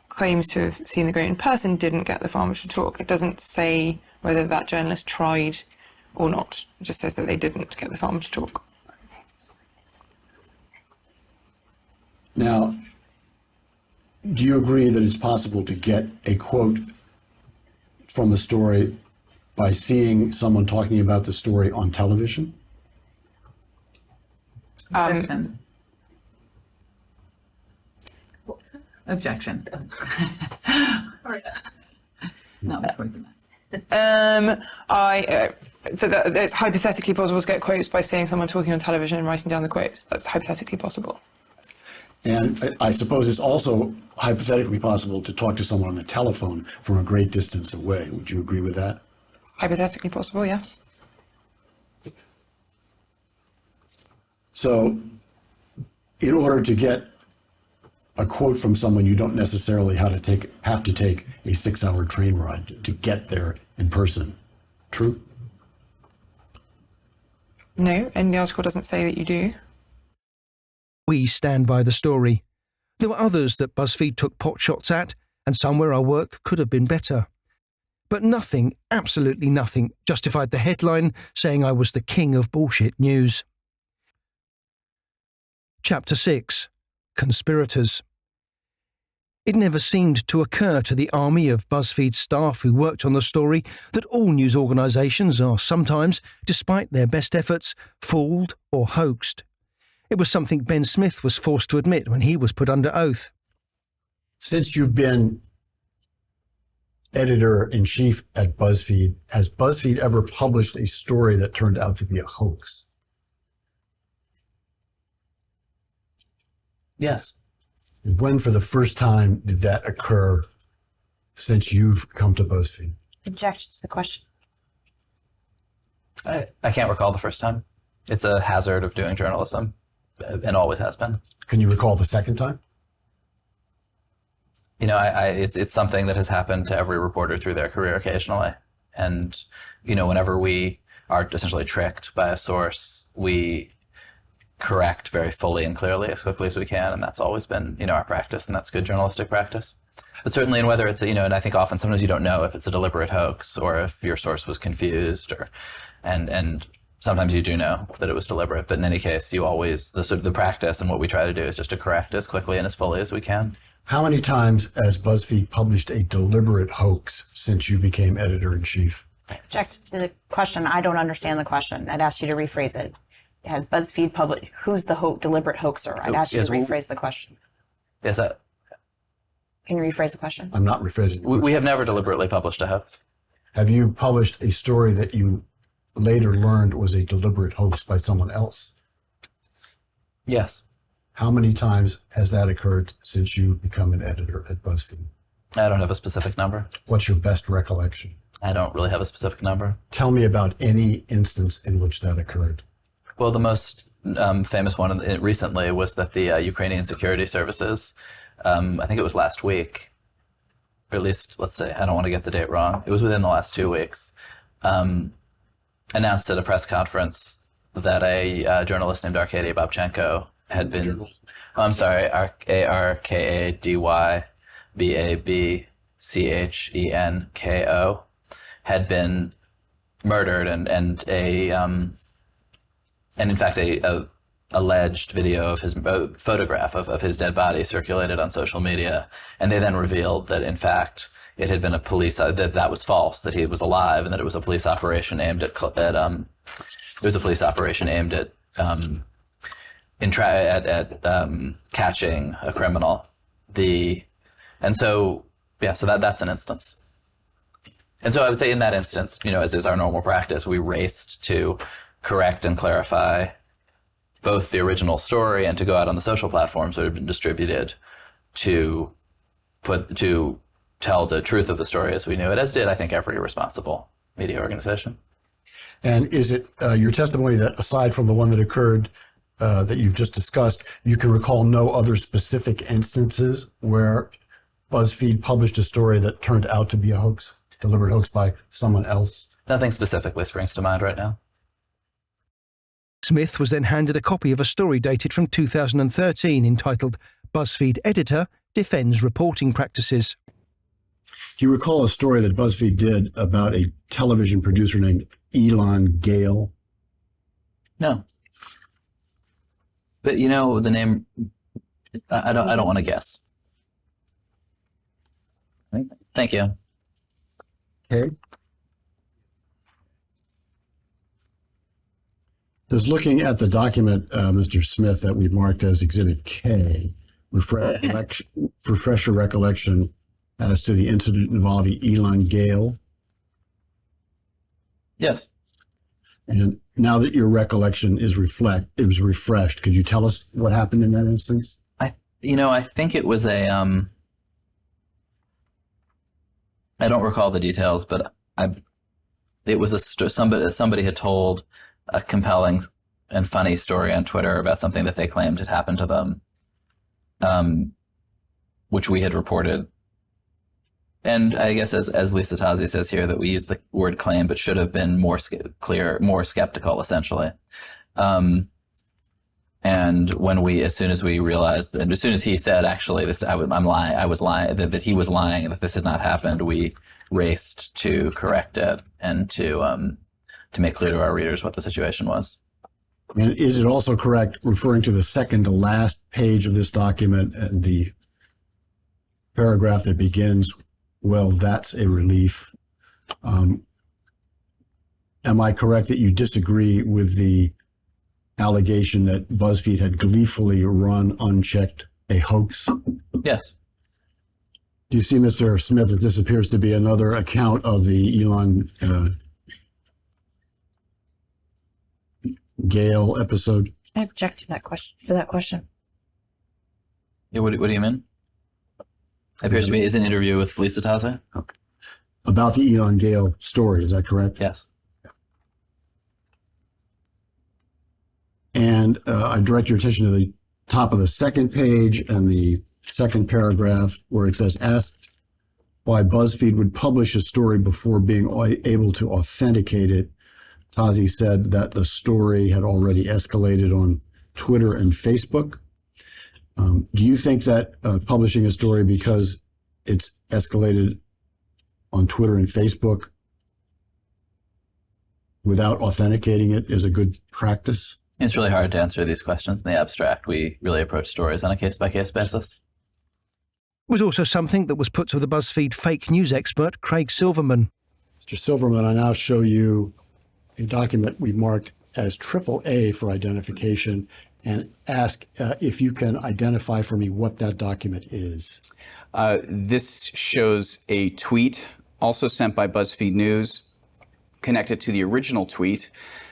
[SPEAKER 11] claims to have seen the goat in person didn't get the farmer to talk. It doesn't say whether that journalist tried or not. It just says that they didn't get the farmer to talk.
[SPEAKER 2] Now, do you agree that it's possible to get a quote from a story by seeing someone talking about the story on television?
[SPEAKER 7] Objection. What was that? Objection. Not before the mess.
[SPEAKER 11] It's hypothetically possible to get quotes by seeing someone talking on television and writing down the quotes. That's hypothetically possible.
[SPEAKER 2] And I suppose it's also hypothetically possible to talk to someone on the telephone from a great distance away. Would you agree with that?
[SPEAKER 11] Hypothetically possible, yes.
[SPEAKER 2] So, in order to get a quote from someone, you don't necessarily have to take a 6-hour train ride to get there in person. True?
[SPEAKER 11] No, and the article doesn't say that you do.
[SPEAKER 1] We stand by the story. There were others that BuzzFeed took potshots at, and some where our work could have been better. But nothing, absolutely nothing, justified the headline saying I was the king of bullshit news. Chapter 6. Conspirators. It never seemed to occur to the army of BuzzFeed staff who worked on the story that all news organisations are sometimes, despite their best efforts, fooled or hoaxed. It was something Ben Smith was forced to admit when he was put under oath.
[SPEAKER 2] Since you've been editor-in-chief at BuzzFeed, has BuzzFeed ever published a story that turned out to be a hoax?
[SPEAKER 5] Yes.
[SPEAKER 2] When, for the first time, did that occur since you've come to BuzzFeed?
[SPEAKER 3] Objection to the question.
[SPEAKER 5] I can't recall the first time. It's a hazard of doing journalism, and always has been.
[SPEAKER 2] Can you recall the second time?
[SPEAKER 5] You know, it's something that has happened to every reporter through their career occasionally. And, you know, whenever we are essentially tricked by a source, we correct very fully and clearly as quickly as we can. And that's always been, you know, our practice, and that's good journalistic practice. But certainly in whether it's, you know, and I think often sometimes you don't know if it's a deliberate hoax or if your source was confused, or, and sometimes you do know that it was deliberate, but in any case, you always, the practice and what we try to do is just to correct as quickly and as fully as we can.
[SPEAKER 2] How many times has BuzzFeed published a deliberate hoax since you became editor-in-chief?
[SPEAKER 3] Object to the question. I don't understand the question. I'd ask you to rephrase it. Has BuzzFeed published, who's the deliberate hoaxer? I'd ask you to rephrase the question.
[SPEAKER 5] Yes,
[SPEAKER 3] Can you rephrase the question?
[SPEAKER 2] I'm not rephrasing the question.
[SPEAKER 5] we have never deliberately published a hoax.
[SPEAKER 2] Have you published a story that you later learned was a deliberate hoax by someone else?
[SPEAKER 5] Yes.
[SPEAKER 2] How many times has that occurred since you become an editor at BuzzFeed?
[SPEAKER 5] I don't have a specific number.
[SPEAKER 2] What's your best recollection?
[SPEAKER 5] I don't really have a specific number.
[SPEAKER 2] Tell me about any instance in which that occurred.
[SPEAKER 5] Well, the most famous one recently was that the Ukrainian security services, I think it was last week, or at least, let's say, I don't want to get the date wrong. It was within the last 2 weeks, announced at a press conference that a journalist named Arkady Babchenko had been, Arkadybabchenko had been murdered, and in fact a alleged video of his photograph of his dead body circulated on social media, and they then revealed that in fact it had been a police that was false, that he was alive, and that it was a police operation aimed at catching a criminal. So that's an instance. And so I would say in that instance, as is our normal practice, we raced to correct and clarify both the original story and to go out on the social platforms that have been distributed to tell the truth of the story as we knew it, as did, I think, every responsible media organization.
[SPEAKER 2] And is it your testimony that, aside from the one that occurred that you've just discussed, you can recall no other specific instances where BuzzFeed published a story that turned out to be a hoax, deliberate hoax by someone else?
[SPEAKER 5] Nothing specifically springs to mind right now.
[SPEAKER 1] Smith was then handed a copy of a story dated from 2013 entitled BuzzFeed Editor Defends Reporting Practices.
[SPEAKER 2] Do you recall a story that BuzzFeed did about a television producer named Elon Gale?
[SPEAKER 5] No. But the name, I don't want to guess. Thank you.
[SPEAKER 2] Okay. Does looking at the document, Mr. Smith, that we marked as Exhibit K, refresh your recollection as to the incident involving Elon Gale?
[SPEAKER 5] Yes.
[SPEAKER 2] And now that your recollection is refreshed, could you tell us what happened in that instance?
[SPEAKER 5] I think it was I don't recall the details, but it was somebody had told a compelling and funny story on Twitter about something that they claimed had happened to them, which we had reported. And I guess as Lisa Tazi says here, that we use the word claim, but should have been more clear, more skeptical, essentially. And as soon as we realized, and as soon as he said, actually, I'm lying, I was lying, that he was lying, and that this had not happened, we raced to correct it and to make clear to our readers what the situation was.
[SPEAKER 2] And is it also correct, referring to the second to last page of this document and the paragraph that begins, "Well, that's a relief"? Am I correct that you disagree with the allegation that BuzzFeed had gleefully run unchecked a hoax?
[SPEAKER 5] Yes.
[SPEAKER 2] Do you see, Mr. Smith, that this appears to be another account of the Elon Gale episode?
[SPEAKER 3] I object to that question.
[SPEAKER 5] Yeah, what do you mean? It appears to be is an interview with Lisa Tazi.
[SPEAKER 2] Okay. About the Elon Gale story, is that correct?
[SPEAKER 5] Yes.
[SPEAKER 2] And I direct your attention to the top of the second page and the second paragraph where it says, asked why BuzzFeed would publish a story before being able to authenticate it, Tazi said that the story had already escalated on Twitter and Facebook. Do you think that publishing a story because it's escalated on Twitter and Facebook without authenticating it is a good practice?
[SPEAKER 5] It's really hard to answer these questions in the abstract. We really approach stories on a case-by-case basis.
[SPEAKER 1] It was also something that was put to the BuzzFeed fake news expert, Craig Silverman.
[SPEAKER 2] Mr. Silverman, I now show you a document we marked as AAA for identification and ask if you can identify for me what that document is.
[SPEAKER 10] This shows a tweet also sent by BuzzFeed News connected to the original tweet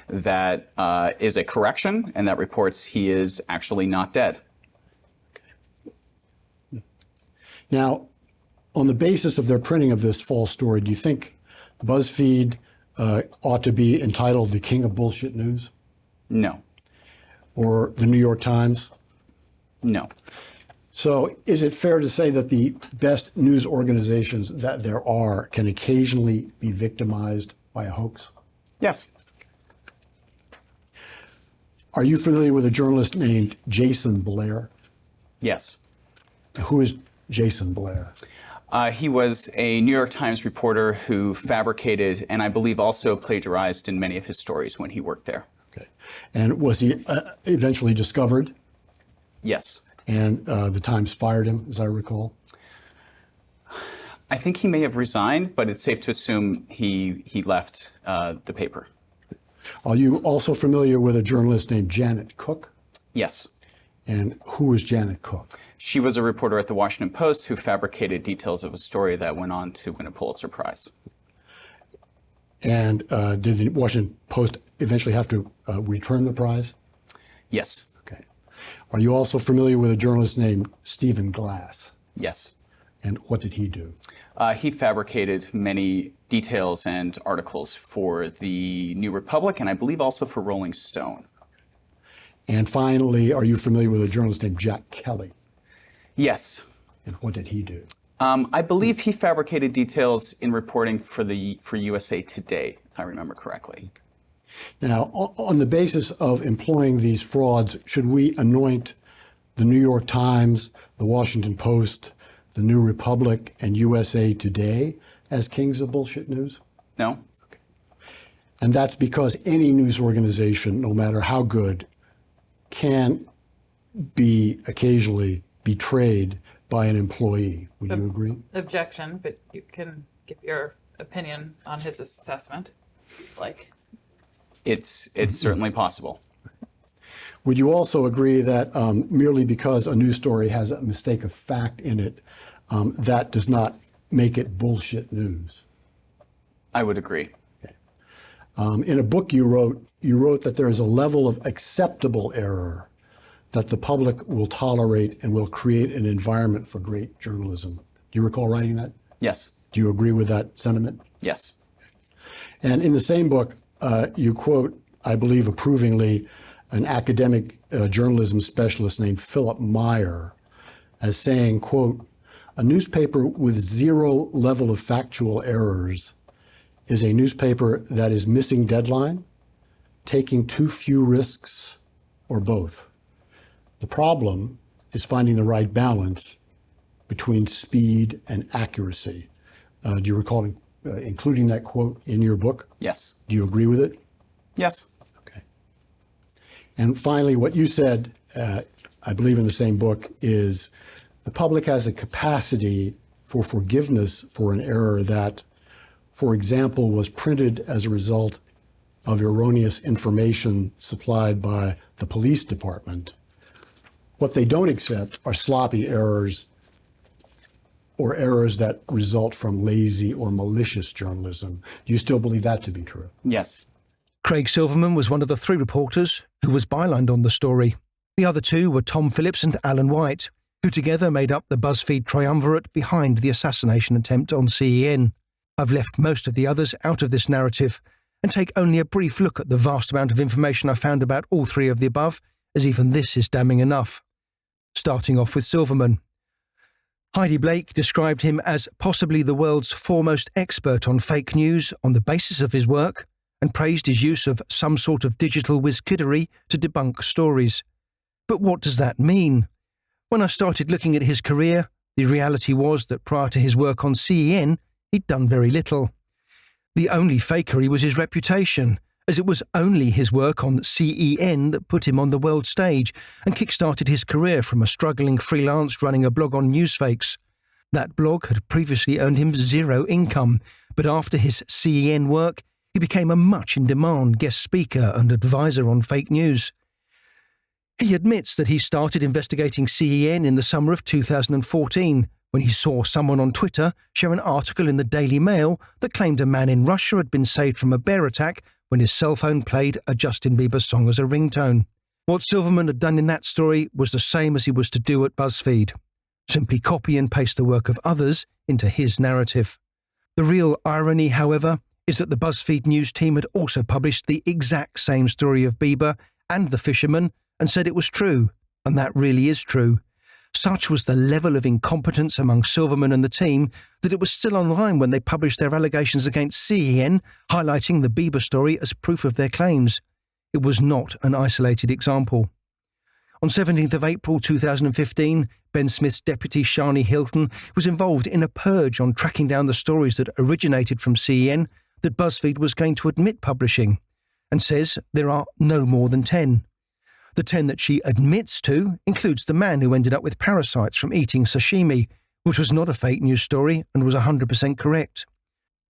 [SPEAKER 10] that is a correction and that reports he is actually not dead.
[SPEAKER 2] Now, on the basis of their printing of this false story, do you think BuzzFeed ought to be entitled the king of bullshit news?
[SPEAKER 10] No.
[SPEAKER 2] Or the New York Times?
[SPEAKER 10] No.
[SPEAKER 2] So is it fair to say that the best news organizations that there are can occasionally be victimized by a hoax?
[SPEAKER 10] Yes.
[SPEAKER 2] Are you familiar with a journalist named Jason Blair?
[SPEAKER 10] Yes.
[SPEAKER 2] Who is Jason Blair?
[SPEAKER 10] He was a New York Times reporter who fabricated and I believe also plagiarized in many of his stories when he worked there.
[SPEAKER 2] Okay. And was he eventually discovered?
[SPEAKER 10] Yes.
[SPEAKER 2] And the Times fired him, as I recall?
[SPEAKER 10] I think he may have resigned, but it's safe to assume he left the paper.
[SPEAKER 2] Are you also familiar with a journalist named Janet Cook?
[SPEAKER 10] Yes.
[SPEAKER 2] And who is Janet Cook?
[SPEAKER 10] She was a reporter at the Washington Post who fabricated details of a story that went on to win a Pulitzer Prize.
[SPEAKER 2] And did the Washington Post eventually have to return the prize?
[SPEAKER 10] Yes.
[SPEAKER 2] Okay. Are you also familiar with a journalist named Stephen Glass?
[SPEAKER 10] Yes.
[SPEAKER 2] And what did he do?
[SPEAKER 10] He fabricated many details and articles for the New Republic and I believe also for Rolling Stone.
[SPEAKER 2] And finally, are you familiar with a journalist named Jack Kelly?
[SPEAKER 10] Yes.
[SPEAKER 2] And what did he do?
[SPEAKER 10] I believe he fabricated details in reporting for USA Today, if I remember correctly.
[SPEAKER 2] Now, on the basis of employing these frauds, should we anoint the New York Times, the Washington Post, the New Republic, and USA Today as kings of bullshit news?
[SPEAKER 10] No.
[SPEAKER 2] Okay. And that's because any news organization, no matter how good, can be occasionally betrayed by an employee. Would you agree?
[SPEAKER 7] Objection, but you can give your opinion on his assessment. Like,
[SPEAKER 10] It's certainly possible.
[SPEAKER 2] Would you also agree that merely because a news story has a mistake of fact in it, that does not make it bullshit news?
[SPEAKER 10] I would agree.
[SPEAKER 2] Okay. In a book you wrote that there is a level of acceptable error that the public will tolerate and will create an environment for great journalism. Do you recall writing that?
[SPEAKER 10] Yes.
[SPEAKER 2] Do you agree with that sentiment?
[SPEAKER 10] Yes.
[SPEAKER 2] And in the same book, you quote, I believe approvingly, an academic journalism specialist named Philip Meyer as saying, quote, a newspaper with zero level of factual errors is a newspaper that is missing deadline, taking too few risks, or both. The problem is finding the right balance between speed and accuracy. Do you recall including that quote in your book?
[SPEAKER 10] Yes.
[SPEAKER 2] Do you agree with it?
[SPEAKER 10] Yes.
[SPEAKER 2] Okay. And finally, what you said, I believe in the same book, is the public has a capacity for forgiveness for an error that, for example, was printed as a result of erroneous information supplied by the police department. What they don't accept are sloppy errors or errors that result from lazy or malicious journalism. Do you still believe that to be true?
[SPEAKER 10] Yes.
[SPEAKER 1] Craig Silverman was one of the three reporters who was bylined on the story. The other two were Tom Phillips and Alan White, who together made up the BuzzFeed triumvirate behind the assassination attempt on CEN. I've left most of the others out of this narrative and take only a brief look at the vast amount of information I found about all three of the above, as even this is damning enough. Starting off with Silverman. Heidi Blake described him as possibly the world's foremost expert on fake news on the basis of his work, and praised his use of some sort of digital whiz-kiddery to debunk stories. But what does that mean? When I started looking at his career, the reality was that prior to his work on CEN, he'd done very little. The only fakery was his reputation, as it was only his work on CEN that put him on the world stage and kick-started his career from a struggling freelance running a blog on newsfakes. That blog had previously earned him zero income, but after his CEN work, he became a much-in-demand guest speaker and advisor on fake news. He admits that he started investigating CEN in the summer of 2014, when he saw someone on Twitter share an article in the Daily Mail that claimed a man in Russia had been saved from a bear attack when his cell phone played a Justin Bieber song as a ringtone. What Silverman had done in that story was the same as he was to do at Buzzfeed. Simply copy and paste the work of others into his narrative. The real irony, however, is that the Buzzfeed news team had also published the exact same story of Bieber and the fisherman and said it was true, and that really is true. Such was the level of incompetence among Silverman and the team that it was still online when they published their allegations against CEN, highlighting the Bieber story as proof of their claims. It was not an isolated example. On 17th of April 2015, Ben Smith's deputy Shani Hilton was involved in a purge on tracking down the stories that originated from CEN that BuzzFeed was going to admit publishing, and says there are no more than 10. The 10 that she admits to includes the man who ended up with parasites from eating sashimi, which was not a fake news story and was 100% correct.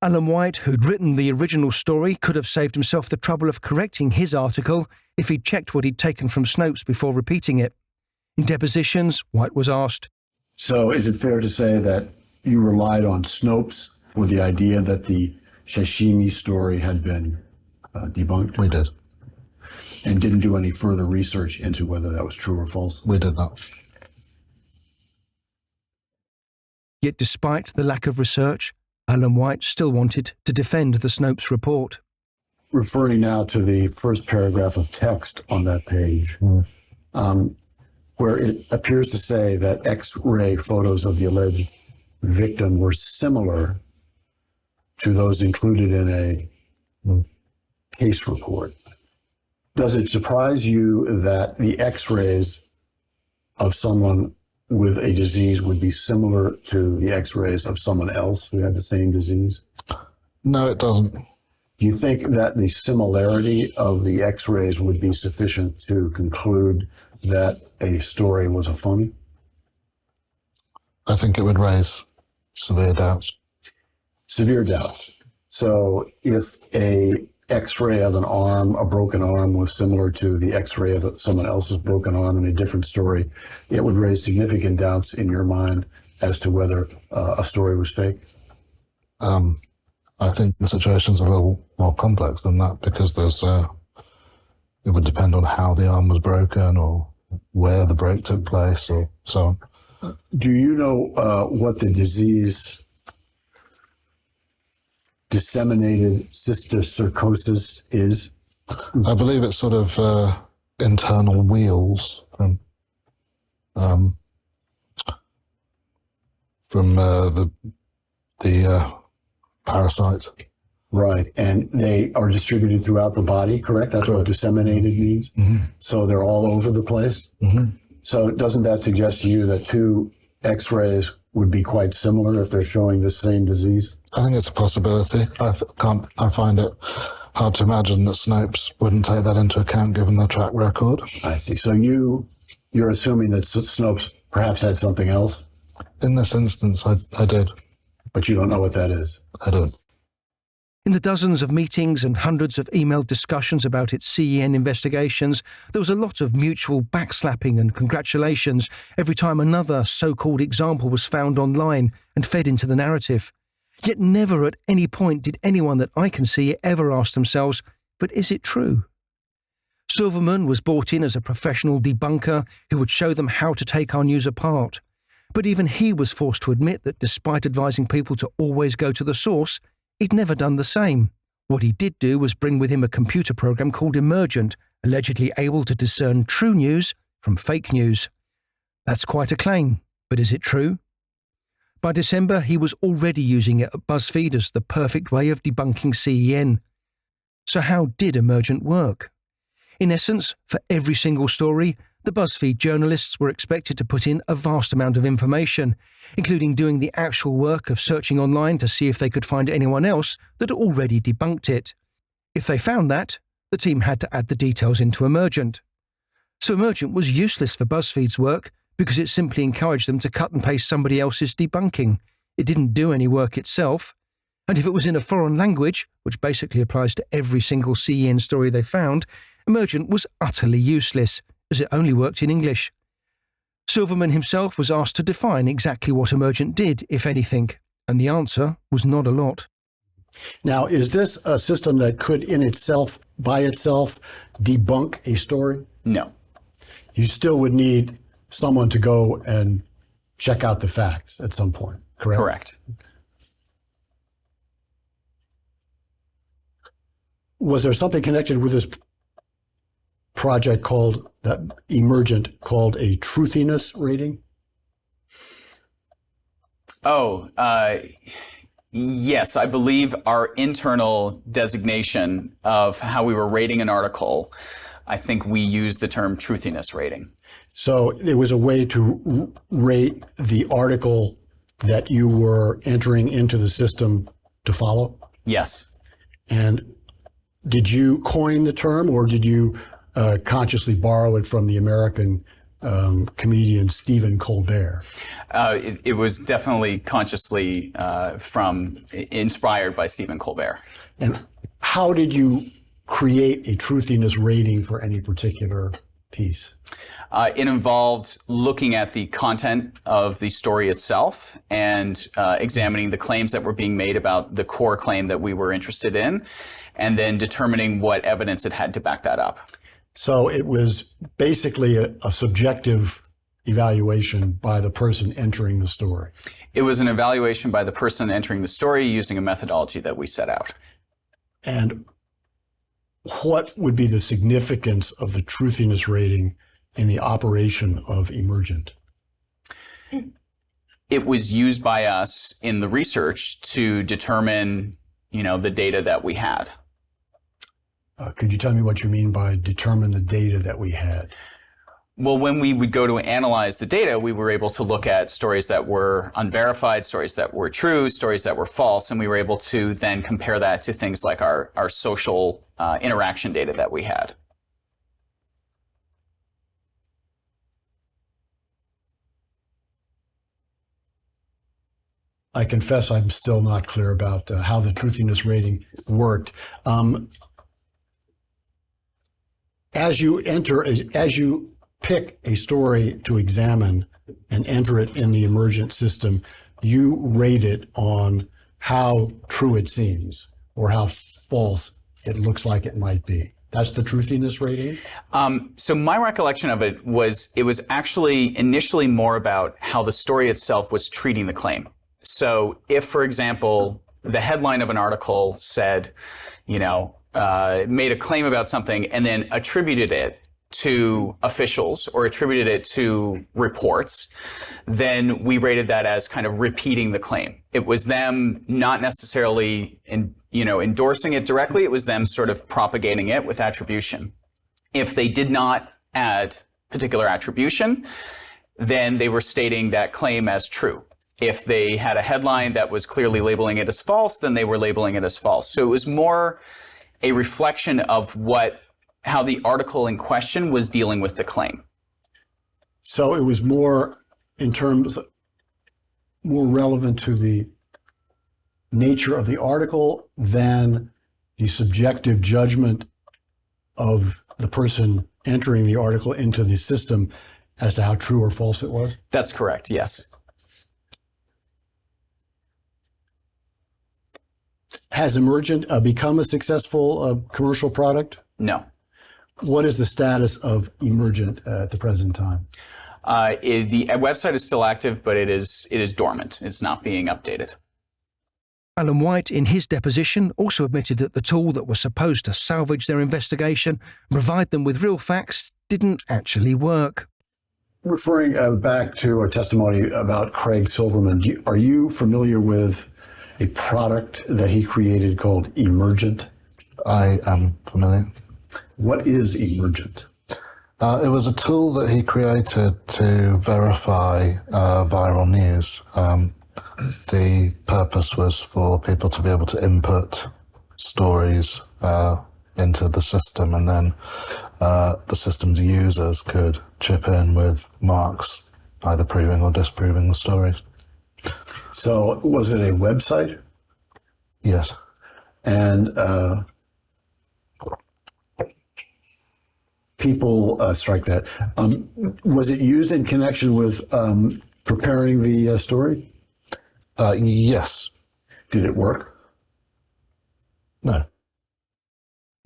[SPEAKER 1] Alan White, who'd written the original story, could have saved himself the trouble of correcting his article if he'd checked what he'd taken from Snopes before repeating it. In depositions, White was asked,
[SPEAKER 2] So is it fair to say that you relied on Snopes for the idea that the sashimi story had been debunked?
[SPEAKER 6] We did.
[SPEAKER 2] And didn't do any further research into whether that was true or false?
[SPEAKER 6] We did not.
[SPEAKER 1] Yet despite the lack of research, Alan White still wanted to defend the Snopes report.
[SPEAKER 2] Referring now to the first paragraph of text on that page, where it appears to say that X-ray photos of the alleged victim were similar to those included in a case report. Does it surprise you that the X-rays of someone with a disease would be similar to the X-rays of someone else who had the same disease?
[SPEAKER 6] No, it doesn't.
[SPEAKER 2] Do you think that the similarity of the X-rays would be sufficient to conclude that a story was a phony?
[SPEAKER 6] I think it would raise severe doubts.
[SPEAKER 2] Severe doubts. So if a X-ray of an arm, a broken arm, was similar to the X-ray of someone else's broken arm in a different story, it would raise significant doubts in your mind as to whether a story was fake?
[SPEAKER 6] I think the situation's a little more complex than that because it would depend on how the arm was broken or where the break took place or so on.
[SPEAKER 2] Do you know what the disease disseminated cysticercosis is?
[SPEAKER 6] I believe it's sort of internal wheals from the parasite.
[SPEAKER 2] Right, and they are distributed throughout the body, correct? That's what disseminated means?
[SPEAKER 6] Mm-hmm.
[SPEAKER 2] So they're all over the place?
[SPEAKER 6] Mm-hmm.
[SPEAKER 2] So doesn't that suggest to you that two X-rays would be quite similar if they're showing the same disease?
[SPEAKER 6] I think it's a possibility. I find it hard to imagine that Snopes wouldn't take that into account given their track record.
[SPEAKER 2] I see. So you're assuming that Snopes perhaps had something else?
[SPEAKER 6] In this instance, I did.
[SPEAKER 2] But you don't know what that is?
[SPEAKER 6] I don't.
[SPEAKER 1] In the dozens of meetings and hundreds of emailed discussions about its CEN investigations, there was a lot of mutual backslapping and congratulations every time another so-called example was found online and fed into the narrative. Yet never at any point did anyone that I can see ever ask themselves, but is it true? Silverman was brought in as a professional debunker who would show them how to take our news apart. But even he was forced to admit that despite advising people to always go to the source, he'd never done the same. What he did do was bring with him a computer program called Emergent, allegedly able to discern true news from fake news. That's quite a claim, but is it true? By December, he was already using it at BuzzFeed as the perfect way of debunking CEN. So how did Emergent work? In essence, for every single story, the BuzzFeed journalists were expected to put in a vast amount of information, including doing the actual work of searching online to see if they could find anyone else that already debunked it. If they found that, the team had to add the details into Emergent. So Emergent was useless for BuzzFeed's work because it simply encouraged them to cut and paste somebody else's debunking. It didn't do any work itself. And if it was in a foreign language, which basically applies to every single CEN story they found, Emergent was utterly useless, as it only worked in English. Silverman himself was asked to define exactly what Emergent did, if anything, and the answer was not a lot.
[SPEAKER 2] Now, is this a system that could in itself, by itself, debunk a story?
[SPEAKER 10] No.
[SPEAKER 2] You still would need someone to go and check out the facts at some point, correct?
[SPEAKER 10] Correct.
[SPEAKER 2] Was there something connected with this project called, that Emergent, called a truthiness rating?
[SPEAKER 10] Yes, I believe our internal designation of how we were rating an article, I think we used the term truthiness rating.
[SPEAKER 2] So it was a way to rate the article that you were entering into the system to follow?
[SPEAKER 10] Yes.
[SPEAKER 2] And did you coin the term, or did you consciously borrow it from the American comedian Stephen Colbert?
[SPEAKER 10] It was definitely consciously inspired by Stephen Colbert.
[SPEAKER 2] And how did you create a truthiness rating for any particular piece?
[SPEAKER 10] It involved looking at the content of the story itself and examining the claims that were being made about the core claim that we were interested in, and then determining what evidence it had to back that up.
[SPEAKER 2] So it was basically a subjective evaluation by the person entering the story.
[SPEAKER 10] It was an evaluation by the person entering the story using a methodology that we set out.
[SPEAKER 2] And what would be the significance of the truthiness rating in the operation of Emergent?
[SPEAKER 10] It was used by us in the research to determine, the data that we had.
[SPEAKER 2] Could you tell me what you mean by determine the data that we had?
[SPEAKER 10] Well, when we would go to analyze the data, we were able to look at stories that were unverified, stories that were true, stories that were false, and we were able to then compare that to things like our social interaction data that we had.
[SPEAKER 2] I confess I'm still not clear about how the truthiness rating worked. As you pick a story to examine and enter it in the Emergent system, you rate it on how true it seems or how false it looks like it might be. That's the truthiness rating?
[SPEAKER 10] So my recollection of it was actually initially more about how the story itself was treating the claim. So if, for example, the headline of an article said, made a claim about something and then attributed it to officials or attributed it to reports, then we rated that as kind of repeating the claim. It was them not necessarily endorsing it directly. It was them sort of propagating it with attribution. If they did not add particular attribution, then they were stating that claim as true. If they had a headline that was clearly labeling it as false, then they were labeling it as false. So it was more a reflection of how the article in question was dealing with the claim.
[SPEAKER 2] So it was more relevant to the nature of the article than the subjective judgment of the person entering the article into the system as to how true or false it was?
[SPEAKER 10] That's correct, yes.
[SPEAKER 2] Has Emergent become a successful commercial product?
[SPEAKER 10] No.
[SPEAKER 2] What is the status of Emergent at the present time?
[SPEAKER 10] The website is still active, but it is dormant. It's not being updated.
[SPEAKER 1] Alan White, in his deposition, also admitted that the tool that was supposed to salvage their investigation and provide them with real facts didn't actually work.
[SPEAKER 2] Referring back to a testimony about Craig Silverman, are you familiar with a product that he created called Emergent?
[SPEAKER 6] I am familiar.
[SPEAKER 2] What is Emergent?
[SPEAKER 6] It was a tool that he created to verify viral news. The purpose was for people to be able to input stories into the system, and then the system's users could chip in with marks either proving or disproving the stories.
[SPEAKER 2] So was it a website?
[SPEAKER 6] Yes.
[SPEAKER 2] And people, strike that. Was it used in connection with preparing the story?
[SPEAKER 6] Yes.
[SPEAKER 2] Did it work?
[SPEAKER 6] No.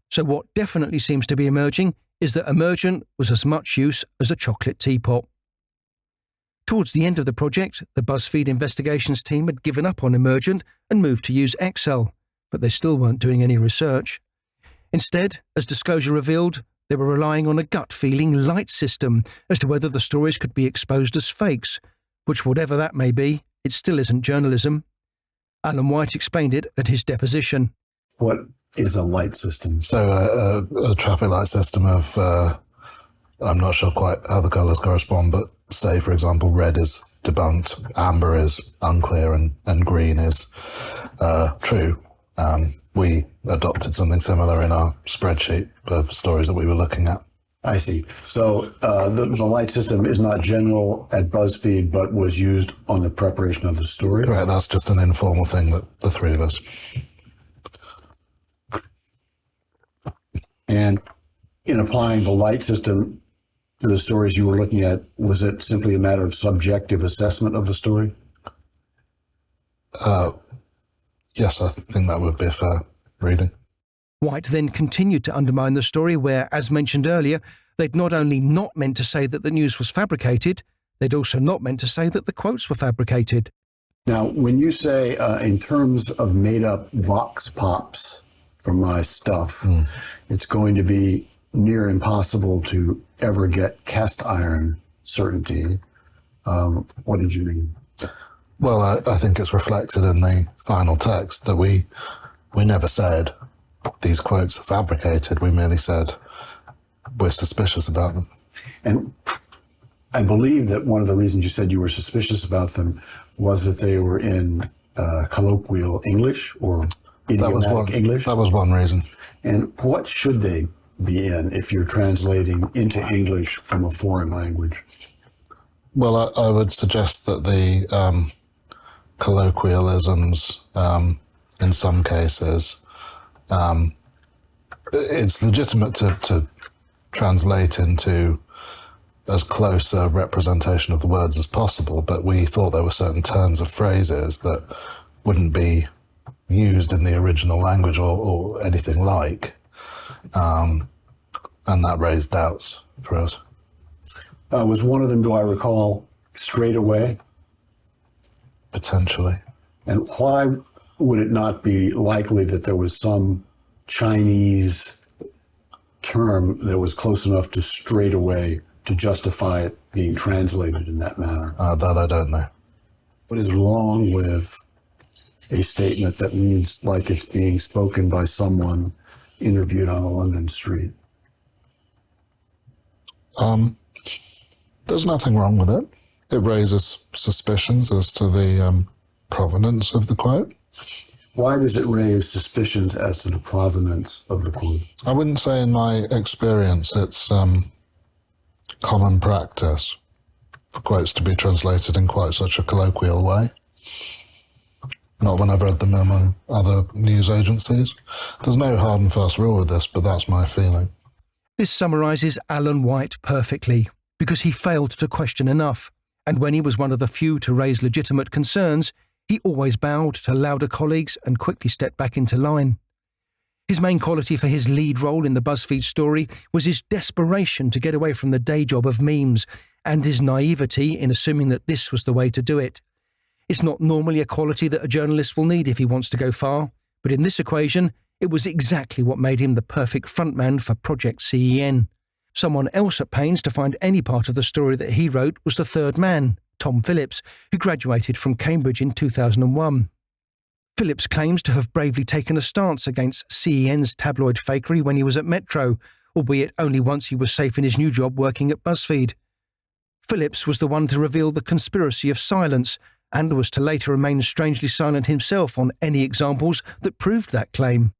[SPEAKER 1] So what definitely seems to be emerging is that Emergent was as much use as a chocolate teapot. Towards the end of the project, the Buzzfeed investigations team had given up on Emergent and moved to use Excel, but they still weren't doing any research. Instead, as disclosure revealed, they were relying on a gut-feeling light system as to whether the stories could be exposed as fakes, which, whatever that may be, it still isn't journalism. Alan White explained it at his deposition.
[SPEAKER 2] What is a light system?
[SPEAKER 6] So a traffic light system of, I'm not sure quite how the colours correspond, but say, for example, red is debunked, amber is unclear, and green is true. We adopted something similar in our spreadsheet of stories that we were looking at.
[SPEAKER 2] I see. So the light system is not general at BuzzFeed, but was used on the preparation of the story?
[SPEAKER 6] Correct. That's just an informal thing that the three of us.
[SPEAKER 2] And in applying the light system to the stories you were looking at, was it simply a matter of subjective assessment of the story?
[SPEAKER 6] Yes, I think that would be a fair reading.
[SPEAKER 1] White then continued to undermine the story where, as mentioned earlier, they'd not only not meant to say that the news was fabricated, they'd also not meant to say that the quotes were fabricated.
[SPEAKER 2] Now, when you say in terms of made-up vox pops from my stuff, it's going to be near impossible to ever get cast iron certainty. What did you mean?
[SPEAKER 6] Well, I think it's reflected in the final text that we never said these quotes are fabricated. We merely said we're suspicious about them.
[SPEAKER 2] And I believe that one of the reasons you said you were suspicious about them was that they were in colloquial English or idiomatic English.
[SPEAKER 6] That was one reason.
[SPEAKER 2] And what should they be in if you're translating into English from a foreign language?
[SPEAKER 6] Well, I would suggest that the colloquialisms, in some cases, it's legitimate to translate into as close a representation of the words as possible, but we thought there were certain turns of phrases that wouldn't be used in the original language or anything like, and that raised doubts for us.
[SPEAKER 2] Was one of them, do I recall, straight away?
[SPEAKER 6] Potentially.
[SPEAKER 2] And why would it not be likely that there was some Chinese term that was close enough to straight away to justify it being translated in that manner?
[SPEAKER 6] That I don't know.
[SPEAKER 2] What is wrong with a statement that reads like it's being spoken by someone interviewed on a London street?
[SPEAKER 6] There's nothing wrong with it. It raises suspicions as to the provenance of the quote.
[SPEAKER 2] Why does it raise suspicions as to the provenance of the quote?
[SPEAKER 6] I wouldn't say in my experience it's common practice for quotes to be translated in quite such a colloquial way. Not when I've read them among other news agencies. There's no hard and fast rule with this, but that's my feeling.
[SPEAKER 1] This summarises Alan White perfectly, because he failed to question enough, and when he was one of the few to raise legitimate concerns, he always bowed to louder colleagues and quickly stepped back into line. His main quality for his lead role in the BuzzFeed story was his desperation to get away from the day job of memes, and his naivety in assuming that this was the way to do it. It's not normally a quality that a journalist will need if he wants to go far, but in this equation, it was exactly what made him the perfect frontman for Project CEN. Someone else at pains to find any part of the story that he wrote was the third man, Tom Phillips, who graduated from Cambridge in 2001. Phillips claims to have bravely taken a stance against CEN's tabloid fakery when he was at Metro, albeit only once he was safe in his new job working at BuzzFeed. Phillips was the one to reveal the conspiracy of silence, and was to later remain strangely silent himself on any examples that proved that claim.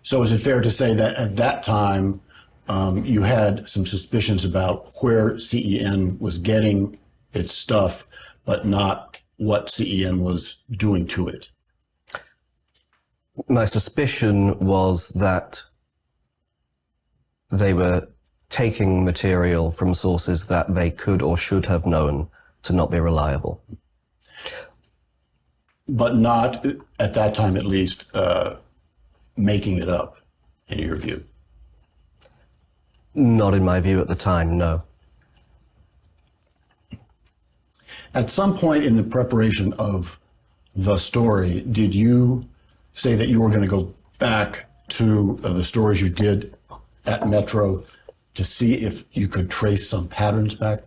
[SPEAKER 2] So is it fair to say that at that time, you had some suspicions about where CEN was getting its stuff, but not what CEN was doing to it?
[SPEAKER 8] My suspicion was that they were taking material from sources that they could or should have known to not be reliable.
[SPEAKER 2] But not, at that time at least, making it up, in your view?
[SPEAKER 8] Not in my view at the time, no.
[SPEAKER 2] At some point in the preparation of the story, did you say that you were going to go back to the stories you did at Metro to see if you could trace some patterns back?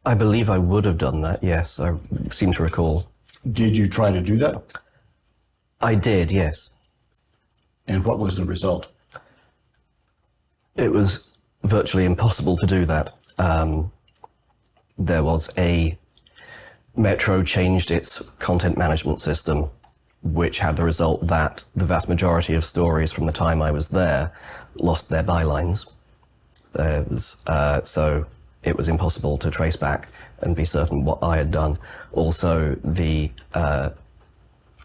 [SPEAKER 8] I believe I would have done that, yes. I seem to recall.
[SPEAKER 2] Did you try to do that?
[SPEAKER 8] I did, yes.
[SPEAKER 2] And what was the result?
[SPEAKER 8] It was virtually impossible to do that. There was Metro changed its content management system, which had the result that the vast majority of stories from the time I was there lost their bylines. So it was impossible to trace back and be certain what I had done. Also, the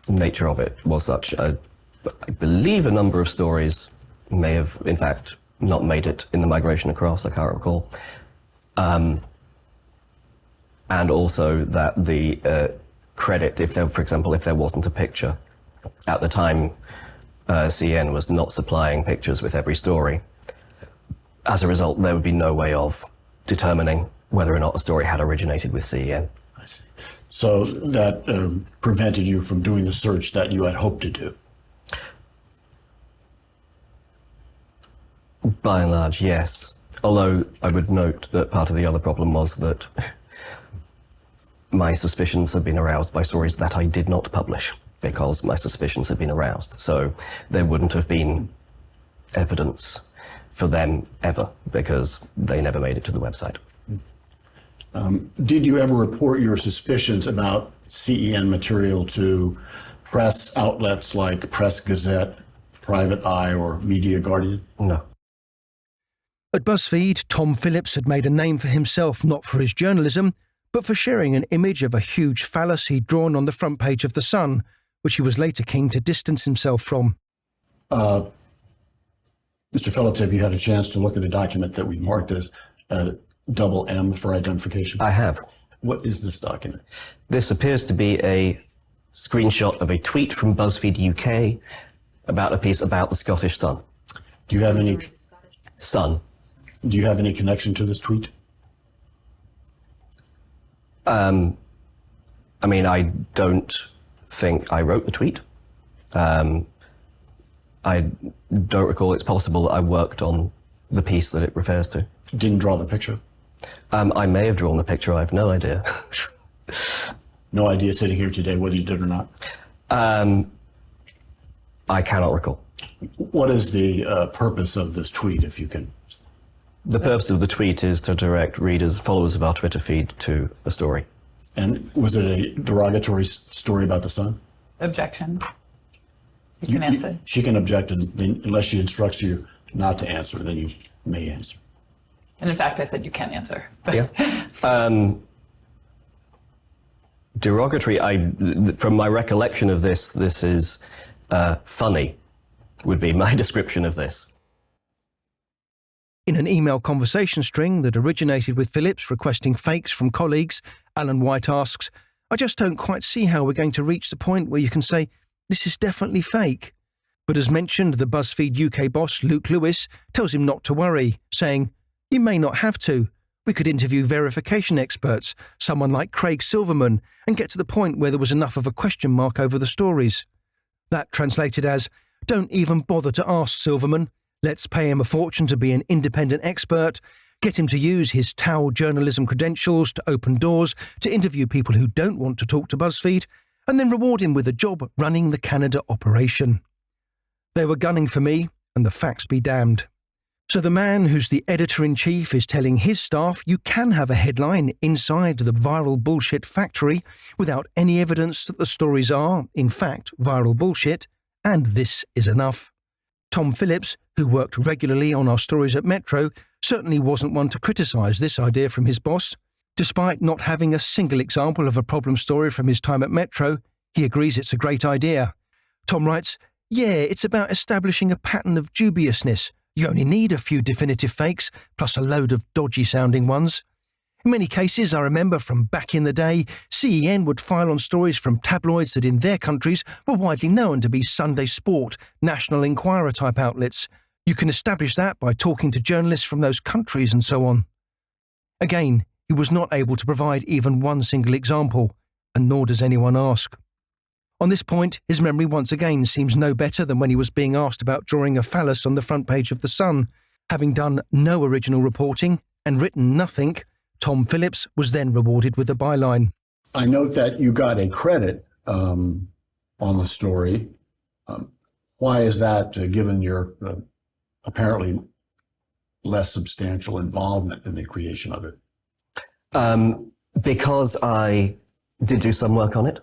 [SPEAKER 8] nature of it was such, I believe a number of stories may have, in fact, not made it in the migration across, I can't recall. And also that the credit, if there, for example, if there wasn't a picture, at the time CN was not supplying pictures with every story. As a result, there would be no way of determining whether or not a story had originated with CEN.
[SPEAKER 2] I see. So that prevented you from doing the search that you had hoped to do?
[SPEAKER 8] By and large, yes. Although I would note that part of the other problem was that my suspicions had been aroused by stories that I did not publish because my suspicions had been aroused. So there wouldn't have been evidence for them ever because they never made it to the website.
[SPEAKER 2] Did you ever report your suspicions about CEN material to press outlets like Press Gazette, Private Eye, or Media Guardian?
[SPEAKER 8] No.
[SPEAKER 1] At Buzzfeed, Tom Phillips had made a name for himself not for his journalism, but for sharing an image of a huge phallus he'd drawn on the front page of The Sun, which he was later keen to distance himself from.
[SPEAKER 2] Mr. Phillips, have you had a chance to look at a document that we marked as double M for identification?
[SPEAKER 8] I have.
[SPEAKER 2] What is this document?
[SPEAKER 8] This appears to be a screenshot of a tweet from Buzzfeed UK about a piece about the Scottish Sun.
[SPEAKER 2] Do you have any...
[SPEAKER 8] Sun.
[SPEAKER 2] Do you have any connection to this tweet?
[SPEAKER 8] I mean, I don't think I wrote the tweet. I don't recall it's possible that I worked on the piece that it refers to.
[SPEAKER 2] Didn't draw the picture?
[SPEAKER 8] I may have drawn the picture, I have no idea.
[SPEAKER 2] No idea sitting here today whether you did or not?
[SPEAKER 8] I cannot recall.
[SPEAKER 2] What is the purpose of this tweet, if you can?
[SPEAKER 8] The purpose of the tweet is to direct readers, followers of our Twitter feed to a story.
[SPEAKER 2] And was it a derogatory story about the Sun?
[SPEAKER 7] Objection. You can answer.
[SPEAKER 2] She can object, and then, unless she instructs you not to answer, then you may answer.
[SPEAKER 7] And in fact, I said you can answer.
[SPEAKER 8] Yeah. Derogatory, from my recollection of this is funny, would be my description of this.
[SPEAKER 1] In an email conversation string that originated with Phillips requesting fakes from colleagues, Alan White asks, "I just don't quite see how we're going to reach the point where you can say, this is definitely fake." But as mentioned, the BuzzFeed UK boss, Luke Lewis, tells him not to worry, saying, "You may not have to. We could interview verification experts, someone like Craig Silverman, and get to the point where there was enough of a question mark over the stories." That translated as, "Don't even bother to ask Silverman. Let's pay him a fortune to be an independent expert, get him to use his Tau journalism credentials to open doors to interview people who don't want to talk to BuzzFeed, and then reward him with a job running the Canada operation." They were gunning for me, and the facts be damned. So the man who's the editor-in-chief is telling his staff you can have a headline inside the viral bullshit factory without any evidence that the stories are, in fact, viral bullshit, And this is enough. Tom Phillips, who worked regularly on our stories at Metro, certainly wasn't one to criticise this idea from his boss. Despite not having a single example of a problem story from his time at Metro, he agrees it's a great idea. Tom writes, "Yeah, it's about establishing a pattern of dubiousness. You only need a few definitive fakes, plus a load of dodgy-sounding ones. In many cases, I remember from back in the day, CEN would file on stories from tabloids that in their countries were widely known to be Sunday Sport, National Enquirer-type outlets. You can establish that by talking to journalists from those countries and so on." Again, he was not able to provide even one single example, and nor does anyone ask. On this point, his memory once again seems no better than when he was being asked about drawing a phallus on the front page of The Sun. Having done no original reporting and written nothing, Tom Phillips was then rewarded with a byline.
[SPEAKER 2] I note that you got a credit on the story. Why is that, given your apparently less substantial involvement in the creation of it?
[SPEAKER 8] Because I did do some work on it.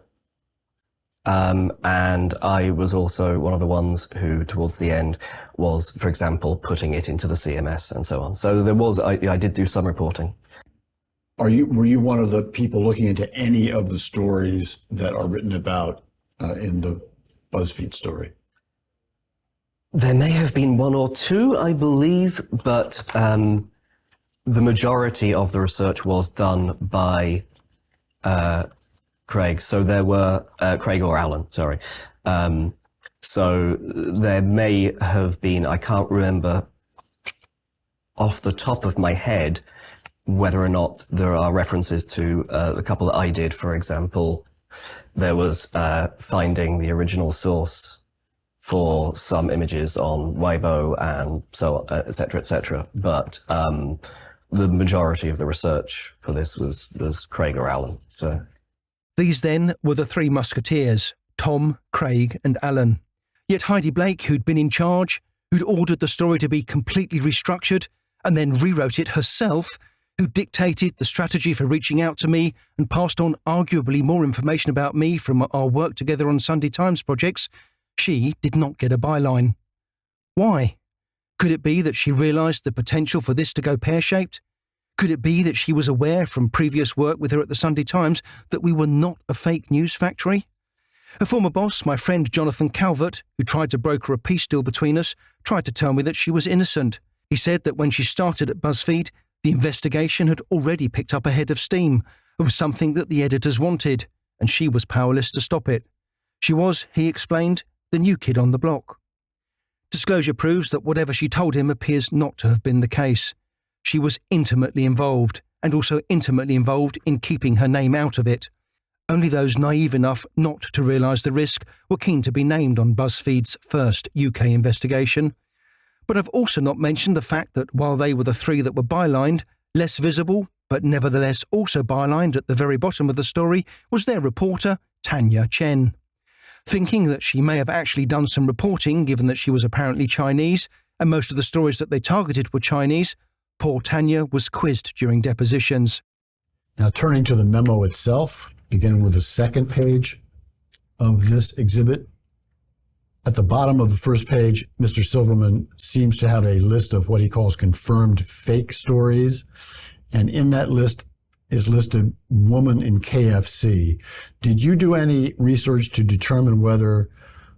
[SPEAKER 8] And I was also one of the ones who, towards the end, was, for example, putting it into the CMS and so on. So I did do some reporting.
[SPEAKER 2] Were you one of the people looking into any of the stories that are written about in the Buzzfeed story?
[SPEAKER 8] There may have been one or two, I believe, but the majority of the research was done by Craig. So there were Craig or Alan, sorry. So there may have been, I can't remember off the top of my head whether or not there are references to a couple that I did. For example, there was finding the original source for some images on Weibo and so on, et cetera, et cetera. But the majority of the research for this was Craig or Alan. So
[SPEAKER 1] these then were the three musketeers, Tom, Craig and Alan. Yet Heidi Blake, who'd been in charge, who'd ordered the story to be completely restructured and then rewrote it herself, who dictated the strategy for reaching out to me and passed on arguably more information about me from our work together on Sunday Times projects, she did not get a byline. Why? Could it be that she realised the potential for this to go pear-shaped? Could it be that she was aware from previous work with her at the Sunday Times that we were not a fake news factory? A former boss, my friend Jonathan Calvert, who tried to broker a peace deal between us, tried to tell me that she was innocent. He said that when she started at BuzzFeed, the investigation had already picked up a head of steam. It was something that the editors wanted, and she was powerless to stop it. She was, he explained, the new kid on the block. Disclosure proves that whatever she told him appears not to have been the case. She was intimately involved, and also intimately involved in keeping her name out of it. Only those naive enough not to realise the risk were keen to be named on BuzzFeed's first UK investigation. But I've also not mentioned the fact that while they were the three that were bylined, less visible, but nevertheless also bylined at the very bottom of the story, was their reporter, Tanya Chen. Thinking that she may have actually done some reporting, given that she was apparently Chinese, and most of the stories that they targeted were Chinese, poor Tanya was quizzed during depositions.
[SPEAKER 2] Now, turning to the memo itself, beginning with the second page of this exhibit. At the bottom of the first page, Mr. Silverman seems to have a list of what he calls confirmed fake stories. And in that list is listed woman in KFC. Did you do any research to determine whether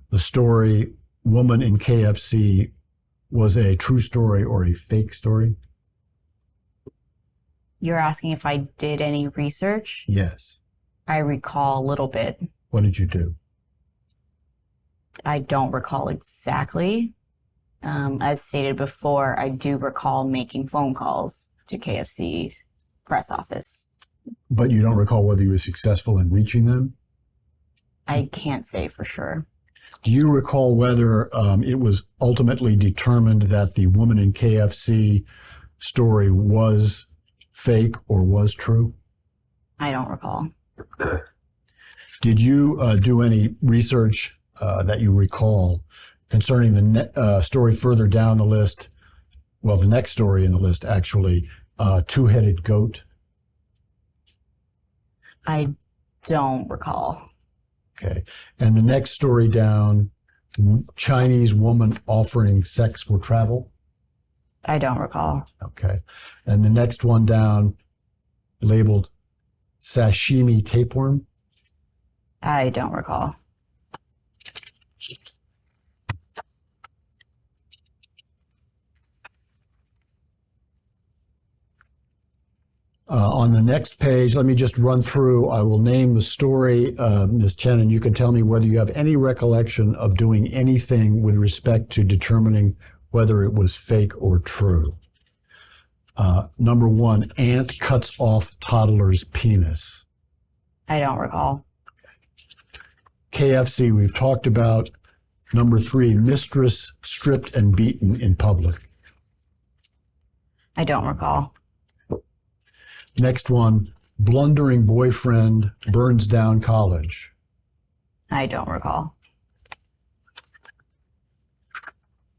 [SPEAKER 2] the story woman in KFC was a true story or a fake story?
[SPEAKER 3] You're asking if I did any research?
[SPEAKER 2] Yes.
[SPEAKER 3] I recall a little bit.
[SPEAKER 2] What did you do?
[SPEAKER 3] I don't recall exactly. As stated before, I do recall making phone calls to KFC's press office.
[SPEAKER 2] But you don't recall whether you were successful in reaching them?
[SPEAKER 3] I can't say for sure.
[SPEAKER 2] Do you recall whether it was ultimately determined that the woman in KFC story was fake or was true?
[SPEAKER 3] I don't recall.
[SPEAKER 2] Did you do any research that you recall concerning the story further down the list? Well, the next story in the list, actually, two-headed goat.
[SPEAKER 3] I don't recall.
[SPEAKER 2] Okay. And the next story down, Chinese woman offering sex for travel?
[SPEAKER 3] I don't recall.
[SPEAKER 2] Okay. And the next one down, labeled sashimi tapeworm?
[SPEAKER 3] I don't recall.
[SPEAKER 2] On the next page, let me just run through. I will name the story, Ms. Chen, and you can tell me whether you have any recollection of doing anything with respect to determining whether it was fake or true. Number one, aunt cuts off toddler's penis.
[SPEAKER 3] I don't recall.
[SPEAKER 2] KFC, we've talked about. Number three, mistress stripped and beaten in public.
[SPEAKER 3] I don't recall.
[SPEAKER 2] Next one, blundering boyfriend burns down college.
[SPEAKER 3] I don't recall.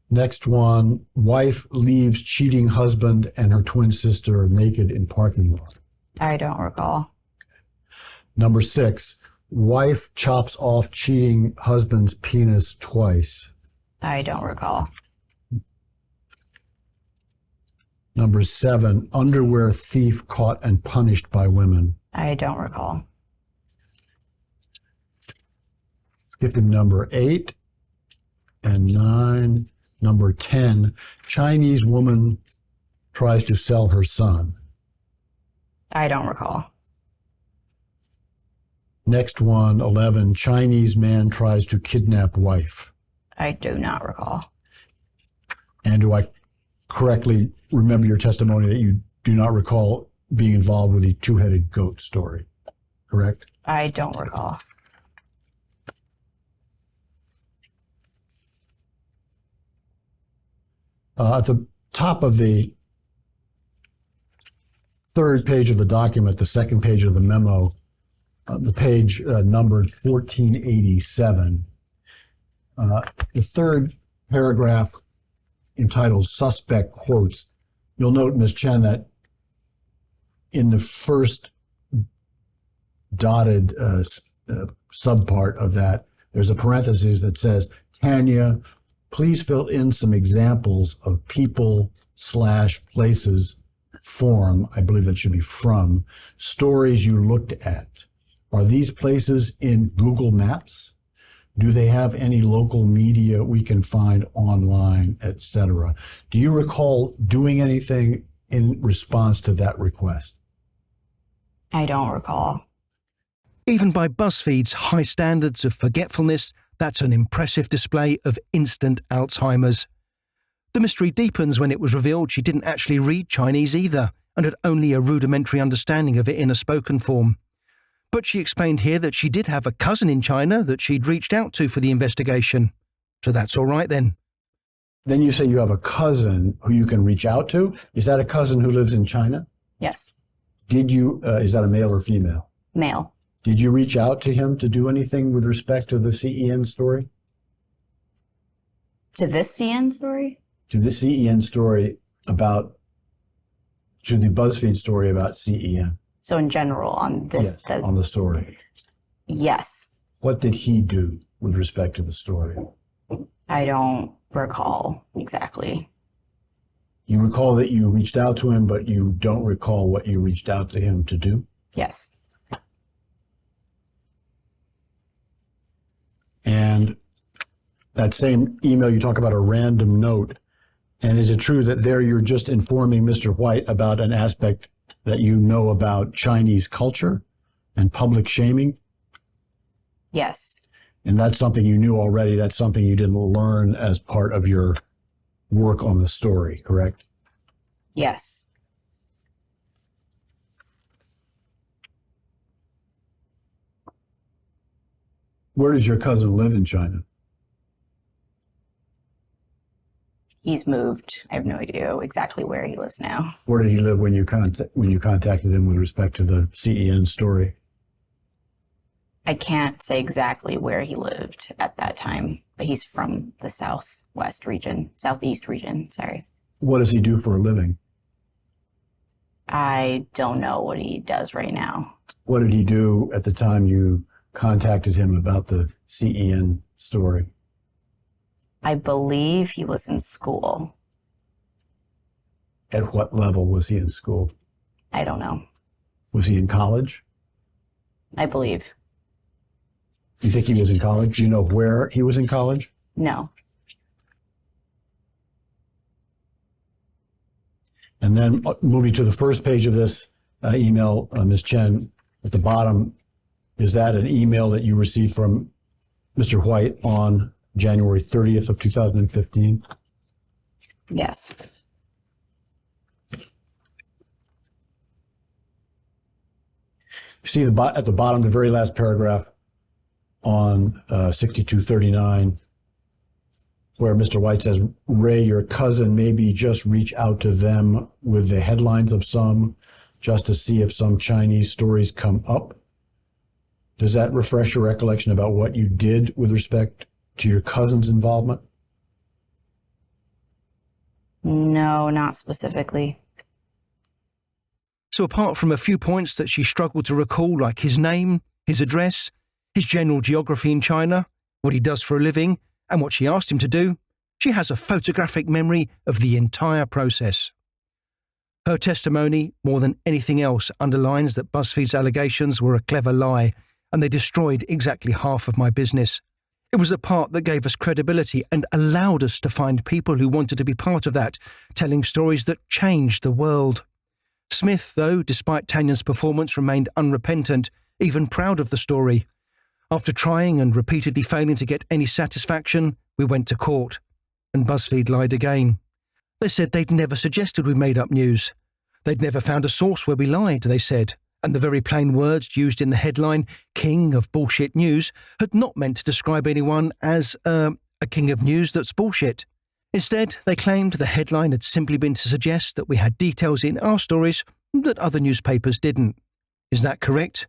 [SPEAKER 2] Next one, wife leaves cheating husband and her twin sister naked in parking lot.
[SPEAKER 3] I don't recall.
[SPEAKER 2] Number six, wife chops off cheating husband's penis twice.
[SPEAKER 3] I don't recall.
[SPEAKER 2] Number seven, underwear thief caught and punished by women.
[SPEAKER 3] I don't recall.
[SPEAKER 2] Skipping number 8 and 9. Number 10, Chinese woman tries to sell her son.
[SPEAKER 3] I don't recall.
[SPEAKER 2] Next one, 11, Chinese man tries to kidnap wife.
[SPEAKER 3] I do not recall.
[SPEAKER 2] And do I correctly remember your testimony that you do not recall being involved with the two-headed goat story, correct?
[SPEAKER 3] I don't recall.
[SPEAKER 2] At the top of the third page of the document, the second page of the memo, the page numbered 1487, the third paragraph entitled Suspect Quotes. You'll note, Ms. Chen, that in the first dotted subpart of that, there's a parenthesis that says, Tanya, please fill in some examples of people/places form, I believe that should be from, stories you looked at. Are these places in Google Maps? Do they have any local media we can find online, etc.? Do you recall doing anything in response to that request?
[SPEAKER 3] I don't recall.
[SPEAKER 1] Even by Buzzfeed's high standards of forgetfulness, that's an impressive display of instant Alzheimer's. The mystery deepens when it was revealed she didn't actually read Chinese either, and had only a rudimentary understanding of it in a spoken form. But she explained here that she did have a cousin in China that she'd reached out to for the investigation. So that's all right then.
[SPEAKER 2] Then you say you have a cousin who you can reach out to. Is that a cousin who lives in China?
[SPEAKER 3] Yes.
[SPEAKER 2] Did you, is that a male or female?
[SPEAKER 3] Male.
[SPEAKER 2] Did you reach out to him to do anything with respect to the CEN story?
[SPEAKER 3] To this CN story?
[SPEAKER 2] To the CEN story about, to the Buzzfeed story about CEN?
[SPEAKER 3] So in general on this?
[SPEAKER 2] Yes, on the story.
[SPEAKER 3] Yes.
[SPEAKER 2] What did he do with respect to the story?
[SPEAKER 3] I don't recall exactly.
[SPEAKER 2] You recall that you reached out to him, but you don't recall what you reached out to him to do?
[SPEAKER 3] Yes.
[SPEAKER 2] And that same email, you talk about a random note. And is it true that there you're just informing Mr. White about an aspect that you know about Chinese culture and public shaming?
[SPEAKER 3] Yes.
[SPEAKER 2] And that's something you knew already. That's something you didn't learn as part of your work on the story, correct?
[SPEAKER 3] Yes.
[SPEAKER 2] Where does your cousin live in China?
[SPEAKER 3] He's moved. I have no idea exactly where he lives now.
[SPEAKER 2] Where did he live when you contacted him with respect to the CEN story?
[SPEAKER 3] I can't say exactly where he lived at that time, but he's from the southeast region, sorry.
[SPEAKER 2] What does he do for a living?
[SPEAKER 3] I don't know what he does right now.
[SPEAKER 2] What did he do at the time you contacted him about the CEN story?
[SPEAKER 12] I believe he was in school.
[SPEAKER 2] At what level was he in school?
[SPEAKER 12] I don't know.
[SPEAKER 2] Was he in college?
[SPEAKER 12] I believe.
[SPEAKER 2] You think he was in college? Do you know where he was in college?
[SPEAKER 12] No.
[SPEAKER 2] And then moving to the first page of this email, Ms. Chen, at the bottom, is that an email that you received from Mr. White on January 30th of 2015?
[SPEAKER 12] Yes.
[SPEAKER 2] You see at the bottom, the very last paragraph on 6239, where Mr. White says, Ray, your cousin, maybe just reach out to them with the headlines of some, just to see if some Chinese stories come up. Does that refresh your recollection about what you did with respect to your cousin's involvement?
[SPEAKER 12] No, not specifically.
[SPEAKER 1] So apart from a few points that she struggled to recall, like his name, his address, his general geography in China, what he does for a living, and what she asked him to do, she has a photographic memory of the entire process. Her testimony, more than anything else, underlines that BuzzFeed's allegations were a clever lie, and they destroyed exactly half of my business. It was the part that gave us credibility and allowed us to find people who wanted to be part of that, telling stories that changed the world. Smith, though, despite Tanya's performance, remained unrepentant, even proud of the story. After trying and repeatedly failing to get any satisfaction, we went to court, and BuzzFeed lied again. They said they'd never suggested we made up news. They'd never found a source where we lied, they said, and the very plain words used in the headline, King of Bullshit News, had not meant to describe anyone as a king of news that's bullshit. Instead, they claimed the headline had simply been to suggest that we had details in our stories that other newspapers didn't. Is that correct?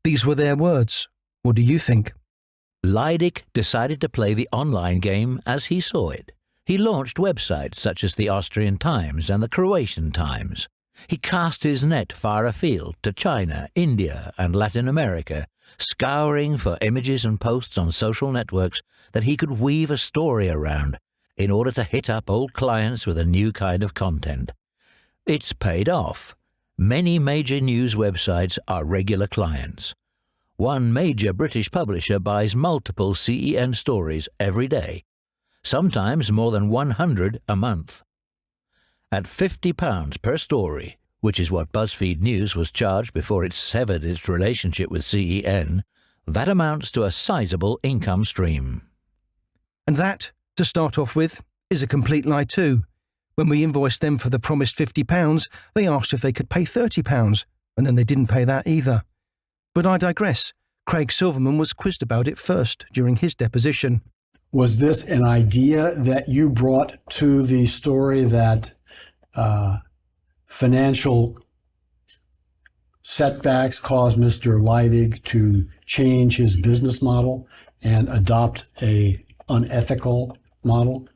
[SPEAKER 1] These were their words. What do you think?
[SPEAKER 9] Leidig decided to play the online game as he saw it. He launched websites such as the Austrian Times and the Croatian Times. He cast his net far afield to China, India, and Latin America, scouring for images and posts on social networks that he could weave a story around in order to hit up old clients with a new kind of content. It's paid off. Many major news websites are regular clients. One major British publisher buys multiple CEN stories every day, sometimes more than 100 a month. At £50 per story, which is what BuzzFeed News was charged before it severed its relationship with CEN, that amounts to a sizable income stream.
[SPEAKER 1] And that, to start off with, is a complete lie too. When we invoiced them for the promised £50, they asked if they could pay £30, and then they didn't pay that either. But I digress. Craig Silverman was quizzed about it first during his deposition.
[SPEAKER 2] Was this an idea that you brought to the story, that financial setbacks caused Mr. Leidig to change his business model and adopt a unethical model?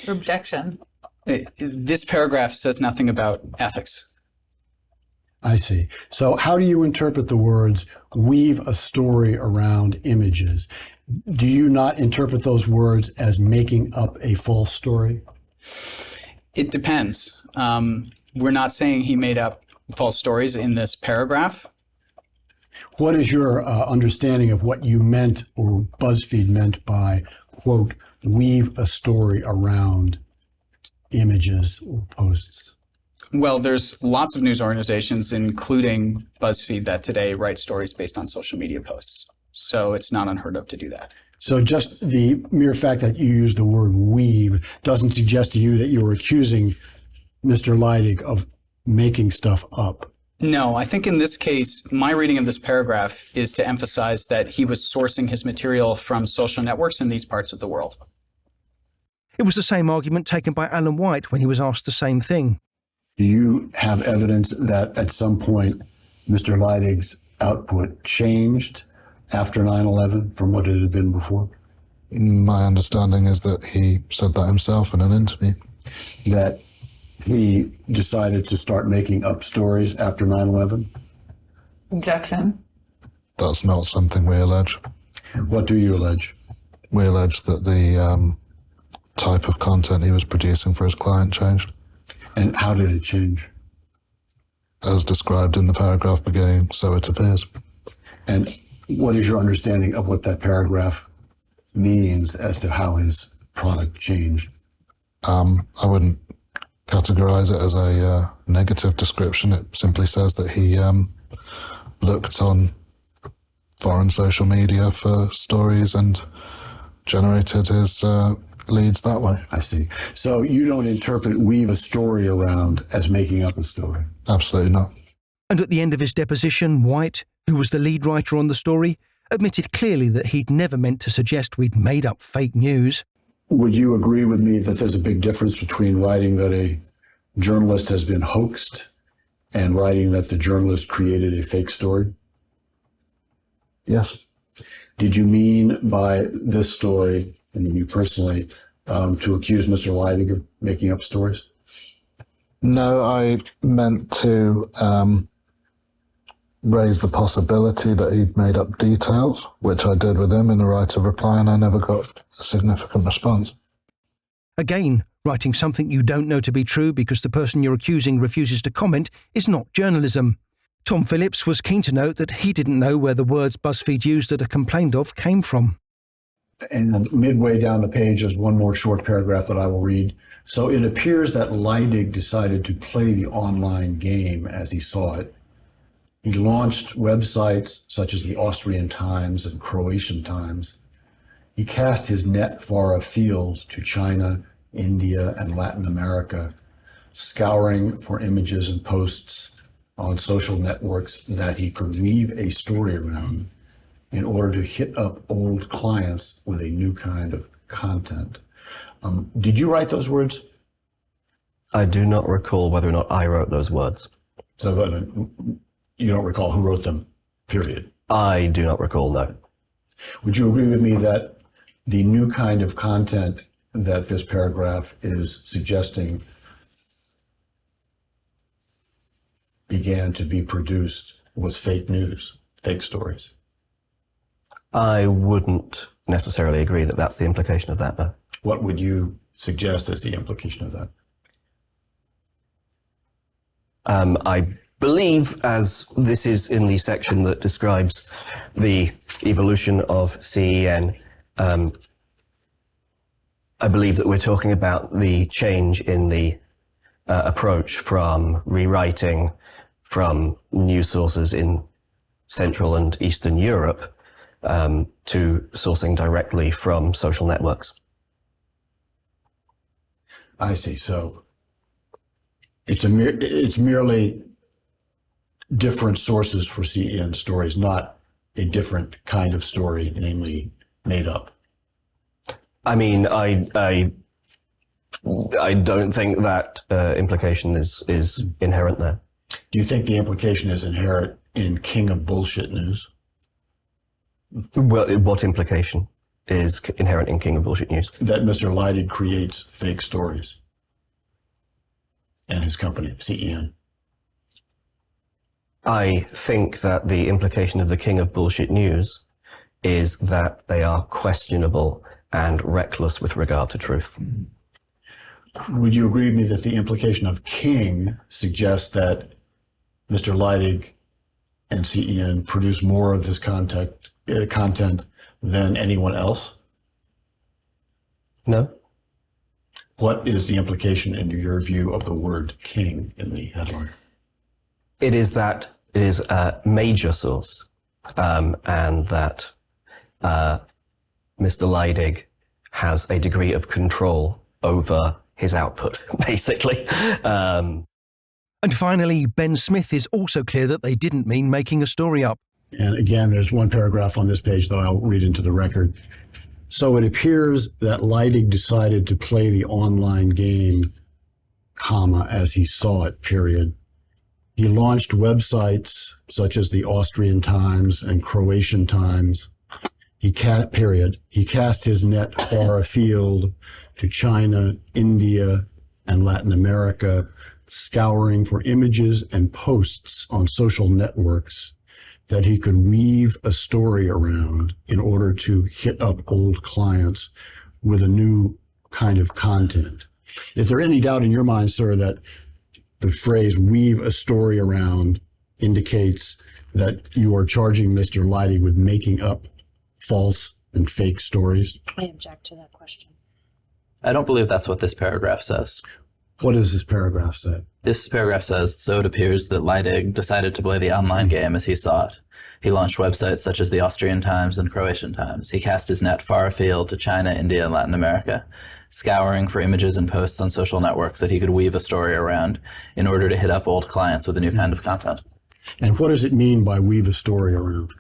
[SPEAKER 7] Objection.
[SPEAKER 10] This paragraph says nothing about ethics.
[SPEAKER 2] I see. So how do you interpret the words, weave a story around images? Do you not interpret those words as making up a false story?
[SPEAKER 10] It depends. We're not saying he made up false stories in this paragraph.
[SPEAKER 2] What is your understanding of what you meant, or BuzzFeed meant, by, quote, weave a story around images or posts?
[SPEAKER 10] Well, there's lots of news organizations, including BuzzFeed, that today write stories based on social media posts. So it's not unheard of to do that.
[SPEAKER 2] So just the mere fact that you use the word weave doesn't suggest to you that you're accusing Mr. Leidig of making stuff up.
[SPEAKER 10] No, I think in this case, my reading of this paragraph is to emphasize that he was sourcing his material from social networks in these parts of the world.
[SPEAKER 1] It was the same argument taken by Alan White when he was asked the same thing.
[SPEAKER 2] Do you have evidence that at some point Mr. Leidig's output changed after 9/11 from what it had been before?
[SPEAKER 6] My understanding is that he said that himself in an interview.
[SPEAKER 2] That he decided to start making up stories after 9/11?
[SPEAKER 7] Objection.
[SPEAKER 6] That's not something we allege.
[SPEAKER 2] What do you allege?
[SPEAKER 6] We allege that the type of content he was producing for his client changed.
[SPEAKER 2] And how did it change?
[SPEAKER 6] As described in the paragraph beginning, so it appears.
[SPEAKER 2] And what is your understanding of what that paragraph means as to how his product changed?
[SPEAKER 6] I wouldn't categorize it as a negative description. It simply says that he looked on foreign social media for stories and generated his leads that way.
[SPEAKER 2] I see. So you don't weave a story around as making up a story?
[SPEAKER 6] Absolutely not.
[SPEAKER 1] And at the end of his deposition, White, who was the lead writer on the story, admitted clearly that he'd never meant to suggest we'd made up fake news.
[SPEAKER 2] Would you agree with me that there's a big difference between writing that a journalist has been hoaxed and writing that the journalist created a fake story?
[SPEAKER 6] Yes.
[SPEAKER 2] Did you mean by this story, and you personally, to accuse Mr. Leidig of making up stories?
[SPEAKER 6] No, I meant to raise the possibility that he'd made up details, which I did with him in the right of reply, and I never got a significant response.
[SPEAKER 1] Again, writing something you don't know to be true because the person you're accusing refuses to comment is not journalism. Tom Phillips was keen to note that he didn't know where the words Buzzfeed used that are complained of came from.
[SPEAKER 2] And midway down the page, there's one more short paragraph that I will read. So it appears that Leidig decided to play the online game as he saw it. He launched websites such as the Austrian Times and Croatian Times. He cast his net far afield to China, India, and Latin America, scouring for images and posts on social networks that he could weave a story around in order to hit up old clients with a new kind of content. Did you write those words?
[SPEAKER 8] I do not recall whether or not I wrote those words.
[SPEAKER 2] So that you don't recall who wrote them, period?
[SPEAKER 8] I do not recall, no.
[SPEAKER 2] Would you agree with me that the new kind of content that this paragraph is suggesting began to be produced was fake news, fake stories?
[SPEAKER 8] I wouldn't necessarily agree that that's the implication of that, no.
[SPEAKER 2] What would you suggest as the implication of that?
[SPEAKER 8] I believe, as this is in the section that describes the evolution of CEN, I believe that we're talking about the change in the approach from rewriting from news sources in Central and Eastern Europe to sourcing directly from social networks.
[SPEAKER 2] I see. So it's merely different sources for CEN stories, not a different kind of story, namely made up.
[SPEAKER 8] I mean, I don't think that implication is inherent there.
[SPEAKER 2] Do you think the implication is inherent in King of Bullshit News?
[SPEAKER 8] Well, what implication is inherent in King of Bullshit News?
[SPEAKER 2] That Mr. Leidig creates fake stories and his company, CEN.
[SPEAKER 8] I think that the implication of the King of Bullshit News is that they are questionable and reckless with regard to truth.
[SPEAKER 2] Would you agree with me that the implication of King suggests that Mr. Leidig and CEN produce more of this content than anyone else?
[SPEAKER 8] No.
[SPEAKER 2] What is the implication in your view of the word king in the headline?
[SPEAKER 8] It is that it is a major source, and that Mr. Leidig has a degree of control over his output, basically.
[SPEAKER 1] And finally, Ben Smith is also clear that they didn't mean making a story up.
[SPEAKER 2] And again, there's one paragraph on this page that I'll read into the record. So it appears that Leidig decided to play the online game, comma, as he saw it, period. He launched websites such as the Austrian Times and Croatian Times. He cast his net far afield to China, India, and Latin America, scouring for images and posts on social networks that he could weave a story around in order to hit up old clients with a new kind of content. Is there any doubt in your mind, sir, that the phrase weave a story around indicates that you are charging Mr. Leidy with making up false and fake stories?
[SPEAKER 12] I object to that question.
[SPEAKER 5] I don't believe that's what this paragraph says.
[SPEAKER 2] What does this paragraph say?
[SPEAKER 5] This paragraph says, so it appears that Leidig decided to play the online game as he saw it. He launched websites such as the Austrian Times and Croatian Times. He cast his net far afield to China, India, and Latin America, scouring for images and posts on social networks that he could weave a story around in order to hit up old clients with a new kind of content.
[SPEAKER 2] And what does it mean by weave a story around?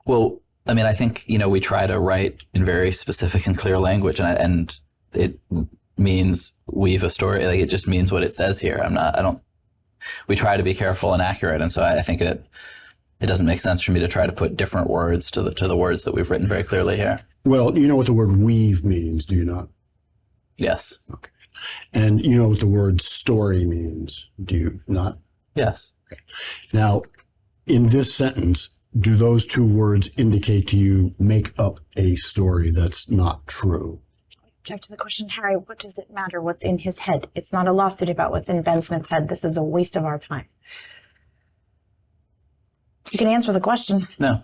[SPEAKER 5] Well, I mean, I think, we try to write in very specific and clear language, and it means weave a story. Like, it just means what it says here. We try to be careful and accurate. And so I think it doesn't make sense for me to try to put different words to the words that we've written very clearly here.
[SPEAKER 2] Well, you know what the word weave means, do you not?
[SPEAKER 5] Yes.
[SPEAKER 2] Okay. And you know what the word story means, do you not?
[SPEAKER 5] Yes.
[SPEAKER 2] Okay. Now, in this sentence, do those two words indicate to you make up a story that's not true?
[SPEAKER 3] Object to the question, Harry. What does it matter what's in his head? It's not a lawsuit about what's in Ben Smith's head. This is a waste of our time. You can answer the question.
[SPEAKER 5] No.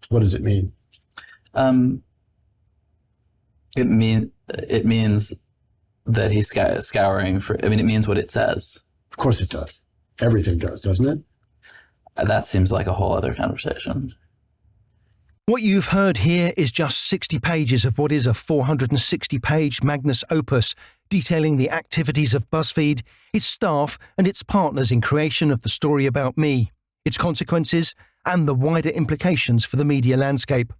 [SPEAKER 2] What does it mean?
[SPEAKER 5] It means that he's scouring for. I mean, it means what it says.
[SPEAKER 2] Of course it does. Everything does, doesn't it?
[SPEAKER 5] That seems like a whole other conversation.
[SPEAKER 1] What you've heard here is just 60 pages of what is a 460-page magnus opus detailing the activities of Buzzfeed, its staff and its partners in creation of the story about me, its consequences and the wider implications for the media landscape.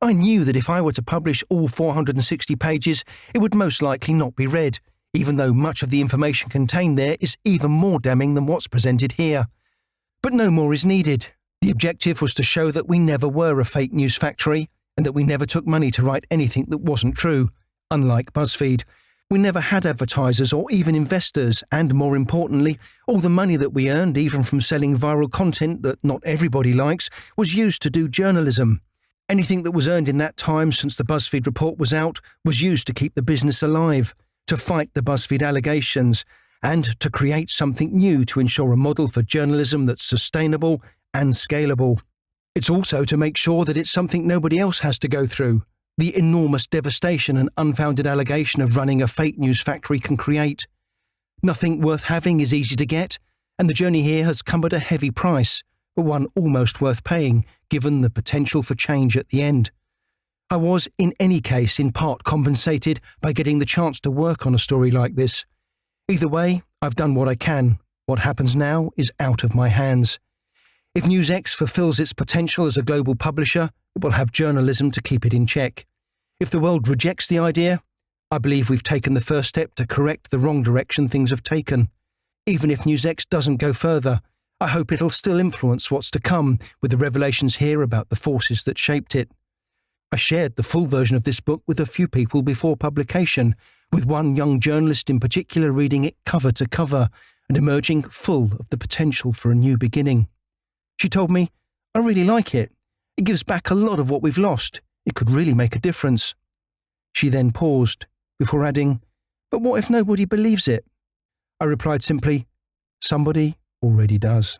[SPEAKER 1] I knew that if I were to publish all 460 pages, it would most likely not be read, even though much of the information contained there is even more damning than what's presented here. But no more is needed. The objective was to show that we never were a fake news factory and that we never took money to write anything that wasn't true, unlike BuzzFeed. We never had advertisers or even investors, and more importantly, all the money that we earned, even from selling viral content that not everybody likes, was used to do journalism. Anything that was earned in that time since the BuzzFeed report was out was used to keep the business alive, to fight the BuzzFeed allegations, and to create something new to ensure a model for journalism that's sustainable and scalable. It's also to make sure that it's something nobody else has to go through. The enormous devastation an unfounded allegation of running a fake news factory can create. Nothing worth having is easy to get, and the journey here has come at a heavy price, but one almost worth paying, given the potential for change at the end. I was, in any case, in part compensated by getting the chance to work on a story like this. Either way, I've done what I can. What happens now is out of my hands. If NewsX fulfills its potential as a global publisher, it will have journalism to keep it in check. If the world rejects the idea, I believe we've taken the first step to correct the wrong direction things have taken. Even if NewsX doesn't go further, I hope it'll still influence what's to come with the revelations here about the forces that shaped it. I shared the full version of this book with a few people before publication, with one young journalist in particular reading it cover to cover and emerging full of the potential for a new beginning. She told me, "I really like it. It gives back a lot of what we've lost. It could really make a difference." She then paused, before adding, "But what if nobody believes it?" I replied simply, "Somebody already does."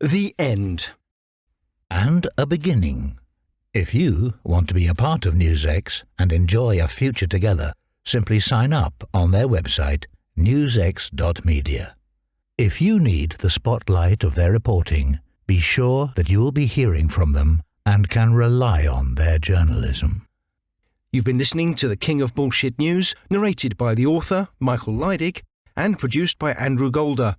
[SPEAKER 1] The end.
[SPEAKER 9] And a beginning. If you want to be a part of NewsX and enjoy a future together, simply sign up on their website, newsx.media. If you need the spotlight of their reporting, be sure that you will be hearing from them and can rely on their journalism.
[SPEAKER 1] You've been listening to The King of Bullshit News, narrated by the author, Michael Leidig, and produced by Andrew Golder,